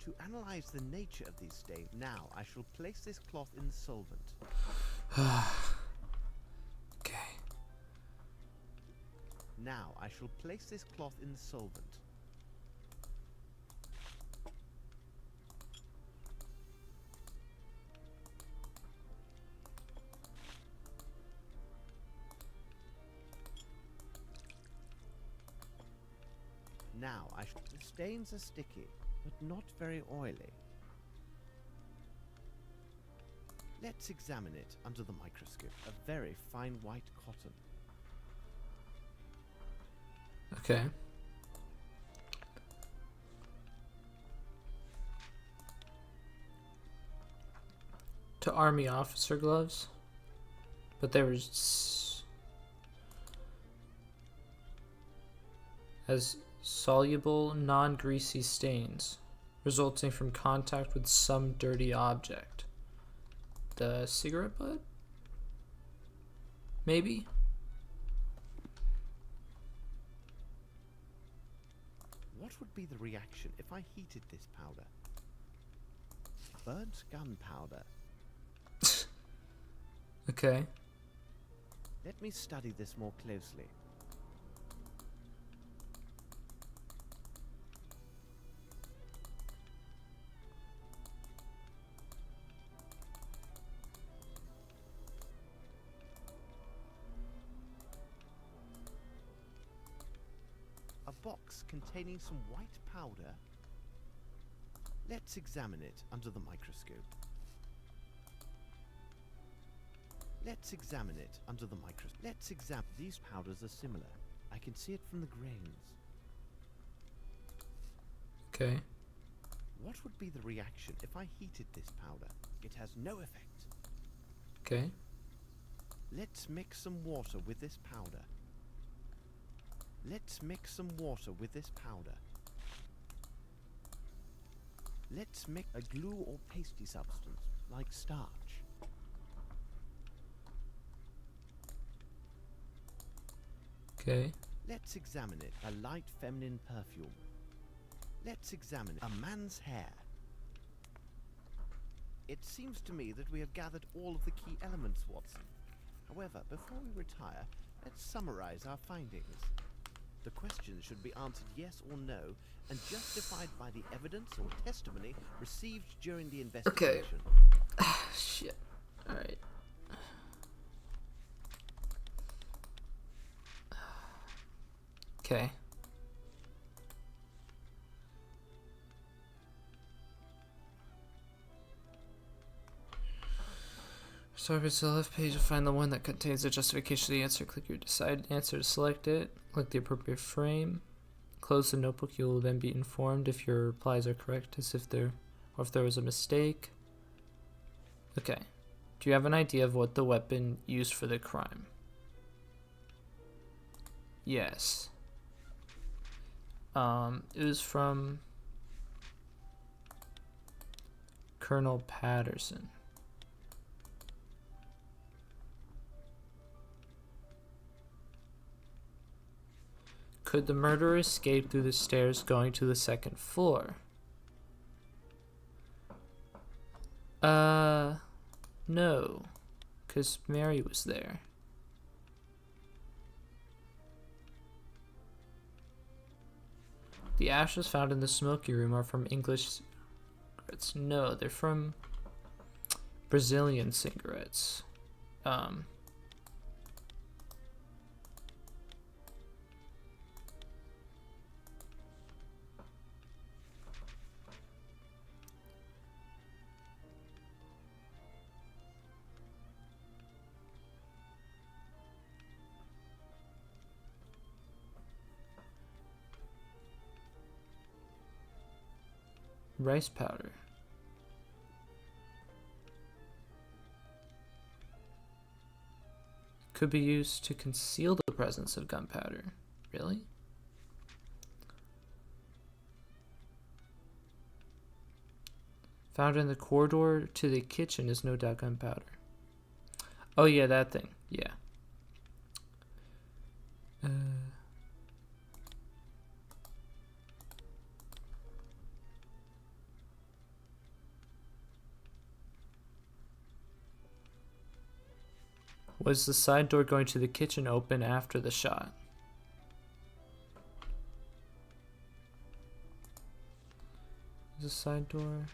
C: To analyze the nature of these stains, now I shall place this cloth in the solvent.
A: Okay.
C: Now I shall place this cloth in the solvent. Now the stains are sticky, but not very oily. Let's examine it under the microscope. A very fine white cotton.
A: Okay. To army officer gloves, but they were as soluble, non-greasy stains resulting from contact with some dirty object. The cigarette butt? Maybe?
C: What would be the reaction if I heated this powder? Burnt gunpowder.
A: Okay.
C: Let me study this more closely. A box containing some white powder. Let's examine it under the microscope. Let's examine it under the microscope. Let's examine. These powders are similar. I can see it from the grains.
A: Okay.
C: What would be the reaction if I heated this powder? It has no effect.
A: Okay.
C: Let's mix some water with this powder. Let's mix some water with this powder. Let's mix a glue or pasty substance, like starch.
A: Okay.
C: Let's examine it. A light feminine perfume. Let's examine it. A man's hair. It seems to me that we have gathered all of the key elements, Watson. However, before we retire, let's summarize our findings. The questions should be answered yes or no, and justified by the evidence or testimony received during the investigation.
A: Okay. Shit. Alright. Okay. Start with the left page to find the one that contains the justification of the answer. Click your decide answer to select it. Click the appropriate frame. Close the notebook. You will then be informed if your replies are correct, as if there was a mistake. Okay. Do you have an idea of what the weapon used for the crime? Yes. It was from Colonel Patterson. Could the murderer escape through the stairs going to the second floor? No, because Mary was there. The ashes found in the smoky room are from English cigarettes. No, they're from Brazilian cigarettes. Rice powder. Could be used to conceal the presence of gunpowder. Really? Found in the corridor to the kitchen is no doubt gunpowder. Oh yeah, that thing. Yeah. Was the side door going to the kitchen open after the shot? The side door.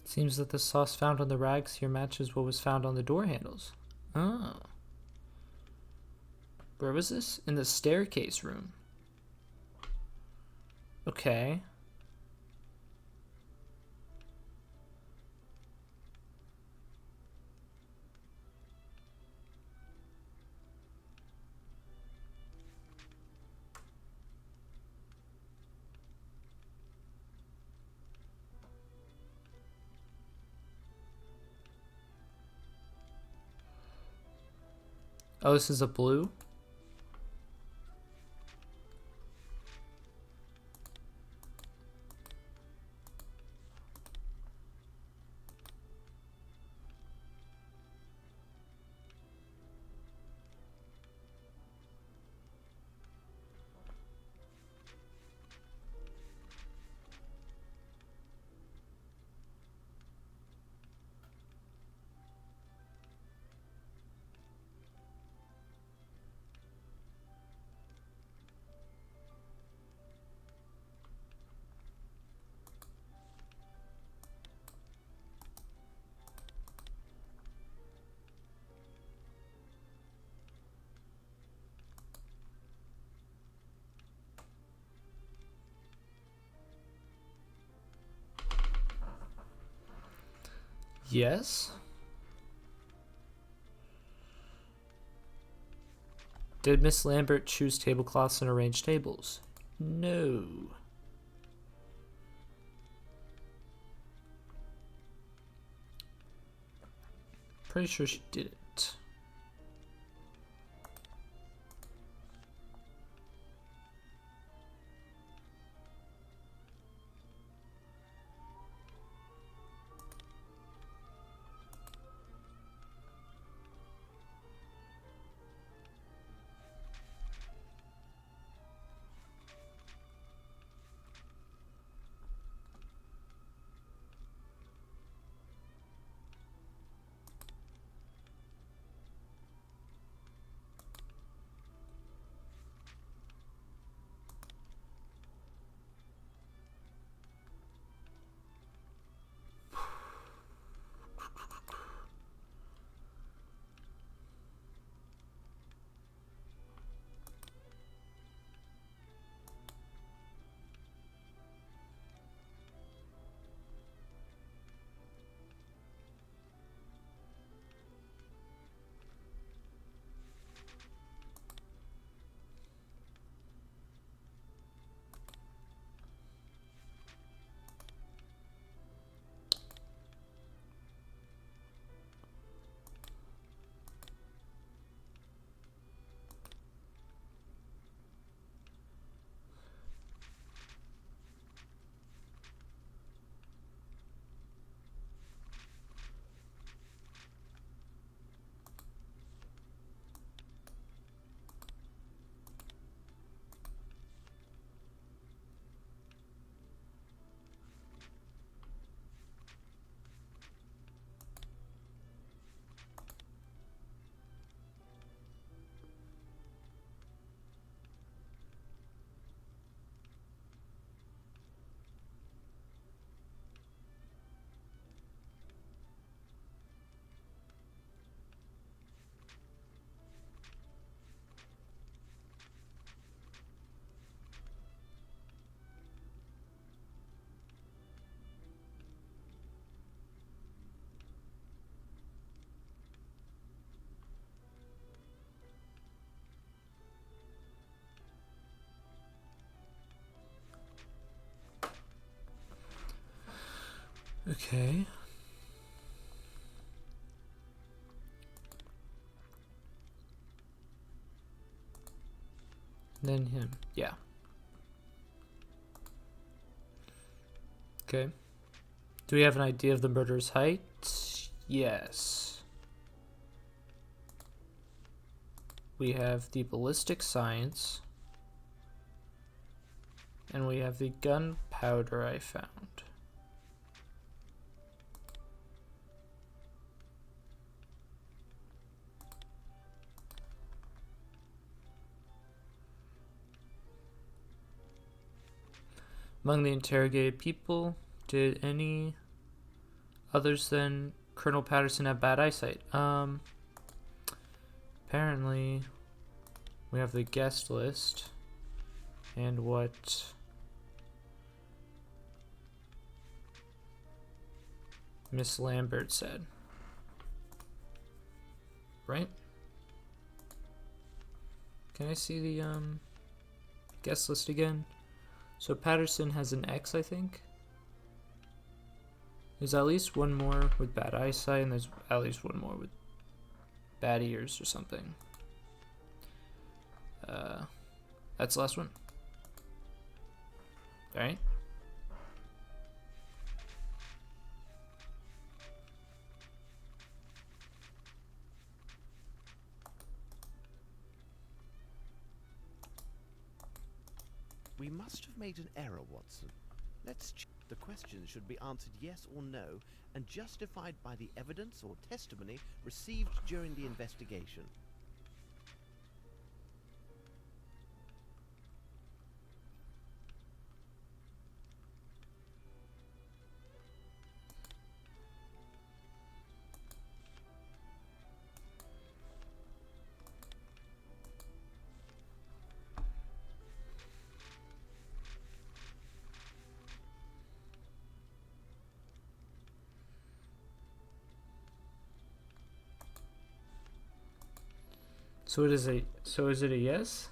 A: Seems that the sauce found on the rags here matches what was found on the door handles. Oh. Where was this? In the staircase room. Okay. Oh, this is a blue? Yes. Did Miss Lambert choose tablecloths and arrange tables? No. Pretty sure she didn't. Okay. Then him. Yeah. Okay. Do we have an idea of the murderer's height? Yes. We have the ballistic science. And we have the gunpowder I found. Among the interrogated people, did any others than Colonel Patterson have bad eyesight? Apparently, we have the guest list and what Miss Lambert said. Right? Can I see the guest list again? So Patterson has an X, I think. There's at least one more with bad eyesight, and there's at least one more with bad ears or something. That's the last one. Alright.
C: We must have made an error, Watson. Let's check. The questions should be answered yes or no and justified by the evidence or testimony received during the investigation.
A: So it is a. So is it a yes?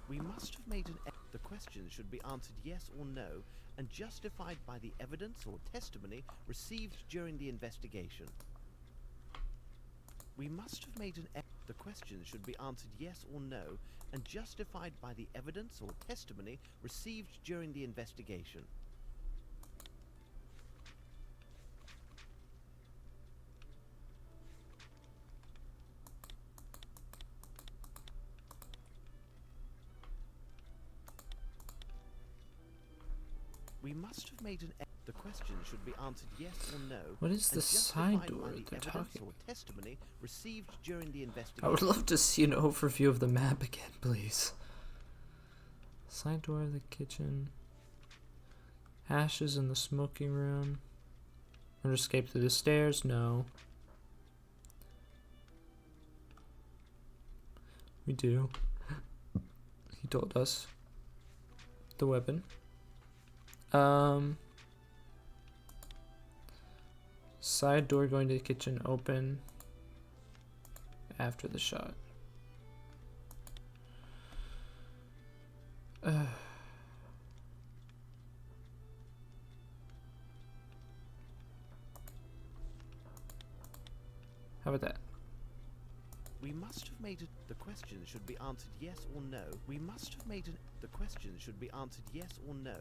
C: We must have made an. The question should be answered yes or no, and justified by the evidence or testimony received during the investigation. We must have made an. The question should be answered yes or no, and justified by the evidence or testimony received during the investigation. We must have made an. The question should be answered yes or no.
A: What is the
C: and
A: side
C: justified
A: door
C: by the
A: they're
C: evidence
A: talking?
C: or testimony received during the investigation.
A: I would love to see an overview of the map again, please. Side door of the kitchen. Ashes in the smoking room. Or escape through the stairs? No. We do. He told us. The weapon. Side door going to the kitchen open after the shot. How about that?
C: We must have made it. The question should be answered yes or no. We must have made it. The question should be answered yes or no,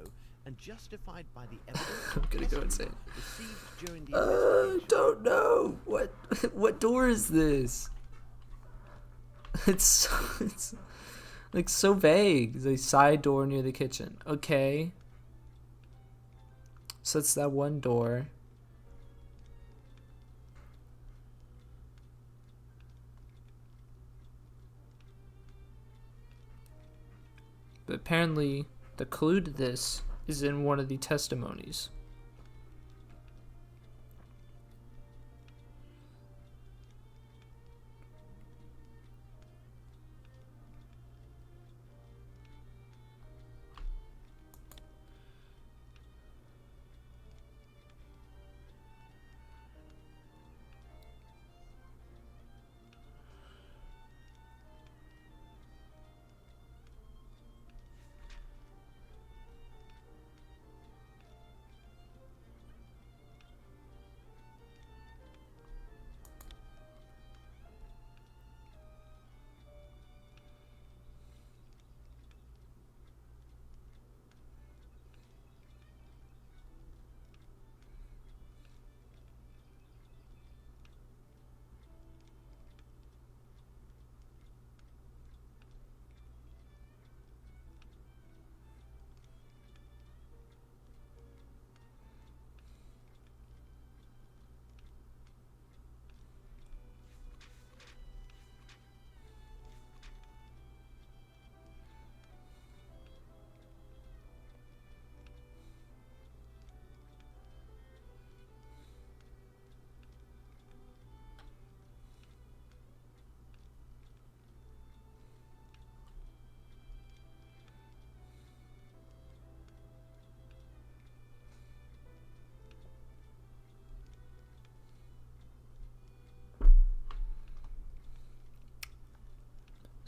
C: and justified by the evidence.
A: I'm gonna go insane.
C: Received during the investigation.
A: Don't know what door is this? It's like so vague. It's a side door near the kitchen. Okay. So it's that one door. But apparently, the clue to this is in one of the testimonies.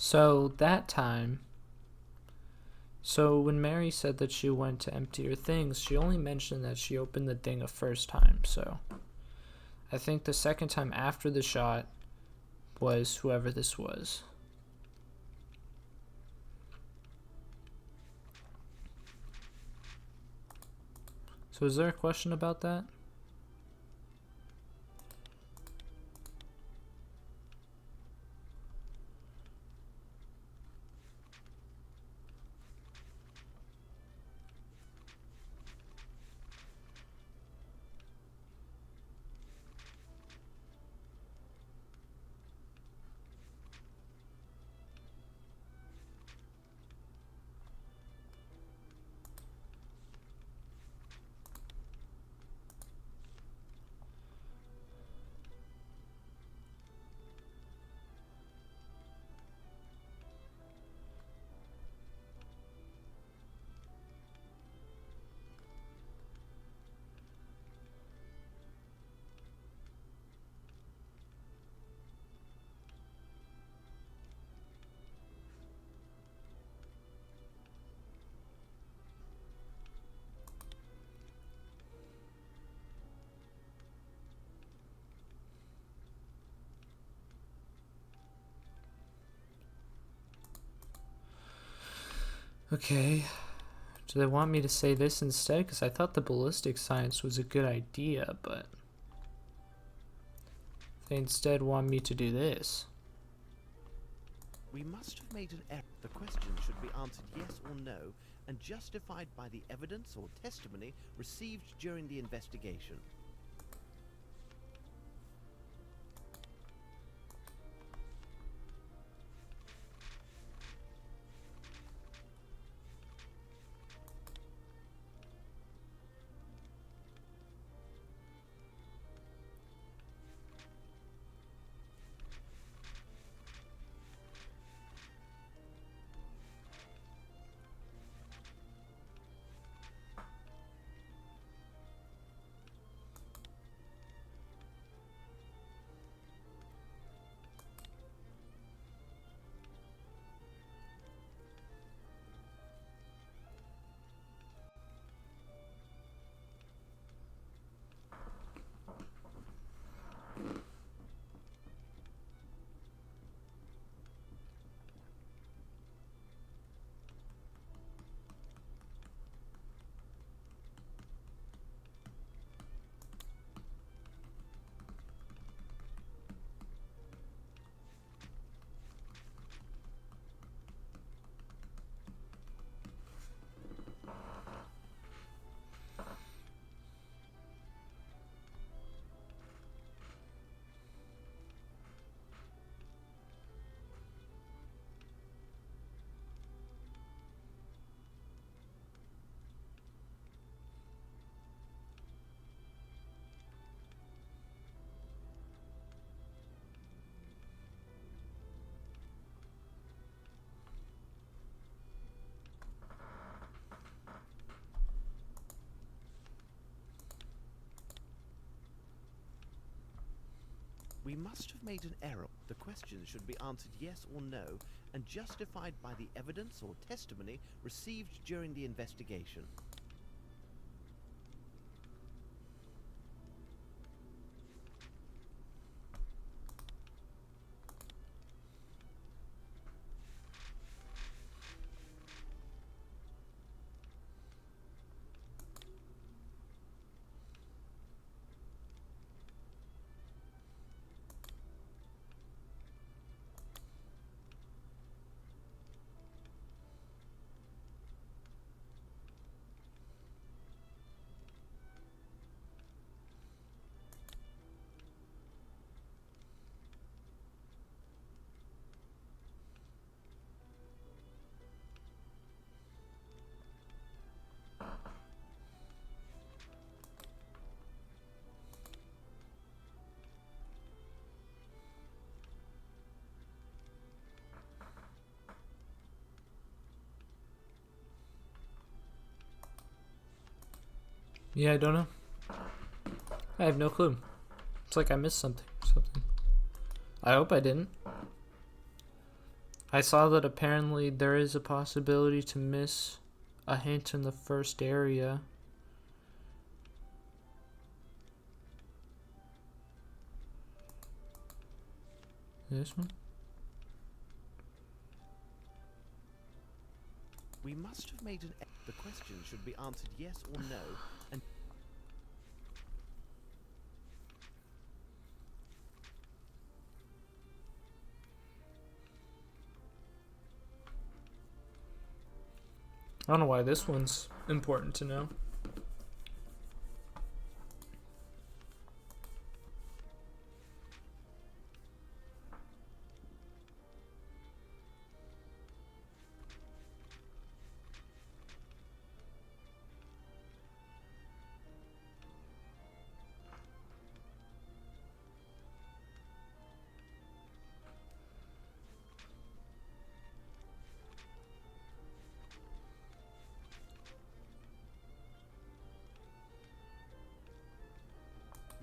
A: So that time, so when Mary said that she went to empty her things, she only mentioned that she opened the thing a first time. So I think the second time after the shot was whoever this was. So is there a question about that? Okay. Do they want me to say this instead? Because I thought the ballistic science was a good idea, but they instead want me to do this.
C: We must have made an error. The question should be answered yes or no and justified by the evidence or testimony received during the investigation. We must have made an error. The question should be answered yes or no and justified by the evidence or testimony received during the investigation.
A: Yeah, I don't know. I have no clue. It's like I missed something. I hope I didn't. I saw that apparently there is a possibility to miss a hint in the first area. This one?
C: We must have made an error. The question should be answered yes or no and
A: I don't know why this one's important to know.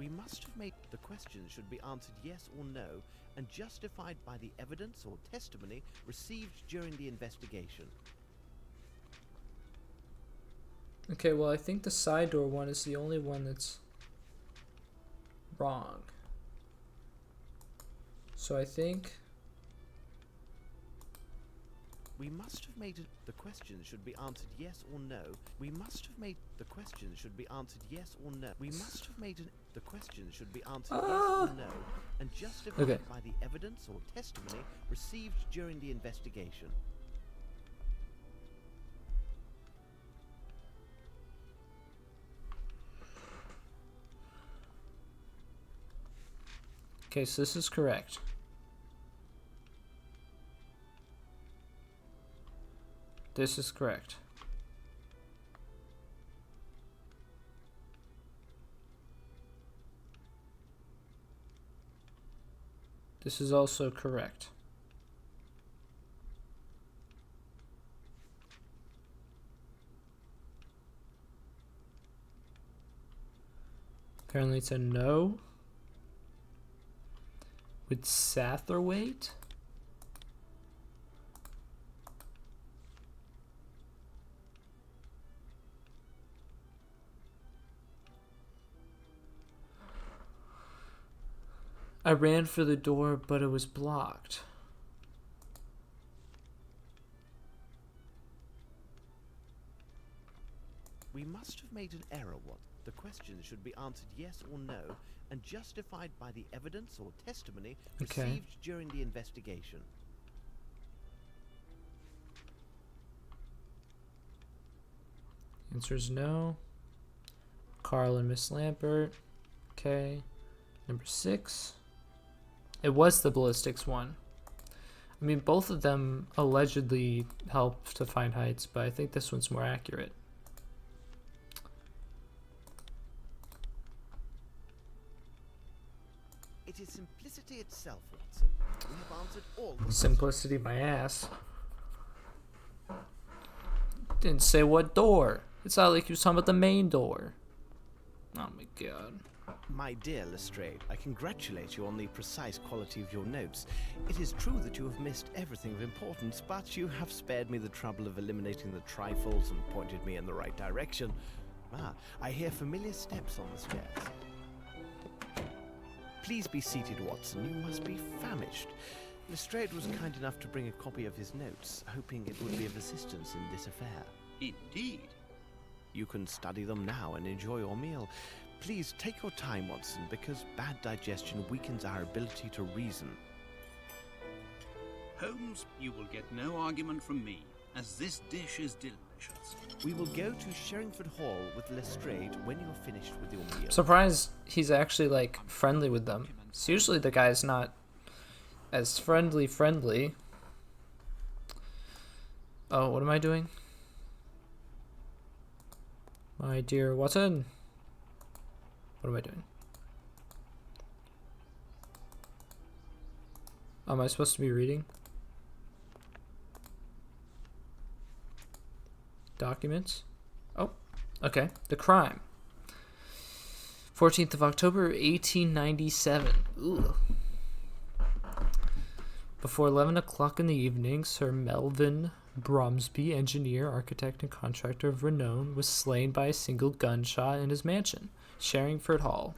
C: we must have made the question should be answered yes or no and justified by the evidence or testimony received during the investigation.
A: Okay, well, I think the side door one is the only one that's wrong. So I think
C: We must have made it. The question should be answered yes or no. We must have made the question should be answered yes or no. We must have made it. The question should be answered yes or no, and justified by the evidence or testimony received during the investigation.
A: Okay, so this is correct. This is correct. This is also correct. Apparently it's a no. With Satterthwaite? I ran for the door, but it was blocked.
C: We must have made an error. What? The question should be answered yes or no, and justified by the evidence or testimony received during the investigation.
A: Answer is no. Carl and Miss Lambert. Okay. Number 6. It was the ballistics one. I mean, both of them allegedly help to find heights, but I think this one's more accurate.
C: It is simplicity itself, Watson. We have answered all the
A: Simplicity my ass. Didn't say what door. It's not like you was talking about the main door. Oh my god.
C: My dear Lestrade, I congratulate you on the precise quality of your notes. It is true that you have missed everything of importance, but you have spared me the trouble of eliminating the trifles and pointed me in the right direction. Ah, I hear familiar steps on the stairs. Please be seated, Watson. You must be famished. Lestrade was kind enough to bring a copy of his notes, hoping it would be of assistance in this affair.
B: Indeed.
C: You can study them now and enjoy your meal. Please take your time, Watson, because bad digestion weakens our ability to reason.
B: Holmes, you will get no argument from me, as this dish is delicious.
C: We will go to Sherringford Hall with Lestrade when you're finished with your meal.
A: Surprised he's actually, like, friendly with them. So usually the guy's not as friendly. Oh, what am I doing? My dear Watson. What am I doing? Am I supposed to be reading? Documents? Oh, okay. The crime. 14th of October, 1897. Ooh. Before 11 o'clock in the evening, Sir Melvin Bromsby, engineer, architect, and contractor of renown, was slain by a single gunshot in his mansion, Sherringford Hall.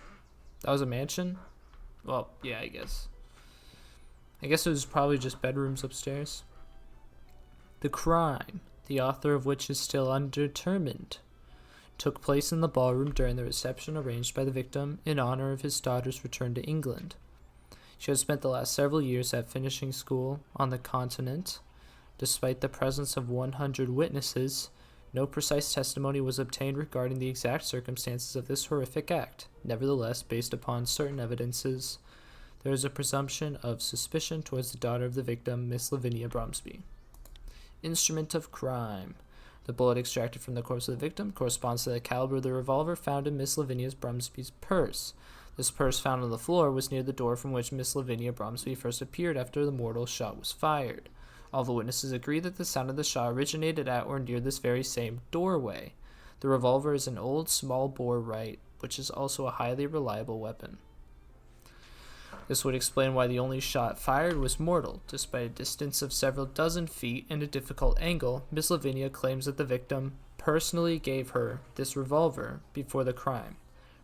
A: That was a mansion? Well, yeah, I guess. I guess it was probably just bedrooms upstairs. The crime, the author of which is still undetermined, took place in the ballroom during the reception arranged by the victim in honor of his daughter's return to England. She had spent the last several years at finishing school on the continent. Despite the presence of 100 witnesses, no precise testimony was obtained regarding the exact circumstances of this horrific act. Nevertheless, based upon certain evidences, there is a presumption of suspicion towards the daughter of the victim, Miss Lavinia Bromsby. Instrument of crime. The bullet extracted from the corpse of the victim corresponds to the caliber of the revolver found in Miss Lavinia Bromsby's purse. This purse found on the floor was near the door from which Miss Lavinia Bromsby first appeared after the mortal shot was fired. All the witnesses agree that the sound of the shot originated at or near this very same doorway. The revolver is an old small-bore Wright, which is also a highly reliable weapon. This would explain why the only shot fired was mortal. Despite a distance of several dozen feet and a difficult angle, Miss Lavinia claims that the victim personally gave her this revolver before the crime,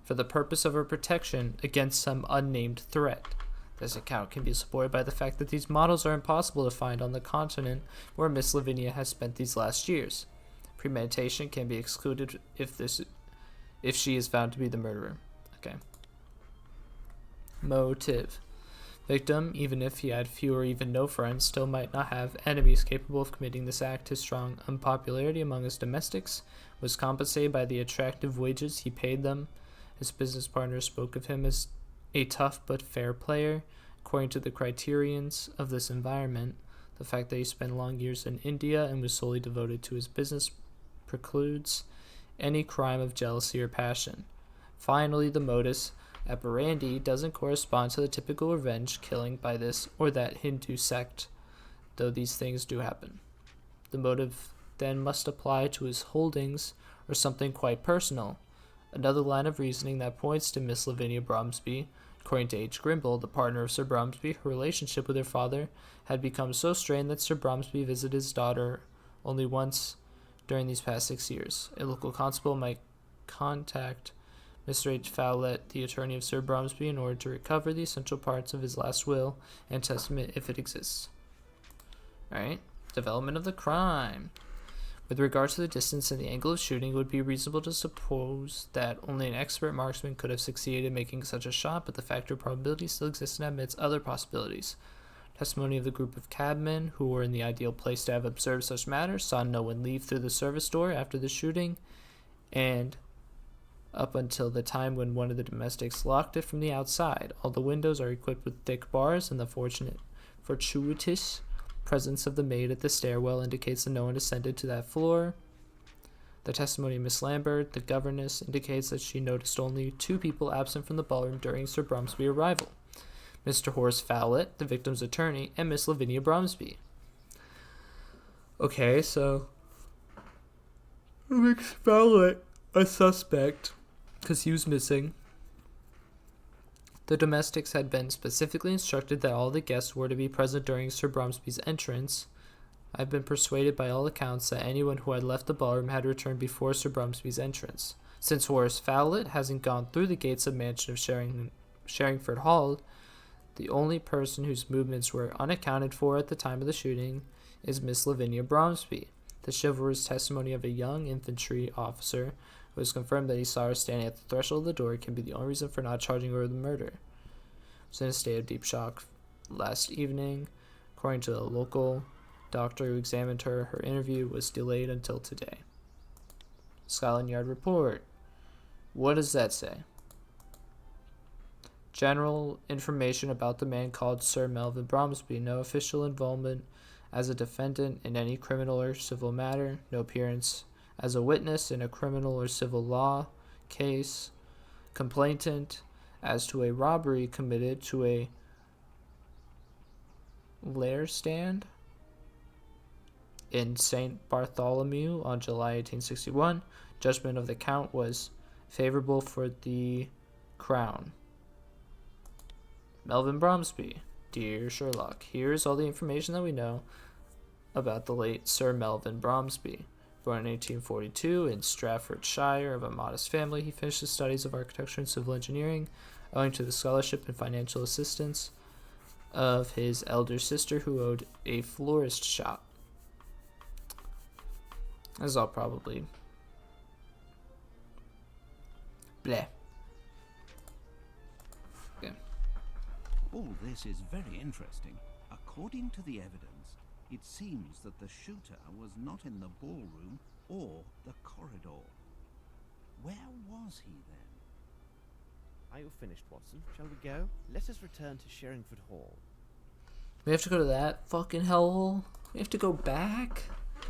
A: for the purpose of her protection against some unnamed threat. This account can be supported by the fact that these models are impossible to find on the continent where Miss Lavinia has spent these last years. Premeditation can be excluded if she is found to be the murderer. Okay. Motive. Victim, even if he had few or even no friends, still might not have enemies capable of committing this act. His strong unpopularity among his domestics was compensated by the attractive wages he paid them. His business partners spoke of him as a tough but fair player. According to the criterions of this environment, the fact that he spent long years in India and was solely devoted to his business precludes any crime of jealousy or passion. Finally, the modus operandi doesn't correspond to the typical revenge killing by this or that Hindu sect, though these things do happen. The motive then must apply to his holdings or something quite personal. Another line of reasoning that points to Miss Lavinia Bromsby. According to H. Grimble, the partner of Sir Bromsby, her relationship with her father had become so strained that Sir Bromsby visited his daughter only once during these past 6 years. A local constable might contact Mr. H. Fowlett, the attorney of Sir Bromsby, in order to recover the essential parts of his last will and testament if it exists. Alright, development of the crime. With regard to the distance and the angle of shooting, it would be reasonable to suppose that only an expert marksman could have succeeded in making such a shot, but the factor of probability still exists and admits other possibilities. Testimony of the group of cabmen who were in the ideal place to have observed such matters saw no one leave through the service door after the shooting, and up until the time when one of the domestics locked it from the outside. All the windows are equipped with thick bars, and the fortuitous presence of the maid at the stairwell indicates that no one ascended to that floor. The testimony of Miss Lambert, the governess, indicates that she noticed only 2 people absent from the ballroom during Sir Bromsby's arrival: Mr. Horace Fowlett, the victim's attorney, and Miss Lavinia Bromsby. Okay, so makes Fowlett a suspect because he was missing. The domestics had been specifically instructed that all the guests were to be present during Sir Bromsby's entrance. I've been persuaded by all accounts that anyone who had left the ballroom had returned before Sir Bromsby's entrance. Since Horace Fowlett hasn't gone through the gates of mansion of Sherringford Hall, the only person whose movements were unaccounted for at the time of the shooting is Miss Lavinia Bromsby. The chivalrous testimony of a young infantry officer who has confirmed that he saw her standing at the threshold of the door can be the only reason for not charging her with the murder. She was in a state of deep shock last evening. According to the local doctor who examined her, her interview was delayed until today. Scotland Yard report. What does that say? General information about the man called Sir Melvin Bromsby. No official involvement as a defendant in any criminal or civil matter. No appearance as a witness in a criminal or civil law case. Complainant as to a robbery committed to a lair stand in St. Bartholomew on July 1861. Judgment of the count was favorable for the crown. Melvin Bromsby. Dear Sherlock, here's all the information that we know about the late Sir Melvin Bromsby. Born in 1842 in Staffordshire of a modest family, he finished his studies of architecture and civil engineering, owing to the scholarship and financial assistance of his elder sister, who owned a florist shop. This is all probably bleh. Okay.
B: All this is very interesting. According to the evidence, it seems that the shooter was not in the ballroom or the corridor. Where was he then?
C: Are you finished, Watson? Shall we go? Let us return to Sherringford Hall.
A: We have to go to that fucking hellhole? We have to go back?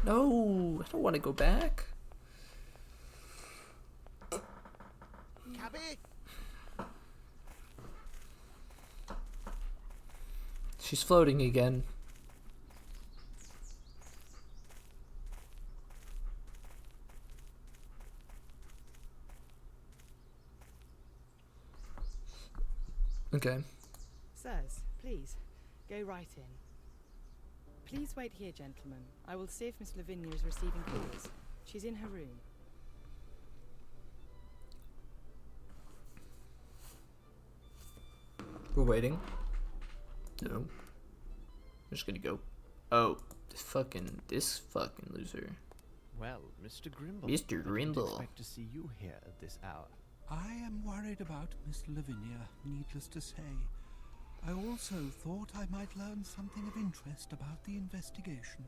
A: No, I don't want to go back.
C: Cabby!
A: She's floating again. Okay.
D: Sirs, please, go right in. Please wait here, gentlemen. I will see if Miss Lavinia is receiving calls. She's in her room.
A: We're waiting. No. I'm just gonna go. Oh, this fucking loser.
C: Well, Mr. Grimble.
A: Mr.
C: I didn't
A: Grimble.
C: expect to see you here at this hour.
B: I am worried about Miss Lavinia, needless to say. I also thought I might learn something of interest about the investigation.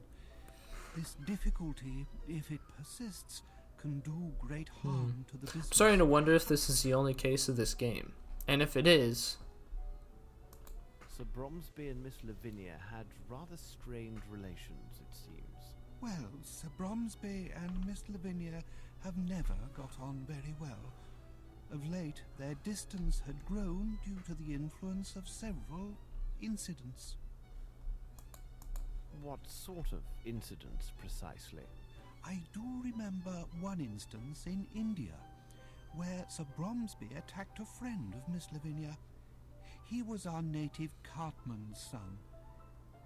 B: This difficulty, if it persists, can do great harm to the business.
A: I'm starting to wonder if this is the only case of this game. And if it is...
C: Sir Bromsby and Miss Lavinia had rather strained relations, it seems.
B: Well, Sir Bromsby and Miss Lavinia have never got on very well. Of late, their distance had grown due to the influence of several incidents.
C: What sort of incidents, precisely?
B: I do remember one instance in India, where Sir Bromsby attacked a friend of Miss Lavinia. He was our native cartman's son.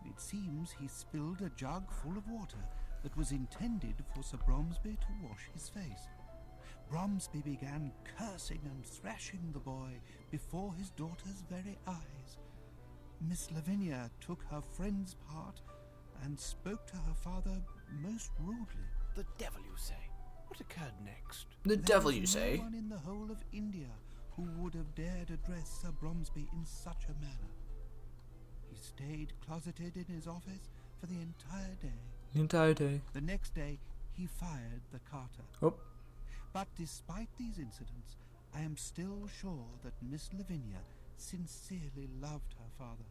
B: It seems he spilled a jug full of water that was intended for Sir Bromsby to wash his face. Bromsby began cursing and thrashing the boy before his daughter's very eyes. Miss Lavinia took her friend's part and spoke to her father most rudely.
C: The devil, you say? What occurred next?
A: The devil, you say?
B: No one in the whole of India who would have dared address Sir Bromsby in such a manner. He stayed closeted in his office for the entire day.
A: The entire day.
B: The next day, he fired the carter.
A: Oh.
B: But despite these incidents, I am still sure that Miss Lavinia sincerely loved her father.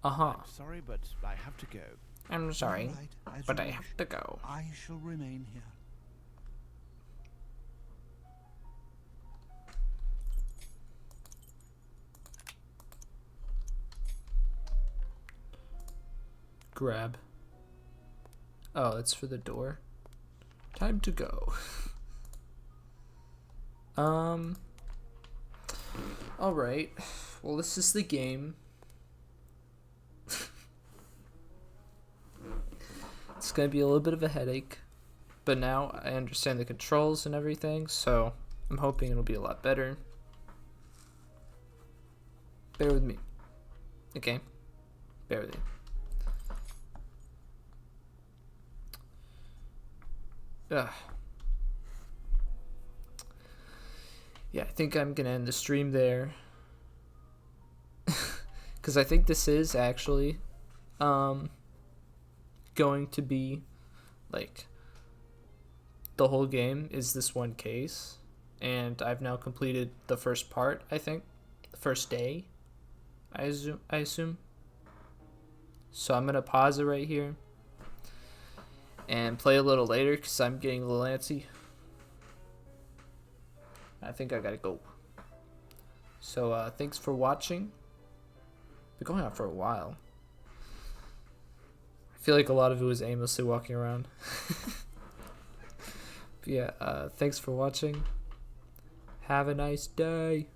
A: Uh-huh.
C: I'm sorry, but I have to go.
A: I'm sorry,
B: Right,
A: but I have to go.
B: I shall remain here.
A: Grab. Oh, it's for the door. Time to go. Alright. Well, this is the game. It's gonna be a little bit of a headache. But now I understand the controls and everything, so I'm hoping it'll be a lot better. Bear with me. Okay? Bear with me. Ugh. Yeah, I think I'm gonna end the stream there. Because I think this is actually going to be like the whole game is this one case, and I've now completed the first part. I think the first day, I assume. So I'm gonna pause it right here and play a little later because I'm getting a little antsy. I think I gotta go. So thanks for watching. Been going on for a while. I feel like a lot of it was aimlessly walking around. But yeah, thanks for watching. Have a nice day.